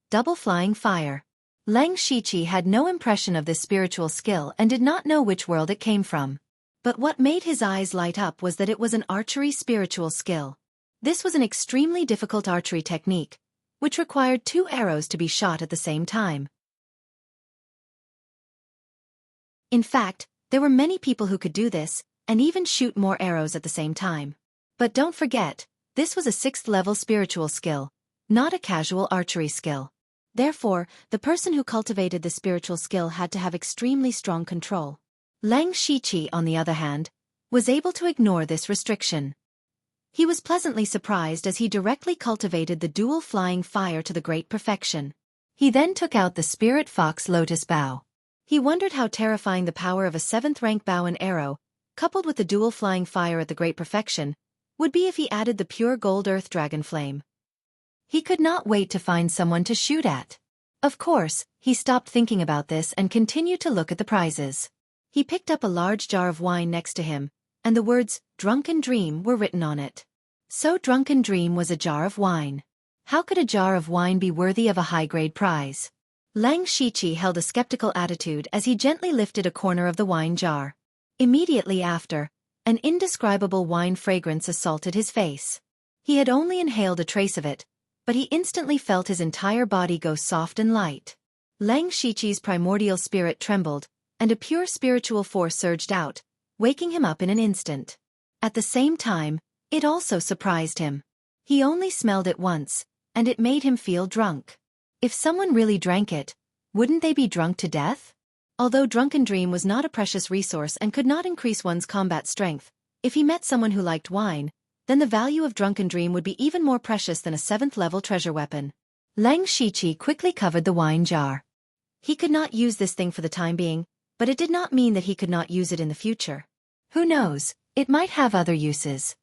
Double Flying Fire. Lang Shiqi had no impression of this spiritual skill and did not know which world it came from. But what made his eyes light up was that it was an archery spiritual skill. This was an extremely difficult archery technique, which required 2 arrows to be shot at the same time. In fact, there were many people who could do this, and even shoot more arrows at the same time. But don't forget, this was a 6th level spiritual skill, not a casual archery skill. Therefore, the person who cultivated the spiritual skill had to have extremely strong control. Lang Shiqi, on the other hand, was able to ignore this restriction. He was pleasantly surprised as he directly cultivated the dual flying fire to the great perfection. He then took out the Spirit Fox Lotus Bow. He wondered how terrifying the power of a 7th rank bow and arrow, coupled with the dual flying fire at the great perfection, would be if he added the pure gold earth dragon flame. He could not wait to find someone to shoot at. Of course, he stopped thinking about this and continued to look at the prizes. He picked up a large jar of wine next to him, and the words, "Drunken Dream," were written on it. So Drunken Dream was a jar of wine. How could a jar of wine be worthy of a high-grade prize? Lang Shiqi held a skeptical attitude as he gently lifted a corner of the wine jar. Immediately after, an indescribable wine fragrance assaulted his face. He had only inhaled a trace of it, but he instantly felt his entire body go soft and light. Lang Shiqi's primordial spirit trembled, and a pure spiritual force surged out, waking him up in an instant. At the same time, it also surprised him. He only smelled it once, and it made him feel drunk. If someone really drank it, wouldn't they be drunk to death? Although Drunken Dream was not a precious resource and could not increase one's combat strength, if he met someone who liked wine, then the value of Drunken Dream would be even more precious than a 7th level treasure weapon. Lang Shiqi quickly covered the wine jar. He could not use this thing for the time being, but it did not mean that he could not use it in the future. Who knows, it might have other uses.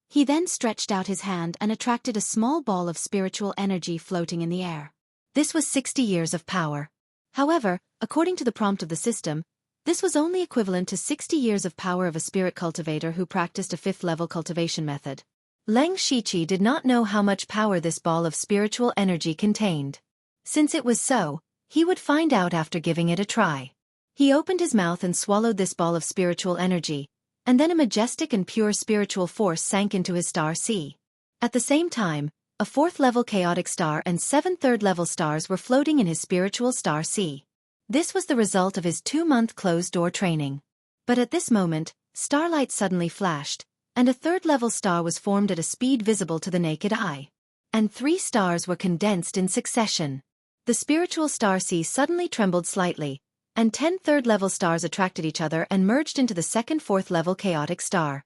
He then stretched out his hand and attracted a small ball of spiritual energy floating in the air. This was 60 years of power. However, according to the prompt of the system, this was only equivalent to 60 years of power of a spirit cultivator who practiced a 5th level cultivation method. Lang Shiqi did not know how much power this ball of spiritual energy contained. Since it was so, he would find out after giving it a try. He opened his mouth and swallowed this ball of spiritual energy, and then a majestic and pure spiritual force sank into his star sea. At the same time, a 4th level chaotic star and 7 3rd-level stars were floating in his spiritual star sea. This was the result of his 2-month closed-door training. But at this moment, starlight suddenly flashed, and a 3rd-level star was formed at a speed visible to the naked eye. And 3 stars were condensed in succession. The spiritual star sea suddenly trembled slightly, and 10 3rd-level stars attracted each other and merged into the 2nd 4th-level chaotic star.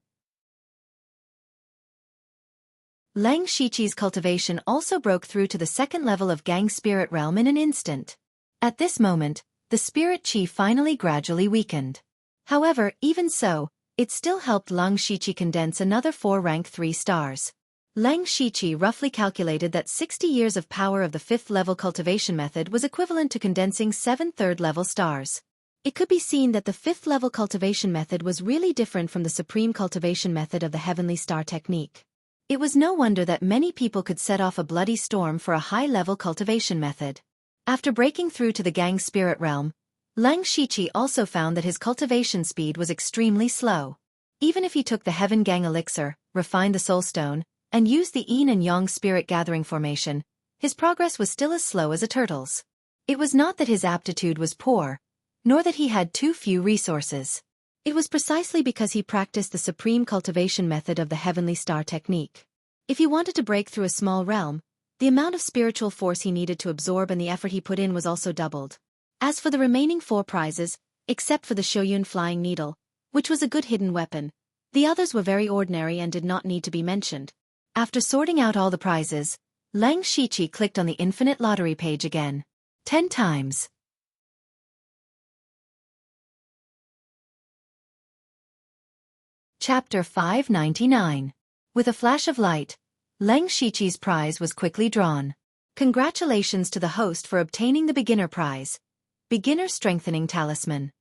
Lang Shiqi's cultivation also broke through to the 2nd level of Gang Spirit Realm in an instant. At this moment, the Spirit Chi finally gradually weakened. However, even so, it still helped Lang Shiqi condense another 4 rank 3 stars. Lang Shiqi roughly calculated that 60 years of power of the 5th level cultivation method was equivalent to condensing 7 3rd-level stars. It could be seen that the 5th level cultivation method was really different from the supreme cultivation method of the heavenly star technique. It was no wonder that many people could set off a bloody storm for a high-level cultivation method. After breaking through to the Gang Spirit Realm, Lang Shiqi also found that his cultivation speed was extremely slow. Even if he took the Heaven Gang Elixir, refined the Soul Stone, and used the Yin and Yang Spirit Gathering formation, his progress was still as slow as a turtle's. It was not that his aptitude was poor, nor that he had too few resources. It was precisely because he practiced the supreme cultivation method of the heavenly star technique. If he wanted to break through a small realm, the amount of spiritual force he needed to absorb and the effort he put in was also doubled. As for the remaining 4 prizes, except for the Shoyun Flying Needle, which was a good hidden weapon, the others were very ordinary and did not need to be mentioned. After sorting out all the prizes, Lang Shiqi clicked on the infinite lottery page again. 10 times. Chapter 599. With a flash of light, Lang Shiqi's prize was quickly drawn. Congratulations to the host for obtaining the beginner prize. Beginner Strengthening Talisman.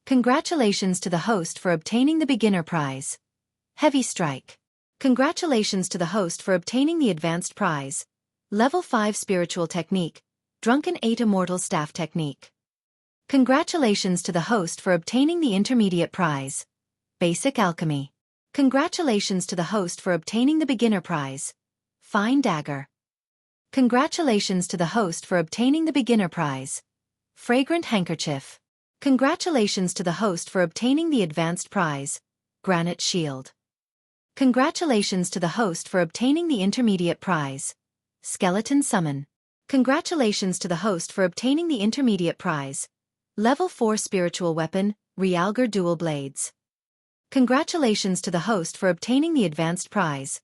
Congratulations to the host for obtaining the beginner prize. Heavy Strike. Congratulations to the host for obtaining the advanced prize. Level 5 Spiritual Technique, Drunken 8 Immortal Staff Technique. Congratulations to the host for obtaining the intermediate prize. Basic Alchemy. Congratulations to the host for obtaining the beginner prize. Fine Dagger. Congratulations to the host for obtaining the beginner prize. Fragrant Handkerchief. Congratulations to the host for obtaining the advanced prize. Granite Shield. Congratulations to the host for obtaining the intermediate prize. Skeleton Summon. Congratulations to the host for obtaining the intermediate prize. Level 4 Spiritual Weapon, Realgar Dual Blades. Congratulations to the host for obtaining the advanced prize.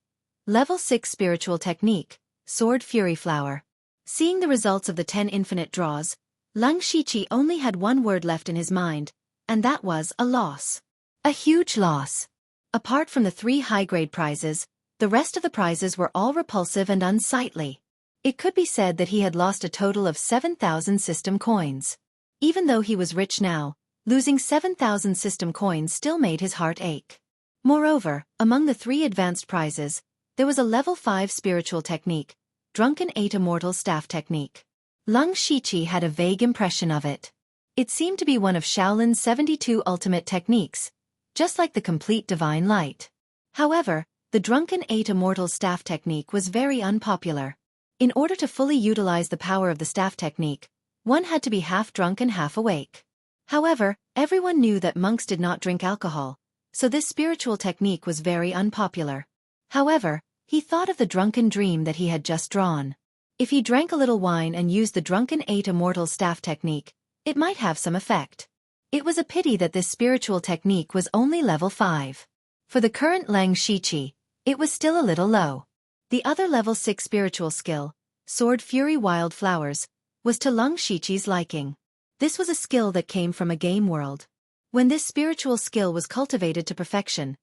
Level 6 Spiritual Technique, Sword Fury Flower. Seeing the results of the 10 infinite draws, Lung Shiqi only had one word left in his mind, and that was a loss. A huge loss. Apart from the 3 high-grade prizes, the rest of the prizes were all repulsive and unsightly. It could be said that he had lost a total of 7,000 system coins. Even though he was rich now, losing 7,000 system coins still made his heart ache. Moreover, among the 3 advanced prizes, there was a level 5 spiritual technique, Drunken 8 Immortal Staff Technique. Lung Shiqi had a vague impression of it. It seemed to be one of Shaolin's 72 ultimate techniques, just like the complete divine light. However, the Drunken 8 Immortal Staff Technique was very unpopular. In order to fully utilize the power of the staff technique, one had to be half drunk and half awake. However, everyone knew that monks did not drink alcohol, so this spiritual technique was very unpopular. However, he thought of the drunken dream that he had just drawn. If he drank a little wine and used the Drunken 8 Immortal Staff Technique, it might have some effect. It was a pity that this spiritual technique was only level 5. For the current Lung Shiqi, it was still a little low. The other level 6 spiritual skill, Sword Fury Wild Flowers, was to Lung Shiqi's liking. This was a skill that came from a game world. When this spiritual skill was cultivated to perfection,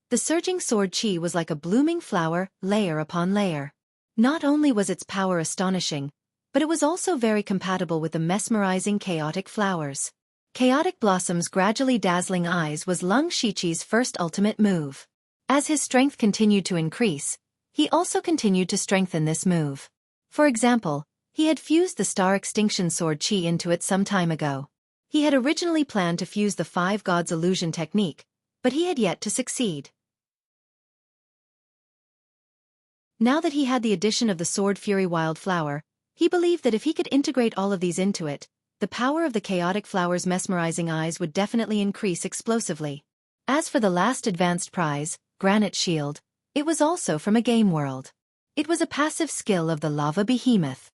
the surging sword chi was like a blooming flower, layer upon layer. Not only was its power astonishing, but it was also very compatible with the mesmerizing chaotic flowers. Chaotic Blossom's gradually dazzling eyes was Lung Shiqi's first ultimate move. As his strength continued to increase, he also continued to strengthen this move. For example, he had fused the Star Extinction Sword Chi into it some time ago. He had originally planned to fuse the 5 Gods Illusion technique, but he had yet to succeed. Now that he had the addition of the Sword Fury Wildflower, he believed that if he could integrate all of these into it, the power of the chaotic flower's mesmerizing eyes would definitely increase explosively. As for the last advanced prize, Granite Shield, it was also from a game world. It was a passive skill of the Lava Behemoth.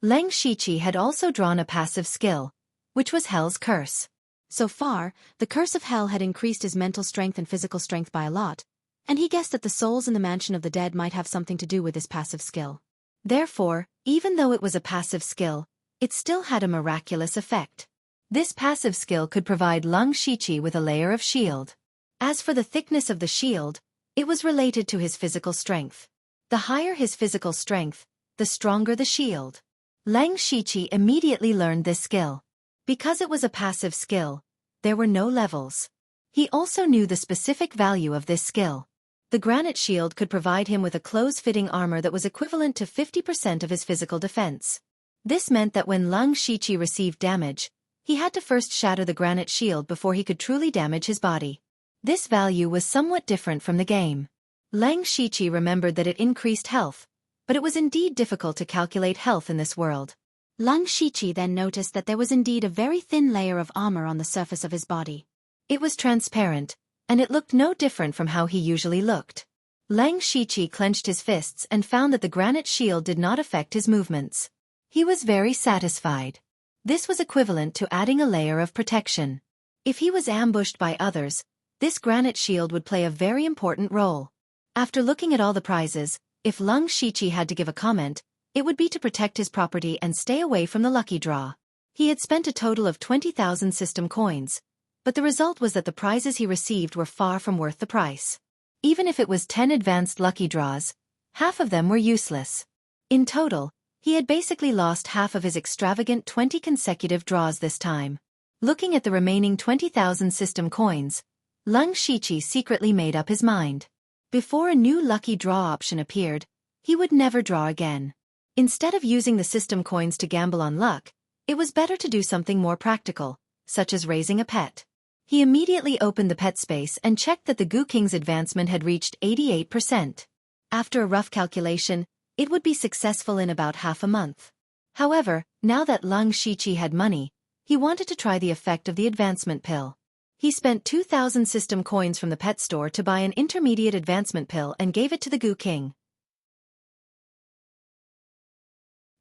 Lung Shiqi had also drawn a passive skill, which was Hell's Curse. So far, the Curse of Hell had increased his mental strength and physical strength by a lot, and he guessed that the souls in the Mansion of the Dead might have something to do with this passive skill. Therefore, even though it was a passive skill, it still had a miraculous effect. This passive skill could provide Lung Shiqi with a layer of shield. As for the thickness of the shield, it was related to his physical strength. The higher his physical strength, the stronger the shield. Lung Shiqi immediately learned this skill. Because it was a passive skill, there were no levels. He also knew the specific value of this skill. The granite shield could provide him with a close-fitting armor that was equivalent to 50% of his physical defense. This meant that when Lung Shiqi received damage, he had to first shatter the granite shield before he could truly damage his body. This value was somewhat different from the game. Lung Shiqi remembered that it increased health, but it was indeed difficult to calculate health in this world. Lung Shiqi then noticed that there was indeed a very thin layer of armor on the surface of his body. It was transparent, and it looked no different from how he usually looked. Lung Shiqi clenched his fists and found that the granite shield did not affect his movements. He was very satisfied. This was equivalent to adding a layer of protection. If he was ambushed by others, this granite shield would play a very important role. After looking at all the prizes, if Lung Shiqi had to give a comment, it would be to protect his property and stay away from the lucky draw. He had spent a total of 20,000 system coins, but the result was that the prizes he received were far from worth the price. Even if it was 10 advanced lucky draws, half of them were useless. In total, he He had basically lost half of his extravagant 20 consecutive draws this time. Looking at the remaining 20,000 system coins, Leng Shiqi secretly made up his mind. Before a new lucky draw option appeared, he would never draw again. Instead of using the system coins to gamble on luck, it was better to do something more practical, such as raising a pet. He immediately opened the pet space and checked that the Gu King's advancement had reached 88%. After a rough calculation, it would be successful in about half a month. However, now that Leng Shiqi had money, he wanted to try the effect of the advancement pill. He spent 2,000 system coins from the pet store to buy an intermediate advancement pill and gave it to the Gu King.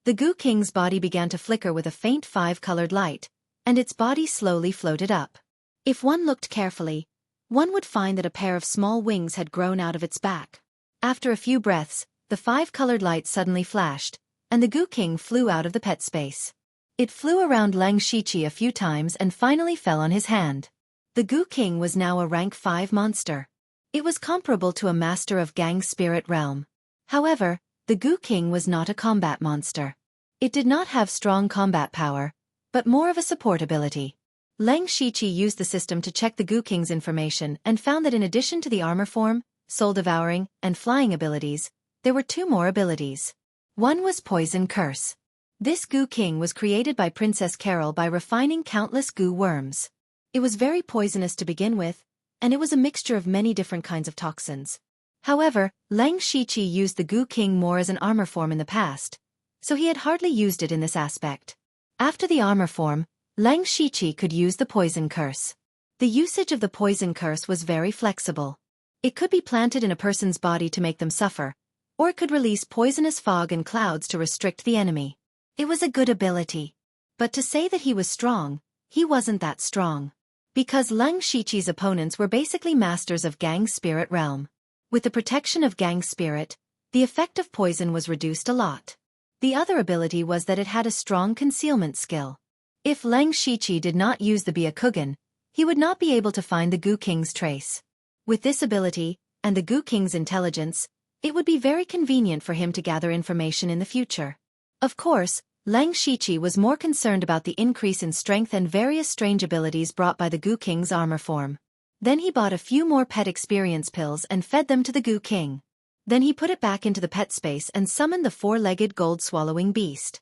The Gu King's body began to flicker with a faint 5-colored light, and its body slowly floated up. If one looked carefully, one would find that a pair of small wings had grown out of its back. After a few breaths, the 5-colored light suddenly flashed, and the Gu King flew out of the pet space. It flew around Leng Shiqi a few times and finally fell on his hand. The Gu King was now a rank 5 monster. It was comparable to a master of Gang Spirit Realm. However, the Gu King was not a combat monster. It did not have strong combat power, but more of a support ability. Leng Shiqi used the system to check the Gu King's information and found that in addition to the armor form, soul devouring, and flying abilities, there were 2 more abilities. One was Poison Curse. This Gu King was created by Princess Carol by refining countless Gu worms. It was very poisonous to begin with, and it was a mixture of many different kinds of toxins. However, Leng Shiqi used the Gu King more as an armor form in the past, so he had hardly used it in this aspect. After the armor form, Leng Shiqi could use the Poison Curse. The usage of the Poison Curse was very flexible. It could be planted in a person's body to make them suffer, or it could release poisonous fog and clouds to restrict the enemy. It was a good ability. But to say that he was strong, he wasn't that strong. Because Leng Shiqi's opponents were basically masters of Gang Spirit Realm. With the protection of Gang Spirit, the effect of poison was reduced a lot. The other ability was that it had a strong concealment skill. If Leng Shiqi did not use the Byakugan, he would not be able to find the Gu King's trace. With this ability, and the Gu King's intelligence, it would be very convenient for him to gather information in the future. Of course, Leng Shiqi was more concerned about the increase in strength and various strange abilities brought by the Gu King's armor form. Then he bought a few more pet experience pills and fed them to the Gu King. Then he put it back into the pet space and summoned the 4-legged gold-swallowing beast.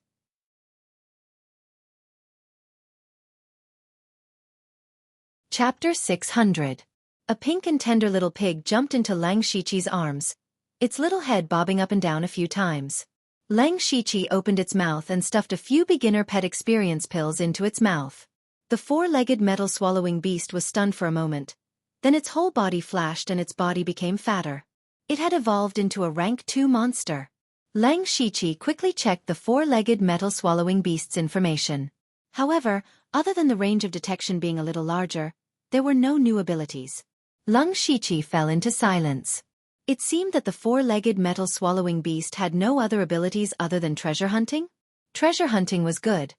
Chapter 600. A pink and tender little pig jumped into Leng Shiqi's arms, its little head bobbing up and down a few times. Leng Shiqi opened its mouth and stuffed a few beginner pet experience pills into its mouth. The 4-legged metal-swallowing beast was stunned for a moment. Then its whole body flashed and its body became fatter. It had evolved into a rank 2 monster. Leng Shiqi quickly checked the 4-legged metal-swallowing beast's information. However, other than the range of detection being a little larger, there were no new abilities. Leng Shiqi fell into silence. It seemed that the 4-legged metal-swallowing beast had no other abilities other than treasure hunting. Treasure hunting was good,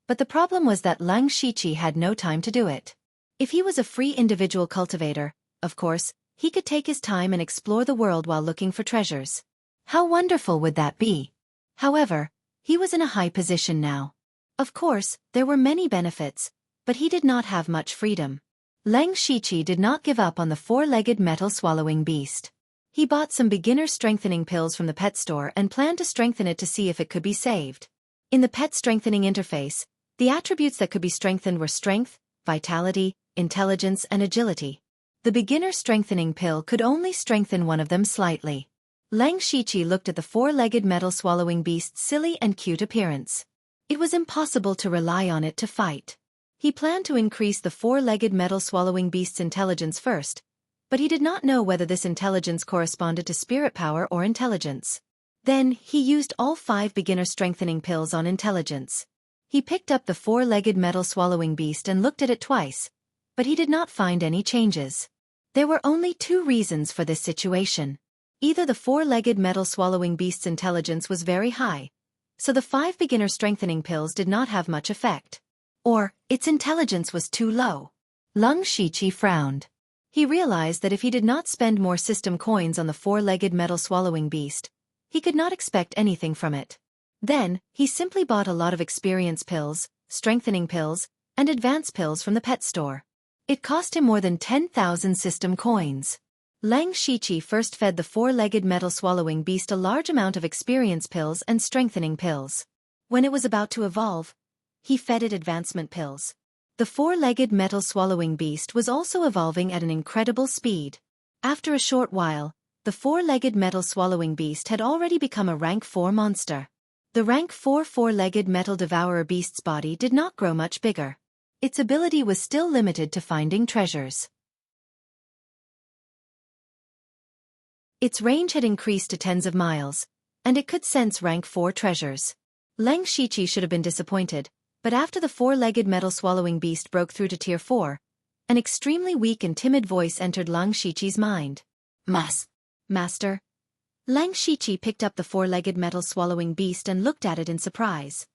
but the problem was that Leng Shiqi had no time to do it. If he was a free individual cultivator, of course, he could take his time and explore the world while looking for treasures. How wonderful would that be? However, he was in a high position now. Of course, there were many benefits, but he did not have much freedom. Leng Shiqi did not give up on the 4-legged metal-swallowing beast. He bought some beginner-strengthening pills from the pet store and planned to strengthen it to see if it could be saved. In the pet strengthening interface, the attributes that could be strengthened were strength, vitality, intelligence, and agility. The beginner strengthening pill could only strengthen one of them slightly. Leng Shiqi looked at the 4-legged metal-swallowing beast's silly and cute appearance. It was impossible to rely on it to fight. He planned to increase the 4-legged metal-swallowing beast's intelligence first, but he did not know whether this intelligence corresponded to spirit power or intelligence. Then, he used all 5 beginner strengthening pills on intelligence. He picked up the 4-legged metal-swallowing beast and looked at it twice, but he did not find any changes. There were only 2 reasons for this situation. Either the 4-legged metal-swallowing beast's intelligence was very high, so the 5 beginner strengthening pills did not have much effect, or its intelligence was too low. Leng Shiqi frowned. He realized that if he did not spend more system coins on the 4-legged metal-swallowing beast, he could not expect anything from it. Then, he simply bought a lot of experience pills, strengthening pills, and advance pills from the pet store. It cost him more than 10,000 system coins. Lang Shiqi first fed the four-legged metal-swallowing beast a large amount of experience pills and strengthening pills. When it was about to evolve, he fed it advancement pills. The four-legged metal-swallowing beast was also evolving at an incredible speed. After a short while, the four-legged metal-swallowing beast had already become a rank 4 monster. The rank 4 four-legged metal devourer beast's body did not grow much bigger. Its ability was still limited to finding treasures. Its range had increased to tens of miles, and it could sense rank 4 treasures. Lang Shiqi should have been disappointed, but after the four-legged metal-swallowing beast broke through to Tier 4, an extremely weak and timid voice entered Lang Shiqi's mind. Master. Lang Shiqi picked up the four-legged metal-swallowing beast and looked at it in surprise.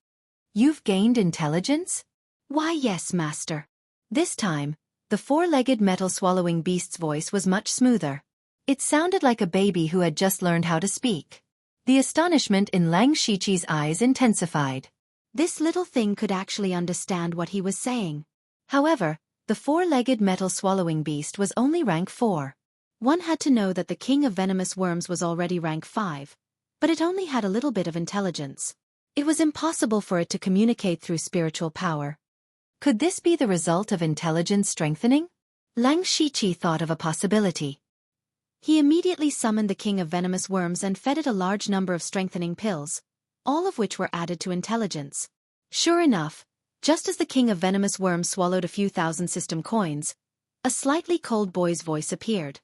You've gained intelligence? Why yes, Master. This time, the four-legged metal-swallowing beast's voice was much smoother. It sounded like a baby who had just learned how to speak. The astonishment in Lang Shiqi's eyes intensified. This little thing could actually understand what he was saying. However, the four-legged metal-swallowing beast was only rank 4. One had to know that the king of venomous worms was already rank 5, but it only had a little bit of intelligence. It was impossible for it to communicate through spiritual power. Could this be the result of intelligence strengthening? Lang Shiqi thought of a possibility. He immediately summoned the king of venomous worms and fed it a large number of strengthening pills, all of which were added to intelligence. Sure enough, just as the king of venomous worms swallowed a few thousand system coins, a slightly cold boy's voice appeared.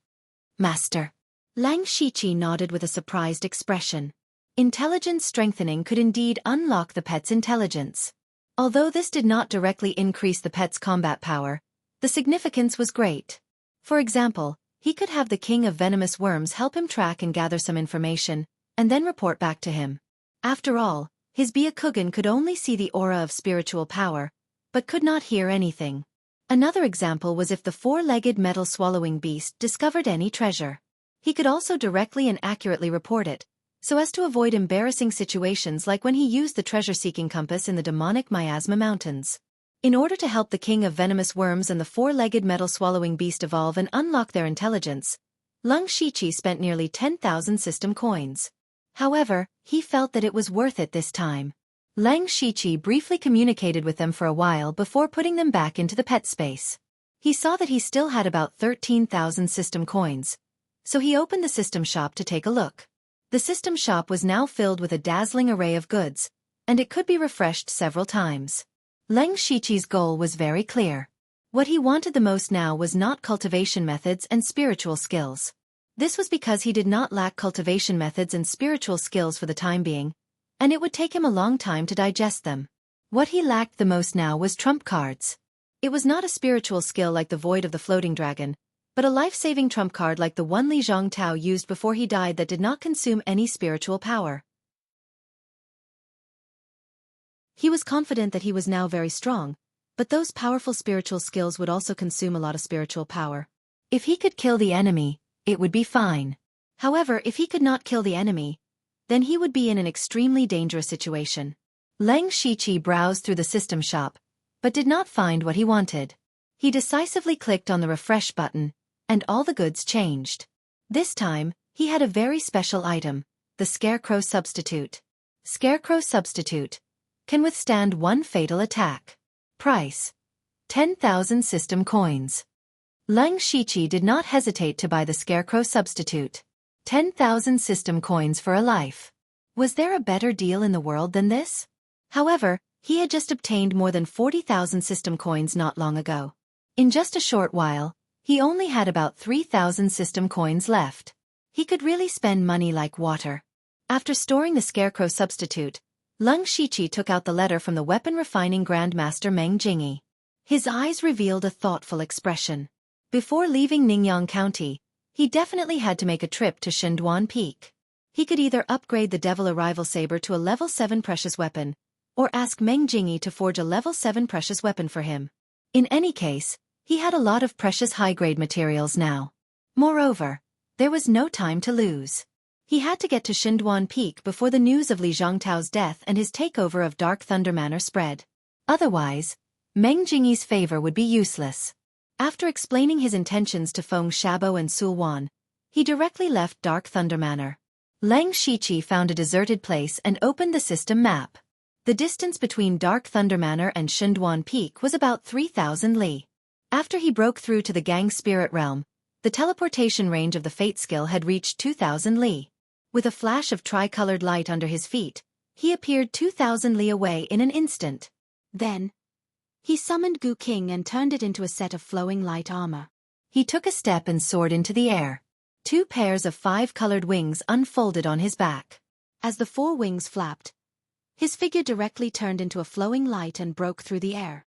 Master. Lang Shiqi nodded with a surprised expression. Intelligence strengthening could indeed unlock the pet's intelligence. Although this did not directly increase the pet's combat power, the significance was great. For example, he could have the king of venomous worms help him track and gather some information, and then report back to him. After all, his Byakugan could only see the aura of spiritual power, but could not hear anything. Another example was if the four-legged metal-swallowing beast discovered any treasure. He could also directly and accurately report it, so as to avoid embarrassing situations like when he used the treasure-seeking compass in the demonic Miasma Mountains. In order to help the king of venomous worms and the four-legged metal-swallowing beast evolve and unlock their intelligence, Lang Shiqi spent nearly 10,000 system coins. However, he felt that it was worth it this time. Lang Shiqi briefly communicated with them for a while before putting them back into the pet space. He saw that he still had about 13,000 system coins, so he opened the system shop to take a look. The system shop was now filled with a dazzling array of goods, and it could be refreshed several times. Lang Shiqi's goal was very clear. What he wanted the most now was not cultivation methods and spiritual skills. This was because he did not lack cultivation methods and spiritual skills for the time being, and it would take him a long time to digest them. What he lacked the most now was trump cards. It was not a spiritual skill like the Void of the Floating Dragon, but a life-saving trump card like the one Li Zhongtao used before he died that did not consume any spiritual power. He was confident that he was now very strong, but those powerful spiritual skills would also consume a lot of spiritual power. If he could kill the enemy, it would be fine. However, if he could not kill the enemy, then he would be in an extremely dangerous situation. Lang Shiqi browsed through the system shop, but did not find what he wanted. He decisively clicked on the refresh button, and all the goods changed. This time, he had a very special item, the Scarecrow Substitute. Scarecrow Substitute can withstand one fatal attack. Price: 10,000 system coins. Lang Shiqi did not hesitate to buy the Scarecrow Substitute. 10,000 system coins for a life. Was there a better deal in the world than this? However, he had just obtained more than 40,000 system coins not long ago. In just a short while, he only had about 3,000 system coins left. He could really spend money like water. After storing the Scarecrow Substitute, Lang Shiqi took out the letter from the weapon-refining Grandmaster Meng Jingyi. His eyes revealed a thoughtful expression. Before leaving Ningyang County, he definitely had to make a trip to Shinduan Peak. He could either upgrade the Devil Arrival Saber to a level 7 precious weapon, or ask Meng Jingyi to forge a level 7 precious weapon for him. In any case, he had a lot of precious high-grade materials now. Moreover, there was no time to lose. He had to get to Shinduan Peak before the news of Li Zhongtao's death and his takeover of Dark Thunder Manor spread. Otherwise, Meng Jingyi's favor would be useless. After explaining his intentions to Feng Xiaobo and Sul Wan, he directly left Dark Thunder Manor. Lang Shiqi found a deserted place and opened the system map. The distance between Dark Thunder Manor and Shinduan Peak was about 3,000 li. After he broke through to the Gang Spirit Realm, the teleportation range of the Fate skill had reached 2,000 li. With a flash of tricolored light under his feet, he appeared 2,000 li away in an instant. Then, he summoned Gu King and turned it into a set of flowing light armor. He took a step and soared into the air. 2 pairs of 5-colored wings unfolded on his back. As the 4 wings flapped, his figure directly turned into a flowing light and broke through the air.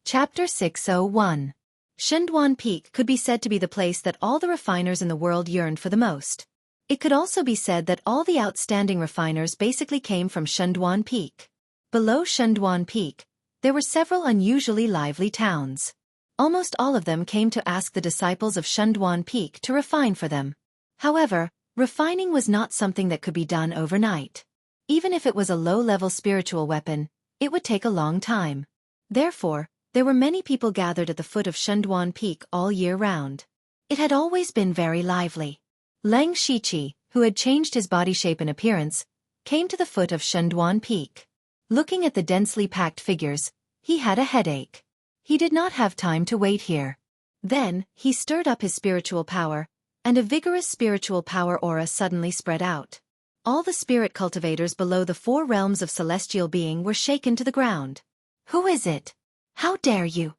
Chapter 601. Shinduan Peak could be said to be the place that all the refiners in the world yearned for the most. It could also be said that all the outstanding refiners basically came from Shinduan Peak. Below Shinduan Peak, there were several unusually lively towns. Almost all of them came to ask the disciples of Shinduan Peak to refine for them. However, refining was not something that could be done overnight. Even if it was a low-level spiritual weapon, it would take a long time. Therefore, there were many people gathered at the foot of Shinduan Peak all year round. It had always been very lively. Lang Shiqi, who had changed his body shape and appearance, came to the foot of Shinduan Peak. Looking at the densely packed figures, he had a headache. He did not have time to wait here. Then, he stirred up his spiritual power, and a vigorous spiritual power aura suddenly spread out. All the spirit cultivators below the 4 realms of celestial being were shaken to the ground. Who is it? How dare you?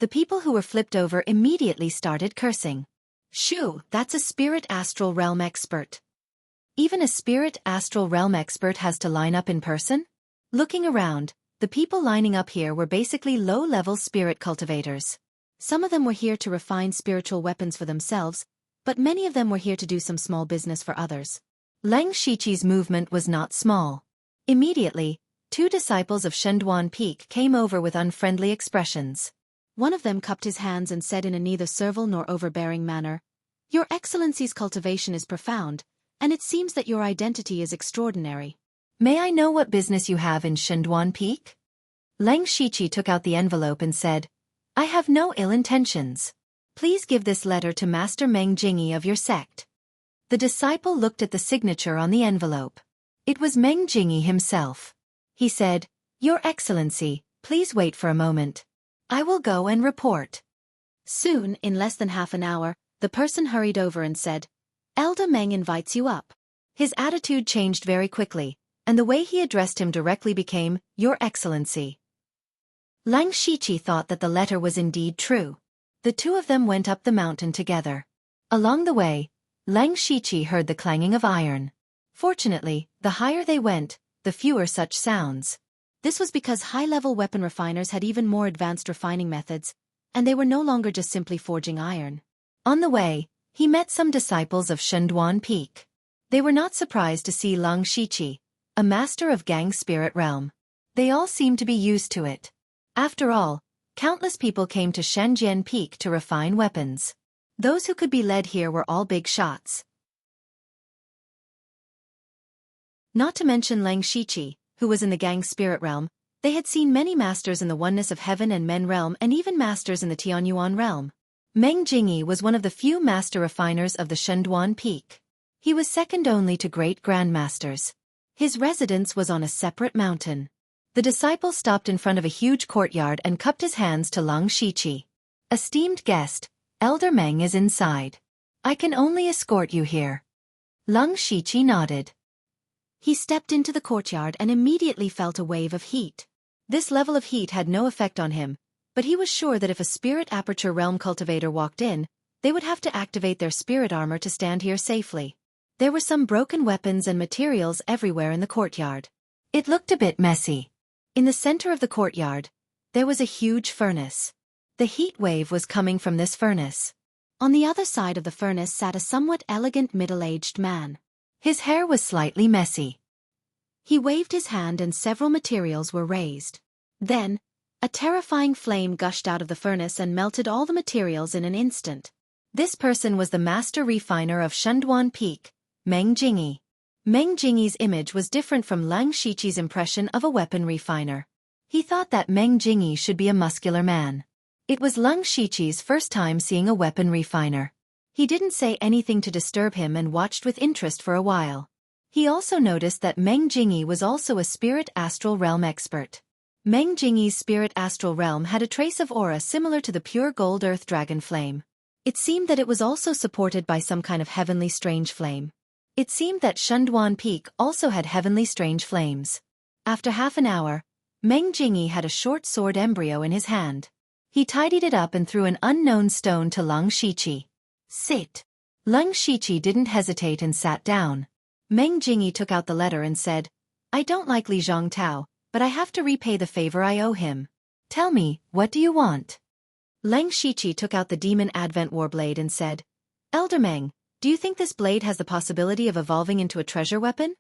The people who were flipped over immediately started cursing. Shoo, that's a spirit astral realm expert. Even a spirit astral realm expert has to line up in person? Looking around, the people lining up here were basically low-level spirit cultivators. Some of them were here to refine spiritual weapons for themselves, but many of them were here to do some small business for others. Lang Shiqi's movement was not small. Immediately, 2 disciples of Shinduan Peak came over with unfriendly expressions. One of them cupped his hands and said in a neither servile nor overbearing manner, "Your Excellency's cultivation is profound, and it seems that your identity is extraordinary. May I know what business you have in Shinduan Peak?" Lang Shiqi took out the envelope and said, "I have no ill intentions. Please give this letter to Master Meng Jingyi of your sect." The disciple looked at the signature on the envelope. It was Meng Jingyi himself. He said, "Your Excellency, please wait for a moment. I will go and report." Soon, in less than half an hour, the person hurried over and said, "Elder Meng invites you up." His attitude changed very quickly, and the way he addressed him directly became, "Your Excellency." Lang Shiqi thought that the letter was indeed true. The 2 of them went up the mountain together. Along the way, Lang Shiqi heard the clanging of iron. Fortunately, the higher they went, the fewer such sounds. This was because high-level weapon refiners had even more advanced refining methods, and they were no longer just simply forging iron. On the way, he met some disciples of Shinduan Peak. They were not surprised to see Lang Shiqi, a master of Gang Spirit Realm. They all seemed to be used to it. After all, countless people came to Shenzhen Peak to refine weapons. Those who could be led here were all big shots. Not to mention Lang Shiqi, who was in the Gang Spirit Realm, they had seen many masters in the Oneness of Heaven and Men Realm and even masters in the Tianyuan Realm. Meng Jingyi was one of the few master refiners of the Shinduan Peak. He was second only to great grandmasters. His residence was on a separate mountain. The disciple stopped in front of a huge courtyard and cupped his hands to Lang Shiqi. "Esteemed guest, Elder Meng is inside. I can only escort you here." Lang Shiqi nodded. He stepped into the courtyard and immediately felt a wave of heat. This level of heat had no effect on him, but he was sure that if a spirit aperture realm cultivator walked in, they would have to activate their spirit armor to stand here safely. There were some broken weapons and materials everywhere in the courtyard. It looked a bit messy. In the center of the courtyard, there was a huge furnace. The heat wave was coming from this furnace. On the other side of the furnace sat a somewhat elegant middle-aged man. His hair was slightly messy. He waved his hand and several materials were raised. Then,
A terrifying flame gushed out of the furnace and melted all the materials in an instant.
This person was the master refiner of Shunduan Peak, Meng Jingyi. Meng Jingyi's image was different from Lang Shiqi's impression of a weapon refiner. He thought that Meng Jingyi should be a muscular man. It was Lang Shiqi's first time seeing a weapon refiner. He didn't say anything to disturb him and watched with interest for a while. He also noticed that Meng Jingyi was also a spirit astral realm expert. Meng Jingyi's spirit astral realm had a trace of aura similar to the pure gold earth dragon flame. It seemed that it was also supported by some kind of heavenly strange flame. It seemed that Shunduan Peak also had heavenly strange flames. After half an hour, Meng Jingyi had a short sword embryo in his hand. He tidied it up and threw an unknown stone to Lang Shiqi. Sit. Lang Shiqi didn't hesitate and sat down. Meng Jingyi took out the letter and said, I don't like Li Zhongtao, but I have to repay the favor I owe him. Tell me, what do you want? Lang Shiqi took out the Demon Advent Warblade and said, Elder Meng, do you think this blade has the possibility of evolving into a treasure weapon?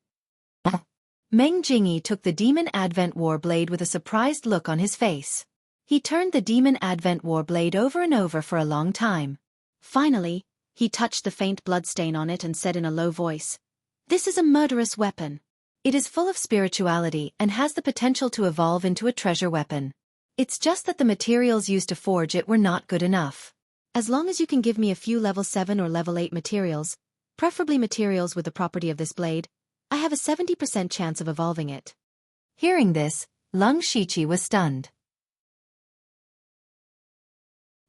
Meng Jingyi took the Demon Advent Warblade with a surprised look on his face. He turned the Demon Advent Warblade over and over for a long time.
Finally, he touched the faint bloodstain on it and said in a low voice, This is a murderous weapon. It is full of spirituality and has the potential to evolve into a treasure weapon. It's just that the materials used to forge it were not good enough. As long as you can give me a few level 7 or level 8 materials, preferably materials with the property of this blade, I have a 70% chance of evolving it.
Hearing this, Lang Shiqi was stunned.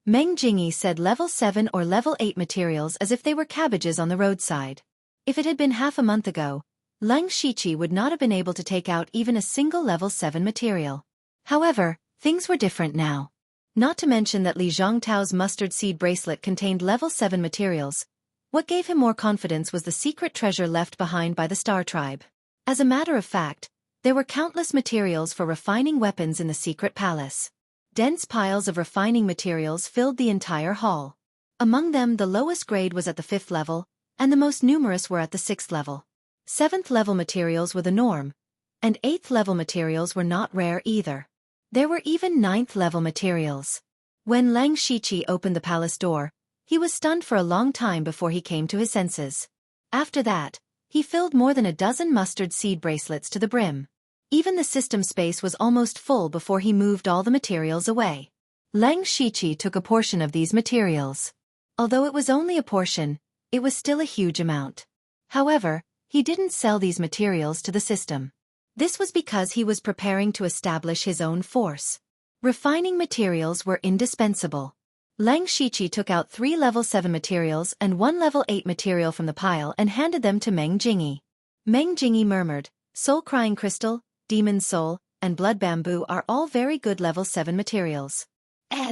Meng Jingyi said level 7 or level 8 materials as if they were cabbages on the roadside. If it had been half a month ago, Lang Shiqi would not have been able to take out even a single level 7 material. However, things were different now. Not to mention that Li Zhongtao's mustard seed bracelet contained level 7 materials. What gave him more confidence was the secret treasure left behind by the Star Tribe. As a matter of fact, there were countless materials for refining weapons in the secret palace. Dense piles of refining materials filled the entire hall. Among them, the lowest grade was at the 5th level, and the most numerous were at the 6th level. 7th level materials were the norm, and 8th level materials were not rare either. There were even 9th level materials. When Lang Shiqi opened the palace door, he was stunned for a long time before he came to his senses. After that, he filled more than a dozen mustard seed bracelets to the brim. Even the system space was almost full before he moved all the materials away. Lang Shiqi took a portion of these materials. Although it was only a portion, it was still a huge amount. However, he didn't sell these materials to the system. This was because he was preparing to establish his own force. Refining materials were indispensable. Lang Shiqi took out 3 level 7 materials and 1 level 8 material from the pile and handed them to Meng Jingyi. Meng Jingyi murmured, Soul-Crying Crystal, Demon Soul, and Blood Bamboo are all very good level 7 materials.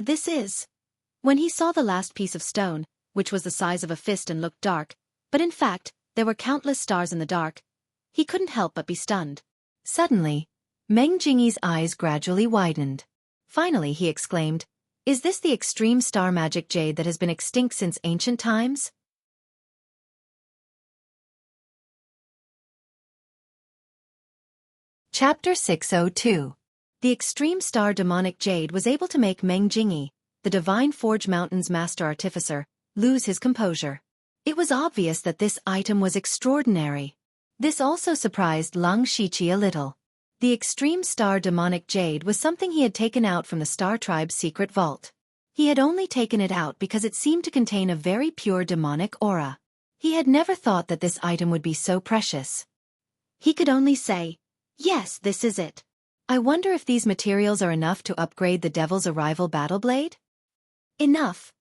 This is. When he saw the last piece of stone, which was the size of a fist and looked dark, but in fact, there were countless stars in the dark, he couldn't help but be stunned.
Suddenly, Meng Jingyi's eyes gradually widened. Finally he exclaimed, Is this the extreme star magic jade that has been extinct since ancient times? Chapter 602. The extreme star demonic jade was able to make Meng Jingyi, the Divine Forge Mountain's master artificer, lose his composure. It was obvious that this item was extraordinary. This also surprised Lang Shiqi a little. The extreme star demonic jade was something he had taken out from the Star Tribe's secret vault. He had only taken it out because it seemed to contain a very pure demonic aura. He had never thought that this item would be so precious.
He could only say, Yes, this is it.
I wonder if these materials are enough to upgrade the Devil's Arrival battle blade?
Enough,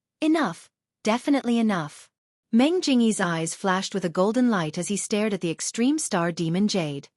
definitely enough. Meng Jingyi's eyes flashed with a golden light as he stared at the extreme star demon jade.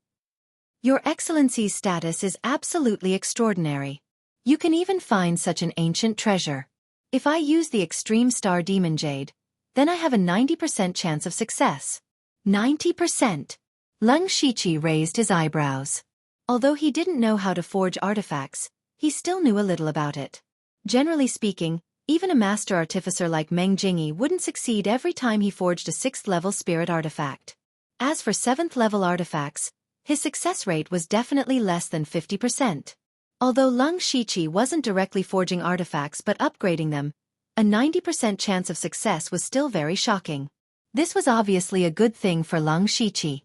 Your Excellency's status is absolutely extraordinary. You can even find such an ancient treasure. If I use the extreme star demon jade, then I have a 90% chance of success. 90%. Lang Shiqi raised his eyebrows. Although he didn't know how to forge artifacts, he still knew a little about it. Generally speaking, even a master artificer like Meng Jingyi wouldn't succeed every time he forged a 6th-level spirit artifact. As for 7th-level artifacts, his success rate was definitely less than 50%.
Although Leng Shiqi wasn't directly forging artifacts but upgrading them, a 90% chance of success was still very shocking. This was obviously a good thing for Leng Shiqi.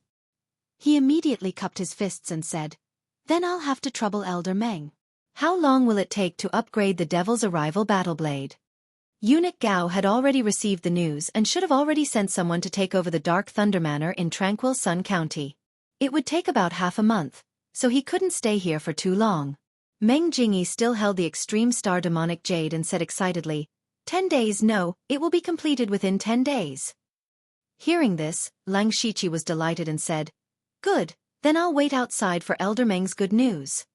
He immediately cupped his fists and said, "Then I'll have to trouble Elder Meng. How long will it take to upgrade the Devil's Arrival battle blade?" Eunuch Gao had already received the news and should have already sent someone to take over the Dark Thunder Manor in Tranquil Sun County. It would take about half a month, so he couldn't stay here for too long. Meng Jingyi still held the Extreme Star Demonic Jade and said excitedly, 10 days, no, it will be completed within 10 days. Hearing this, Leng Shiqi was delighted and said, "Good, then I'll wait outside for Elder Meng's good news."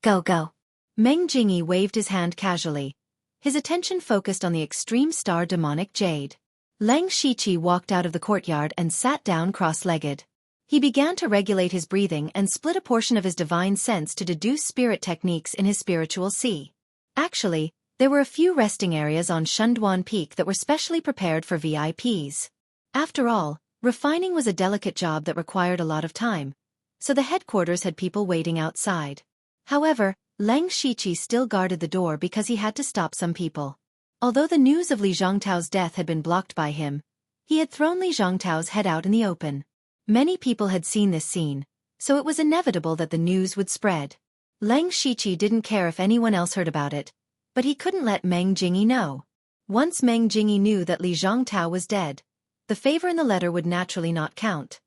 Go, go.
Meng Jingyi waved his hand casually. His attention focused on the Extreme Star Demonic Jade. Leng Shiqi walked out of the courtyard and sat down cross-legged. He began to regulate his breathing and split a portion of his divine sense to deduce spirit techniques in his spiritual sea. Actually, there were a few resting areas on Shunduan Peak that were specially prepared for VIPs. After all, refining was a delicate job that required a lot of time, so the headquarters had people waiting outside. However, Leng Shiqi still guarded the door because he had to stop some people. Although the news of Li Zhongtao's death had been blocked by him, he had thrown Li Zhongtao's head out in the open. Many people had seen this scene, so it was inevitable that the news would spread. Leng Shiqi didn't care if anyone else heard about it, but he couldn't let Meng Jingyi know. Once Meng Jingyi knew that Li Zhongtao was dead, the favor in the letter would naturally not count.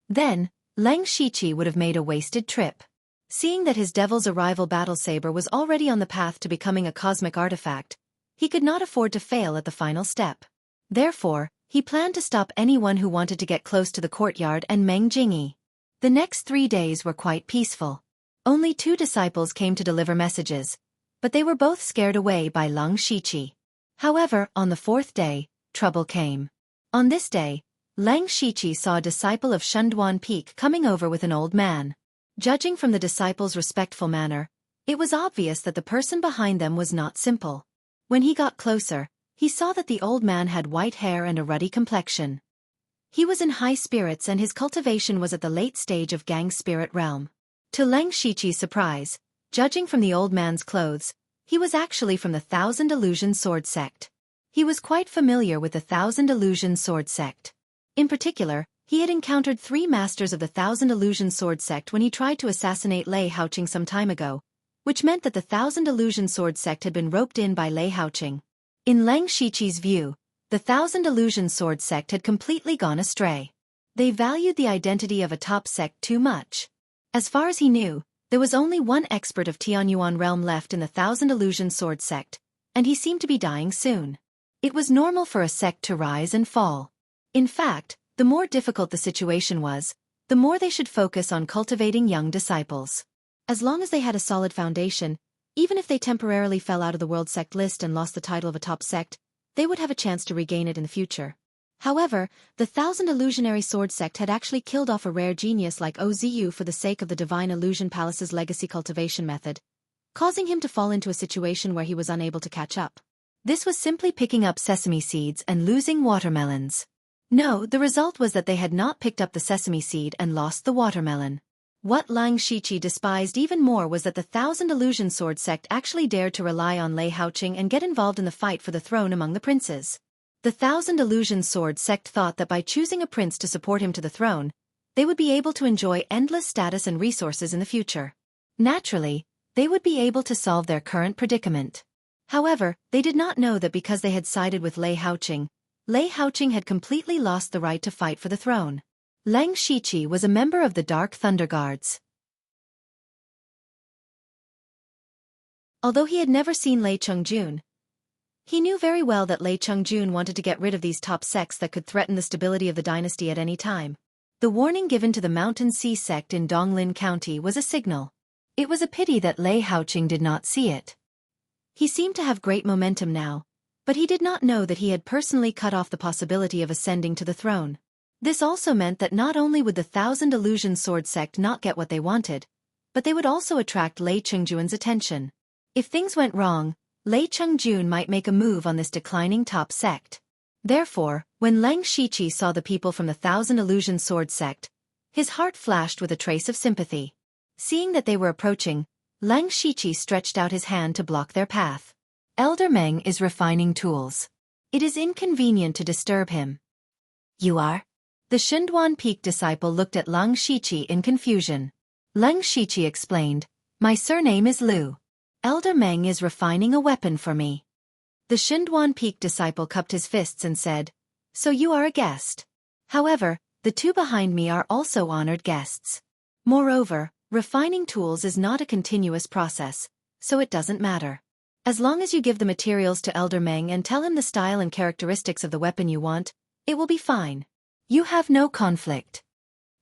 Then, Leng Shiqi would have made a wasted trip. Seeing that his Devil's Arrival battle saber was already on the path to becoming a cosmic artifact, he could not afford to fail at the final step. Therefore, he planned to stop anyone who wanted to get close to the courtyard and Meng Jingyi. The next 3 days were quite peaceful. Only 2 disciples came to deliver messages, but they were both scared away by Leng Shiqi. However, on the 4th day, trouble came. On this day, Leng Shiqi saw a disciple of Shunduan Peak coming over with an old man. Judging from the disciple's respectful manner, it was obvious that the person behind them was not simple. When he got closer, he saw that the old man had white hair and a ruddy complexion. He was in high spirits and his cultivation was at the late stage of gang spirit realm. To Leng Shiqi's surprise, judging from the old man's clothes, he was actually from the Thousand Illusion Sword Sect. He was quite familiar with the Thousand Illusion Sword Sect. In particular, he had encountered 3 masters of the Thousand Illusion Sword Sect when he tried to assassinate Lei Haoqing some time ago, which meant that the Thousand Illusion Sword Sect had been roped in by Lei Haoqing. In Leng Shiqi's view, the Thousand Illusion Sword Sect had completely gone astray. They valued the identity of a top sect too much. As far as he knew, there was only one expert of Tianyuan realm left in the Thousand Illusion Sword Sect, and he seemed to be dying soon. It was normal for a sect to rise and fall. In fact, the more difficult the situation was, the more they should focus on cultivating young disciples. As long as they had a solid foundation, even if they temporarily fell out of the world sect list and lost the title of a top sect, they would have a chance to regain it in the future. However, the Thousand Illusionary Sword Sect had actually killed off a rare genius like Ozu for the sake of the Divine Illusion Palace's legacy cultivation method, causing him to fall into a situation where he was unable to catch up. This was simply picking up sesame seeds and losing watermelons. No, the result was that they had not picked up the sesame seed and lost the watermelon. What Leng Shiqi despised even more was that the Thousand Illusion Sword Sect actually dared to rely on Lei Haoqing and get involved in the fight for the throne among the princes. The Thousand Illusion Sword Sect thought that by choosing a prince to support him to the throne, they would be able to enjoy endless status and resources in the future. Naturally, they would be able to solve their current predicament. However, they did not know that because they had sided with Lei Haoqing had completely lost the right to fight for the throne. Leng Shiqi was a member of the Dark Thunder Guards. Although he had never seen Lei Chungjun, he knew very well that Lei Chungjun wanted to get rid of these top sects that could threaten the stability of the dynasty at any time. The warning given to the Mountain Sea sect in Donglin County was a signal. It was a pity that Lei Haoqing did not see it. He seemed to have great momentum now, but he did not know that he had personally cut off the possibility of ascending to the throne. This also meant that not only would the Thousand Illusion Sword Sect not get what they wanted, but they would also attract Lei Chungjun's attention. If things went wrong, Lei Chungjun might make a move on this declining top sect. Therefore, when Leng Shiqi saw the people from the Thousand Illusion Sword Sect,
His heart flashed with a trace of sympathy. Seeing that they were approaching, Lang Shiqi stretched out his hand to block their path. Elder Meng is refining tools. It is inconvenient to disturb him. You are? The Shunduan Peak disciple looked at Lang Shiqi in confusion. Lang Shiqi explained, my surname is Liu. Elder Meng is refining a weapon for me. The Shunduan Peak disciple cupped his fists and said, so you are a guest. However, the two behind me are also honored guests. Moreover, refining tools is not a continuous process, so it doesn't matter. As long as you give the materials to Elder Meng and tell him the style and characteristics of the weapon you want, it will be fine. You have no conflict.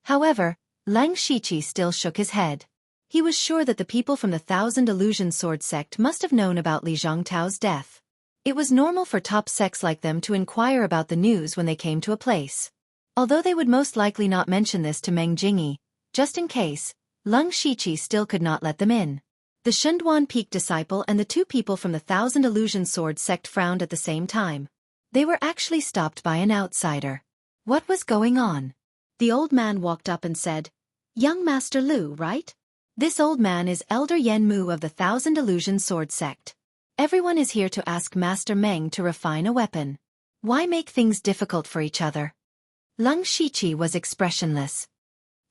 However, Lang Shiqi still shook his head. He was sure that the people from the Thousand Illusion Sword sect must have known about Li Zhongtao's death. It was normal for top sects like them to inquire about the news when they came to a place. Although they would most likely not mention this to Meng Jingyi, just in case, Lang Shiqi still could not let them in. The Shunduan Peak disciple and the two people from the Thousand Illusion Sword sect frowned at the same time. They were actually stopped by an outsider. What was going on?
The old man walked up and said, young Master Liu, right?
This old man is Elder Yen Mu of the Thousand Illusion Sword sect. Everyone is here to ask Master Meng to refine a weapon. Why make things difficult for each other? Lang Shiqi was expressionless.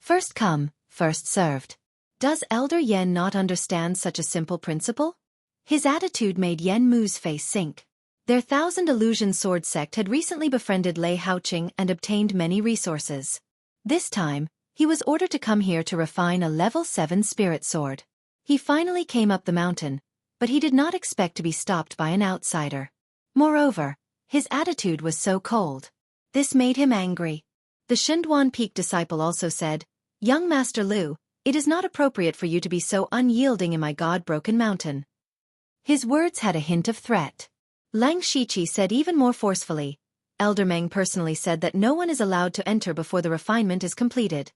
First come, first served. Does Elder Yen not understand such a simple principle? His attitude made Yen Mu's face sink. Their Thousand Illusion Sword sect had recently befriended Lei Haoqing and obtained many resources. This time, he was ordered to come here to refine a level 7 spirit sword. He finally came up the mountain, but he did not expect to be stopped by an outsider. Moreover, his attitude was so cold. This made him angry. The Shunduan Peak disciple also said, young Master Liu, it is not appropriate for you to be so unyielding in my God-broken mountain. His words had a hint of threat. Lang Shiqi said even more forcefully, Elder Meng personally said that no one is allowed to enter before the refinement is completed.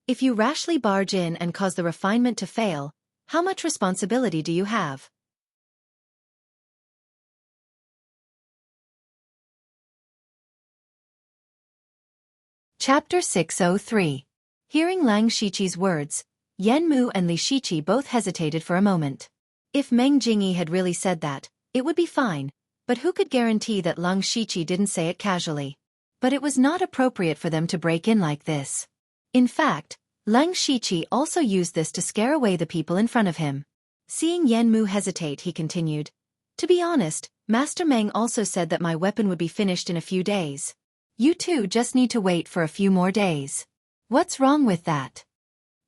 If you rashly barge in and cause the refinement to fail, how much responsibility do you have? Chapter 603. Hearing Lang Shiqi's words, Yen Mu and Li Shiqi both hesitated for a moment. If Meng Jingyi had really said that, it would be fine, but who could guarantee that Lang Shiqi didn't say it casually? But it was not appropriate for them to break in like this. In fact, Lang Shiqi also used this to scare away the people in front of him. Seeing Yen Mu hesitate, he continued, to be honest, Master Meng also said that my weapon would be finished in a few days. You two just need to wait for a few more days. What's wrong with that?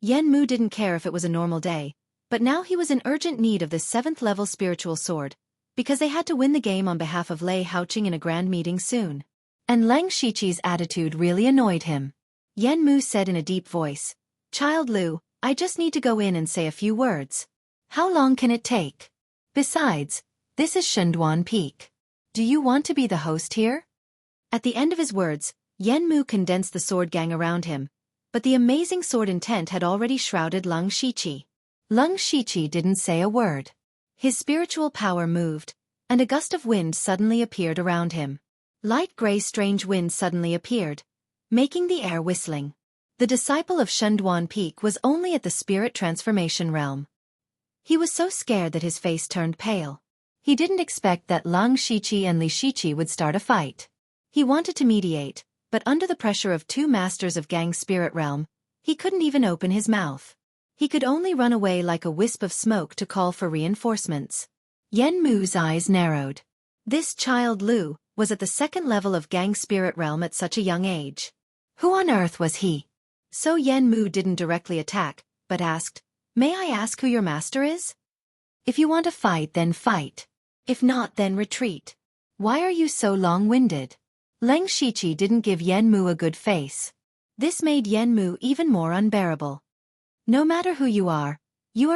Yen Mu didn't care if it was a normal day, but now he was in urgent need of this 7th level spiritual sword, because they had to win the game on behalf of Lei Haoqing in a grand meeting soon. And Lang Shiqi's attitude really annoyed him. Yen Mu said in a deep voice, Child Liu, I just need to go in and say a few words. How long can it take? Besides, this is Shunduan Peak. Do you want to be the host here? At the end of his words, Yen Mu condensed the sword gang around him, but the amazing sword intent had already shrouded Lang Shiqi. Lang Shiqi didn't say a word. His spiritual power moved, and a gust of wind suddenly appeared around him. Light gray strange wind suddenly appeared, making the air whistling. The disciple of Shunduan Peak was only at the spirit transformation realm. He was so scared that his face turned pale. He didn't expect that Lang Shiqi and Li Shiqi would start a fight. He wanted to mediate, but under the pressure of two masters of Gang Spirit Realm, he couldn't even open his mouth. He could only run away like a wisp of smoke to call for reinforcements. Yen Mu's eyes narrowed. This child Liu was at the 2nd level of Gang Spirit Realm at such a young age. Who on earth was he? So Yen Mu didn't directly attack, but asked, May I ask who your master is? If you want to fight, then fight. If not, then retreat. Why are you so long-winded? Lang Shiqi didn't give Yen Mu a good face. This made Yen Mu even more unbearable. No matter who you are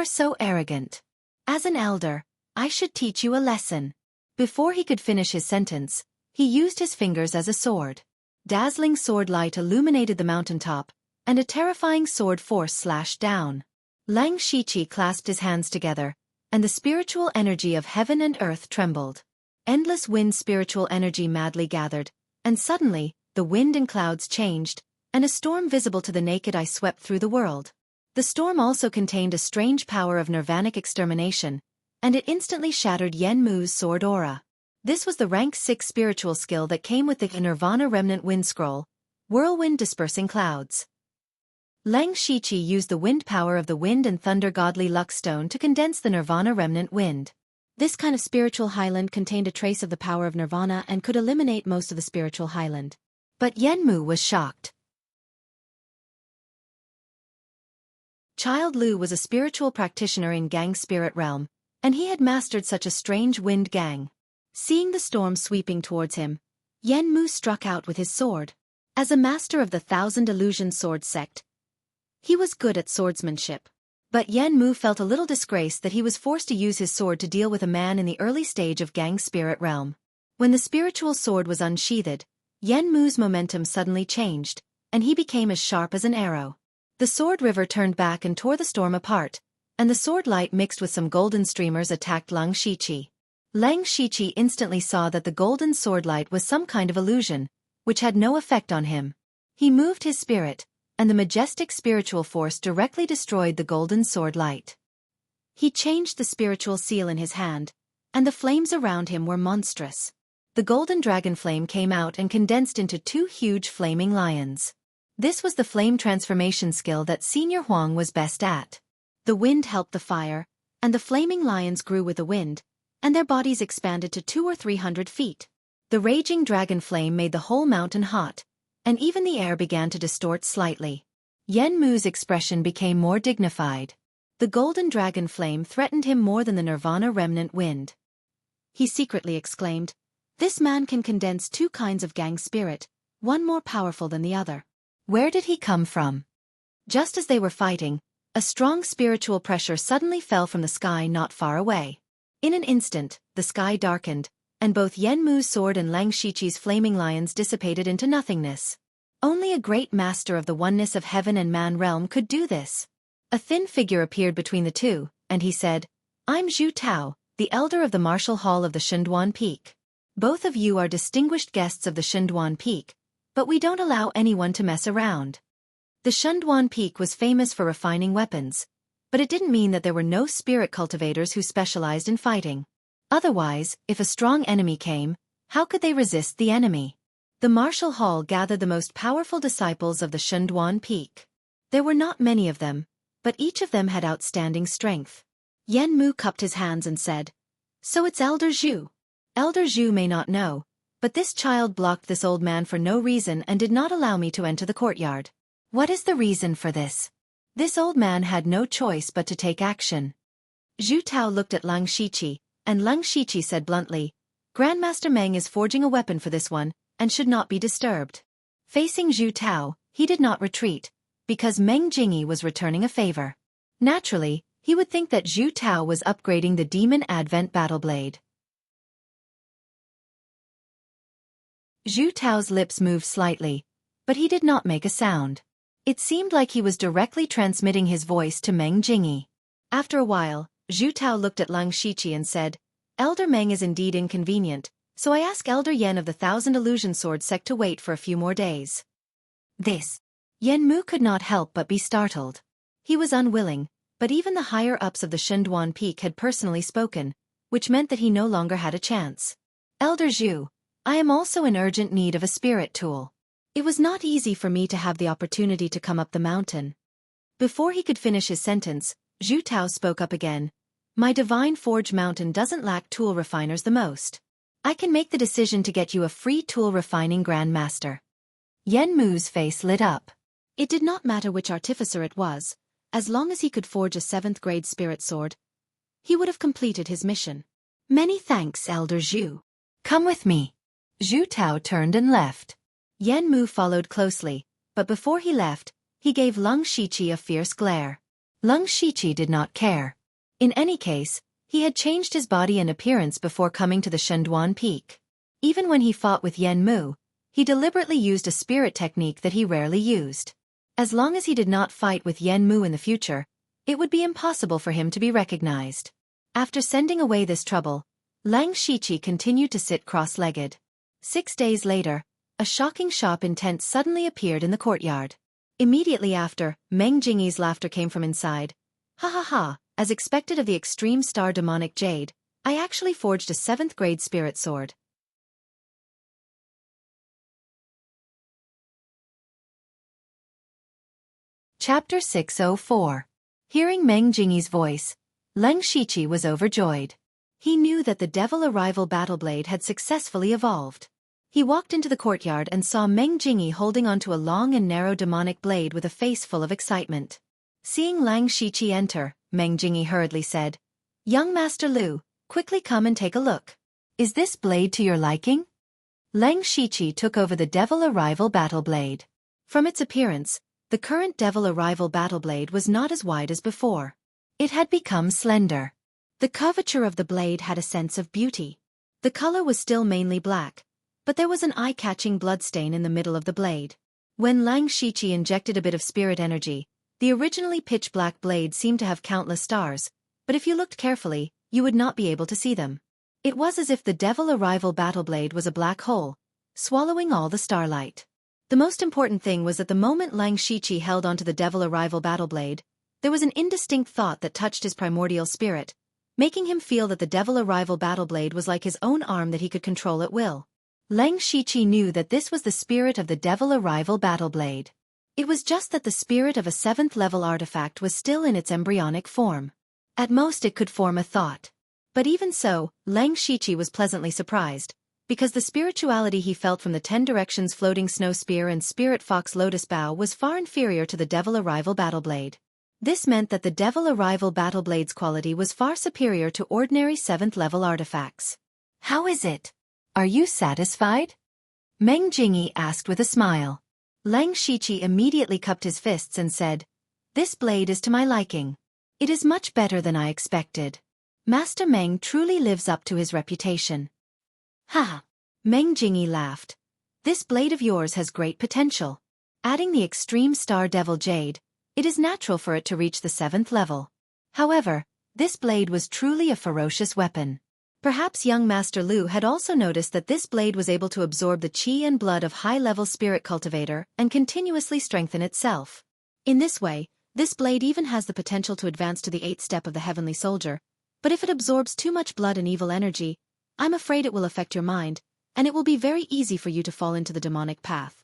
so arrogant. As an elder, I should teach you a lesson. Before he could finish his sentence, he used his fingers as a sword. Dazzling sword light illuminated the mountaintop, and a terrifying sword force slashed down. Lang Shiqi clasped his hands together, and the spiritual energy of heaven and earth trembled. Endless wind spiritual energy madly gathered, and suddenly,
the wind and clouds changed, and a storm visible to the naked eye swept through the world. The storm also contained a strange power of nirvanic extermination, and it instantly shattered Yenmu's sword aura. This was the rank 6 spiritual skill that came with the Nirvana Remnant Wind Scroll, Whirlwind Dispersing Clouds. Lang Shiqi used the wind power of the wind and thunder godly Lux Stone to condense the Nirvana Remnant Wind. This kind of spiritual highland contained a trace of the power of Nirvana and could eliminate most of the spiritual highland. But Yenmu was shocked. Child Lu was a spiritual practitioner in Gang's spirit realm, and he had mastered such a strange wind gang. Seeing the storm sweeping towards him, Yenmu struck out with his sword. As a master of the Thousand Illusion Sword sect, he was good at swordsmanship. But Yenmu felt a little disgrace that he was forced to use his sword to deal with a man in the early stage of Gang's spirit realm. When the spiritual sword was unsheathed, Yenmu's momentum suddenly changed, and he became as sharp as an arrow. The sword river turned back and tore the storm apart, and the sword light mixed with some golden streamers attacked Lang Shiqi. Lang Shiqi instantly saw that the golden sword light was some kind of illusion, which had no effect on him. He moved his spirit, and the majestic spiritual force directly destroyed the golden sword light. He changed the spiritual seal in his hand, and the flames around him were monstrous. The golden dragon flame came out and condensed into 2 huge flaming lions. This was the flame transformation skill that Senior Huang was best at. The wind helped the fire, and the flaming lions grew with the wind, and their bodies expanded to 200 or 300 feet. The raging dragon flame made the whole mountain hot, and even the air began to distort slightly. Yenmu's expression became more dignified. The golden dragon flame threatened him more than the Nirvana Remnant Wind. He secretly exclaimed, "This man can condense 2 kinds of Gang spirit, one more powerful than the other. Where did he come from?" Just as they were fighting, a strong spiritual pressure suddenly fell from the sky not far away. In an instant, the sky darkened, and both Yenmu's sword and Lang Shiqi's flaming lions dissipated into nothingness. Only a great master of the oneness of heaven and man realm could do this. A thin figure appeared between the two, and he said, "I'm Zhu Tao, the elder of the Martial Hall of the Shunduan Peak. Both of you are distinguished guests of the Shunduan Peak, but we don't allow anyone to mess around." The Shunduan Peak was famous for refining weapons, but it didn't mean that there were no spirit cultivators who specialized in fighting. Otherwise, if a strong enemy came, how could they resist the enemy? The Martial Hall gathered the most powerful disciples of the Shunduan Peak. There were not many of them, but each of them had outstanding strength. Yenmu cupped his hands and said, "So it's Elder Zhu." Elder Zhu may not know, but this child blocked this old man for no reason and did not allow me to enter the courtyard. What is the reason for this? This old man had no choice but to take action. Zhu Tao looked at Lang Shiqi, and Lang Shiqi said bluntly, "Grandmaster Meng is forging a weapon for this one, and should not be disturbed." Facing Zhu Tao, he did not retreat, because Meng Jingyi was returning a favor. Naturally, he would think that Zhu Tao was upgrading the Demon Advent Battle Blade. Zhu Tao's lips moved slightly, but he did not make a sound. It seemed like he was directly transmitting his voice to Meng Jingyi. After a while, Zhu Tao looked at Lang Shiqi and said, "Elder Meng is indeed inconvenient, so I ask Elder Yen of the Thousand Illusion Sword sect to wait for a few more days." This. Yenmu could not help but be startled. He was unwilling, but even the higher-ups of the Shunduan Peak had personally spoken, which meant that he no longer had a chance. "Elder Zhu, I am also in urgent need of a spirit tool. It was not easy for me to have the opportunity to come up the mountain." Before he could finish his sentence, Zhu Tao spoke up again. "My Divine Forge Mountain doesn't lack tool refiners the most. I can make the decision to get you a free tool refining grandmaster." Yenmu's face lit up. It did not matter which artificer it was, as long as he could forge a 7th-grade spirit sword. He would have completed his mission. "Many thanks, Elder Zhu. Come with me." Zhu Tao turned and left. Yenmu followed closely, but before he left, he gave Lang Shiqi a fierce glare. Lang Shiqi did not care. In any case, he had changed his body and appearance before coming to the Shunduan Peak. Even when he fought with Yenmu, he deliberately used a spirit technique that he rarely used. As long as he did not fight with Yenmu in the future, it would be impossible for him to be recognized. After sending away this trouble, Lang Shiqi continued to sit cross-legged. 6 days later,
a shocking shop in tents suddenly appeared in the courtyard. Immediately after, Meng Jingyi's laughter came from inside. Ha ha ha, as expected of the extreme star demonic jade, I actually forged a 7th grade spirit sword. Chapter 604. Hearing Meng Jingyi's voice, Leng Shiqi was overjoyed. He knew that the devil arrival battle blade had successfully evolved. He walked into the courtyard and saw Meng Jingyi holding onto a long and narrow demonic blade with a face full of excitement. Seeing Leng Shiqi enter, Meng Jingyi hurriedly said, "Young Master Lu, quickly come and take a look. Is this blade to your liking?" Leng Shiqi took over the devil arrival battle blade. From its appearance, the current devil arrival battle blade was not as wide as before. It had become slender. The curvature of the blade had a sense of beauty. The color was still mainly black, but there was an eye-catching bloodstain in the middle of the blade. When Leng Shiqi injected a bit of spirit energy, the originally pitch-black blade seemed to have countless stars, but if you looked carefully, you would not be able to see them. It was as if the devil arrival battle blade was a black hole, swallowing all the starlight. The most important thing was that the moment Leng Shiqi held onto the devil arrival battle blade, there was an indistinct thought that touched his primordial spirit, making him feel that the devil arrival battle blade was like his own arm that he could control at will. Leng Shiqi knew that this was the spirit of the devil arrival battle blade. It was just that the spirit of a 7th level artifact was still in its embryonic form. At most it could form a thought. But even so, Leng Shiqi was pleasantly surprised, because the spirituality he felt from the 10 Directions floating snow spear and spirit fox lotus bow was far inferior to the devil arrival battle blade. This meant that the devil arrival battle blade's quality was far superior to ordinary 7th level artifacts. "How is it? Are you satisfied?" Meng Jingyi asked with a smile. Leng Shiqi immediately cupped his fists and said, "This blade is to my liking. It is much better than I expected. Master Meng truly lives up to his reputation." "Ha!" Meng Jingyi laughed. "This blade of yours has great potential. Adding the extreme star devil jade, it is natural for it to reach the 7th level. However, this blade was truly a ferocious weapon." Perhaps young Master Lu had also noticed that this blade was able to absorb the qi and blood of high-level spirit cultivator and continuously strengthen itself. In this way, this blade even has the potential to advance to the 8th step of the heavenly soldier, but if it absorbs too much blood and evil energy, I'm afraid it will affect your mind, and it will be very easy for you to fall into the demonic path.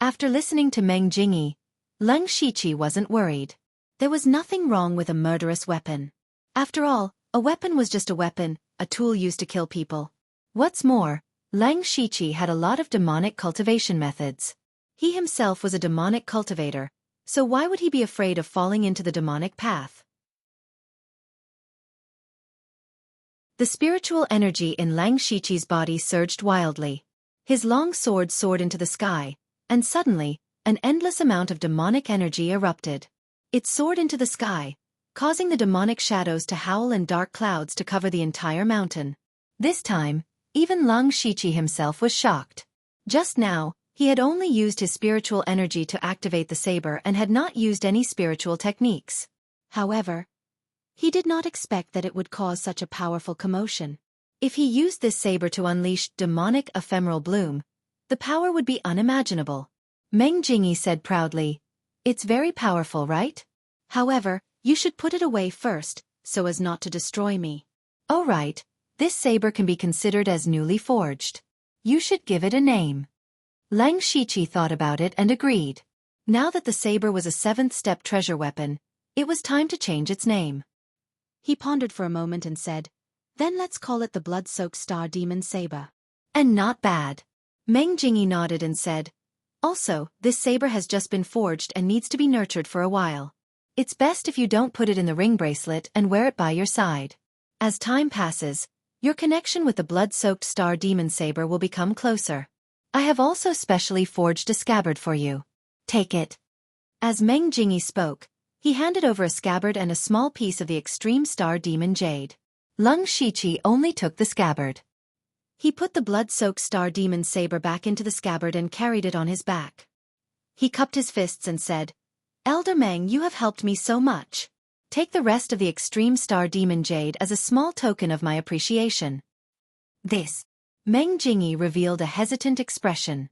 After listening to Meng Jingyi, Leng Shiqi wasn't worried. There was nothing wrong with a murderous weapon. After all, a weapon was just a weapon, a tool used to kill people. What's more, Leng Shiqi had a lot of demonic cultivation methods. He himself was a demonic cultivator, so why would he be afraid of falling into the demonic path? The spiritual energy in Leng Shiqi's body surged wildly. His long sword soared into the sky, and suddenly, an endless amount of demonic energy erupted. It soared into the sky, causing the demonic shadows to howl and dark clouds to cover the entire mountain. This time, even Leng Shiqi himself was shocked. Just now, he had only used his spiritual energy to activate the saber and had not used any spiritual techniques. However, he did not expect that it would cause such a powerful commotion. If he used this saber to unleash demonic ephemeral bloom, the power would be unimaginable. Meng Jingyi said proudly, "It's very powerful, right? However, you should put it away first, so as not to destroy me." "Oh right, this saber can be considered as newly forged. You should give it a name." Leng Shiqi thought about it and agreed. Now that the saber was a 7th step treasure weapon, it was time to change its name. He pondered for a moment and said, "Then let's call it the blood-soaked star demon saber." "And not bad." Meng Jingyi nodded and said, "Also, this saber has just been forged and needs to be nurtured for a while. It's best if you don't put it in the ring bracelet and wear it by your side. As time passes, your connection with the blood-soaked star demon saber will become closer. I have also specially forged a scabbard for you. Take it." As Meng Jingyi spoke, he handed over a scabbard and a small piece of the extreme star demon jade. Leng Shiqi only took the scabbard. He put the blood-soaked star demon saber back into the scabbard and carried it on his back. He cupped his fists and said, "Elder Meng, you have helped me so much. Take the rest of the extreme star demon jade as a small token of my appreciation." This. Meng Jingyi revealed a hesitant expression.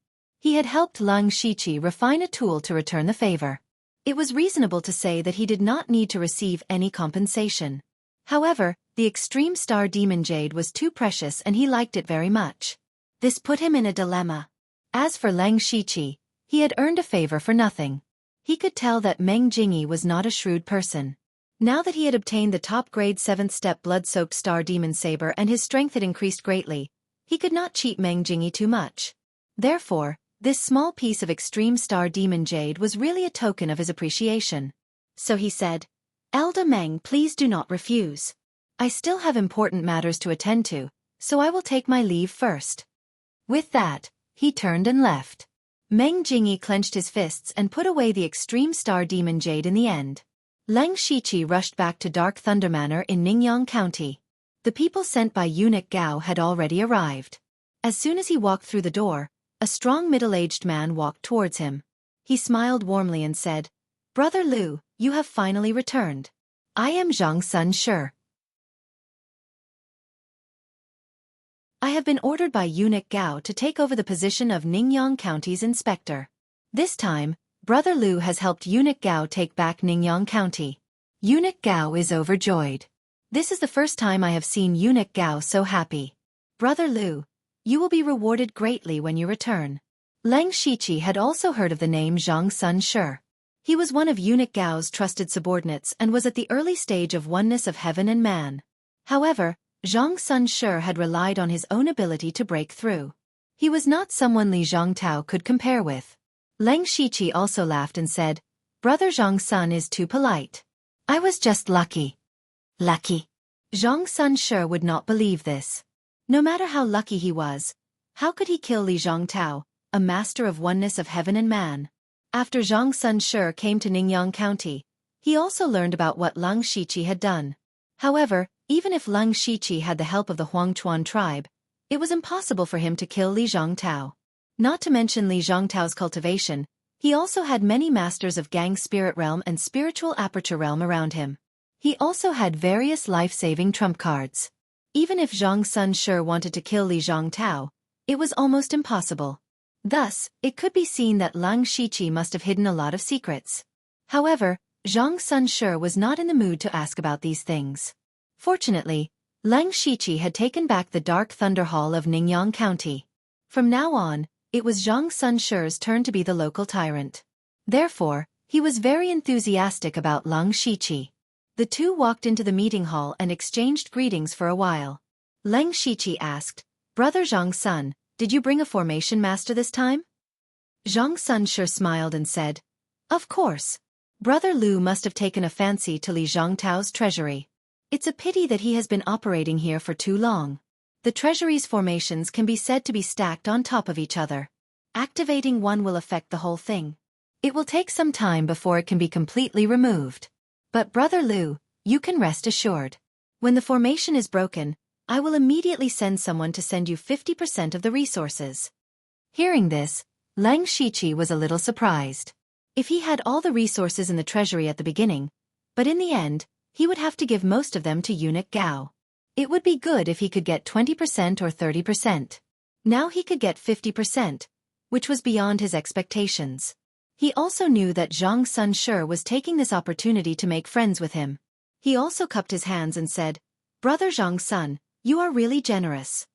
He had helped Lang Shiqi refine a tool to return the favor. It was reasonable to say that he did not need to receive any compensation. However, the extreme star demon jade was too precious and he liked it very much. This put him in a dilemma. As for Lang Shiqi, he had earned a favor for nothing. He could tell that Meng Jingyi was not a shrewd person. Now that he had obtained the top-grade 7th step blood-soaked star demon saber and his strength had increased greatly, he could not cheat Meng Jingyi too much. Therefore, this small piece of extreme star demon jade was really a token of his appreciation. So he said, "Elder Meng, please do not refuse. I still have important matters to attend to, so I will take my leave first." With that, he turned and left. Meng Jingyi clenched his fists and put away the extreme star demon jade in the end. Lang Shiqi rushed back to Dark Thunder Manor in Ningyang County. The people sent by eunuch Gao had already arrived. As soon as he walked through the door, a strong middle-aged man walked towards him. He smiled warmly and said, "Brother Liu, you have finally returned. I am Zhang Sun Shi. I have been ordered by eunuch Gao to take over the position of Ningyang County's inspector. This time, Brother Liu has helped eunuch Gao take back Ningyang County." Eunuch Gao is overjoyed. This is the first time I have seen eunuch Gao so happy. "Brother Liu, you will be rewarded greatly when you return." Lang Shiqi had also heard of the name Zhang Sun Shi. He was one of eunuch Gao's trusted subordinates and was at the early stage of oneness of heaven and man. However, Zhang Sun Shi had relied on his own ability to break through. He was not someone Li Zhongtao could compare with. Lang Shiqi also laughed and said, "Brother Zhang Sun is too polite. I was just lucky." Lucky? Zhang Sun Shi would not believe this. No matter how lucky he was, how could he kill Li Zhongtao, a master of oneness of heaven and man? After Zhang Sun Shi came to Ningyang County, he also learned about what Lang Shiqi had done. However, even if Lang Shiqi had the help of the Huangchuan tribe, it was impossible for him to kill Li Zhongtao. Not to mention Li Zhongtao's cultivation, he also had many masters of Gang Spirit Realm and Spiritual Aperture Realm around him. He also had various life-saving trump cards. Even if Zhang Sun Shi wanted to kill Li Zhongtao, it was almost impossible. Thus, it could be seen that Lang Shiqi must have hidden a lot of secrets. However, Zhang Sun Shi was not in the mood to ask about these things. Fortunately, Lang Shiqi had taken back the Dark Thunder Hall of Ningyang County. From now on, it was Zhang Sun Shi's turn to be the local tyrant. Therefore, he was very enthusiastic about Lang Shiqi. The two walked into the meeting hall and exchanged greetings for a while. Lang Shiqi asked, "Brother Zhang Sun, did you bring a formation master this time?" Zhang Sun Shi smiled and said, "Of course. Brother Liu must have taken a fancy to Li Zhongtao's treasury. It's a pity that he has been operating here for too long. The treasury's formations can be said to be stacked on top of each other. Activating one will affect the whole thing. It will take some time before it can be completely removed. But Brother Liu, you can rest assured. When the formation is broken, I will immediately send someone to send you 50% of the resources." Hearing this, Lang Shiqi was a little surprised. If he had all the resources in the treasury at the beginning, but in the end, he would have to give most of them to eunuch Gao. It would be good if he could get 20% or 30%. Now he could get 50%, which was beyond his expectations. He also knew that Zhang Sun Shi was taking this opportunity to make friends with him. He also cupped his hands and said, "Brother Zhang Sun, you are really generous."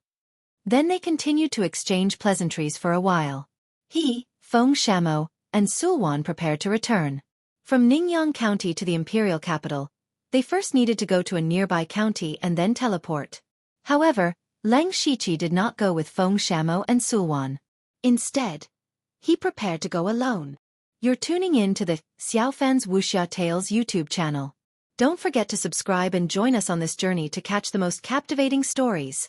Then they continued to exchange pleasantries for a while. He, Feng Shamo, and Sulwan prepared to return. From Ningyang County to the imperial capital, they first needed to go to a nearby county and then teleport. However, Lang Shiqi did not go with Feng Shamo and Sulwan. Instead, he prepared to go alone. You're tuning in to the Xiaofan's Wuxia Tales YouTube channel. Don't forget to subscribe and join us on this journey to catch the most captivating stories.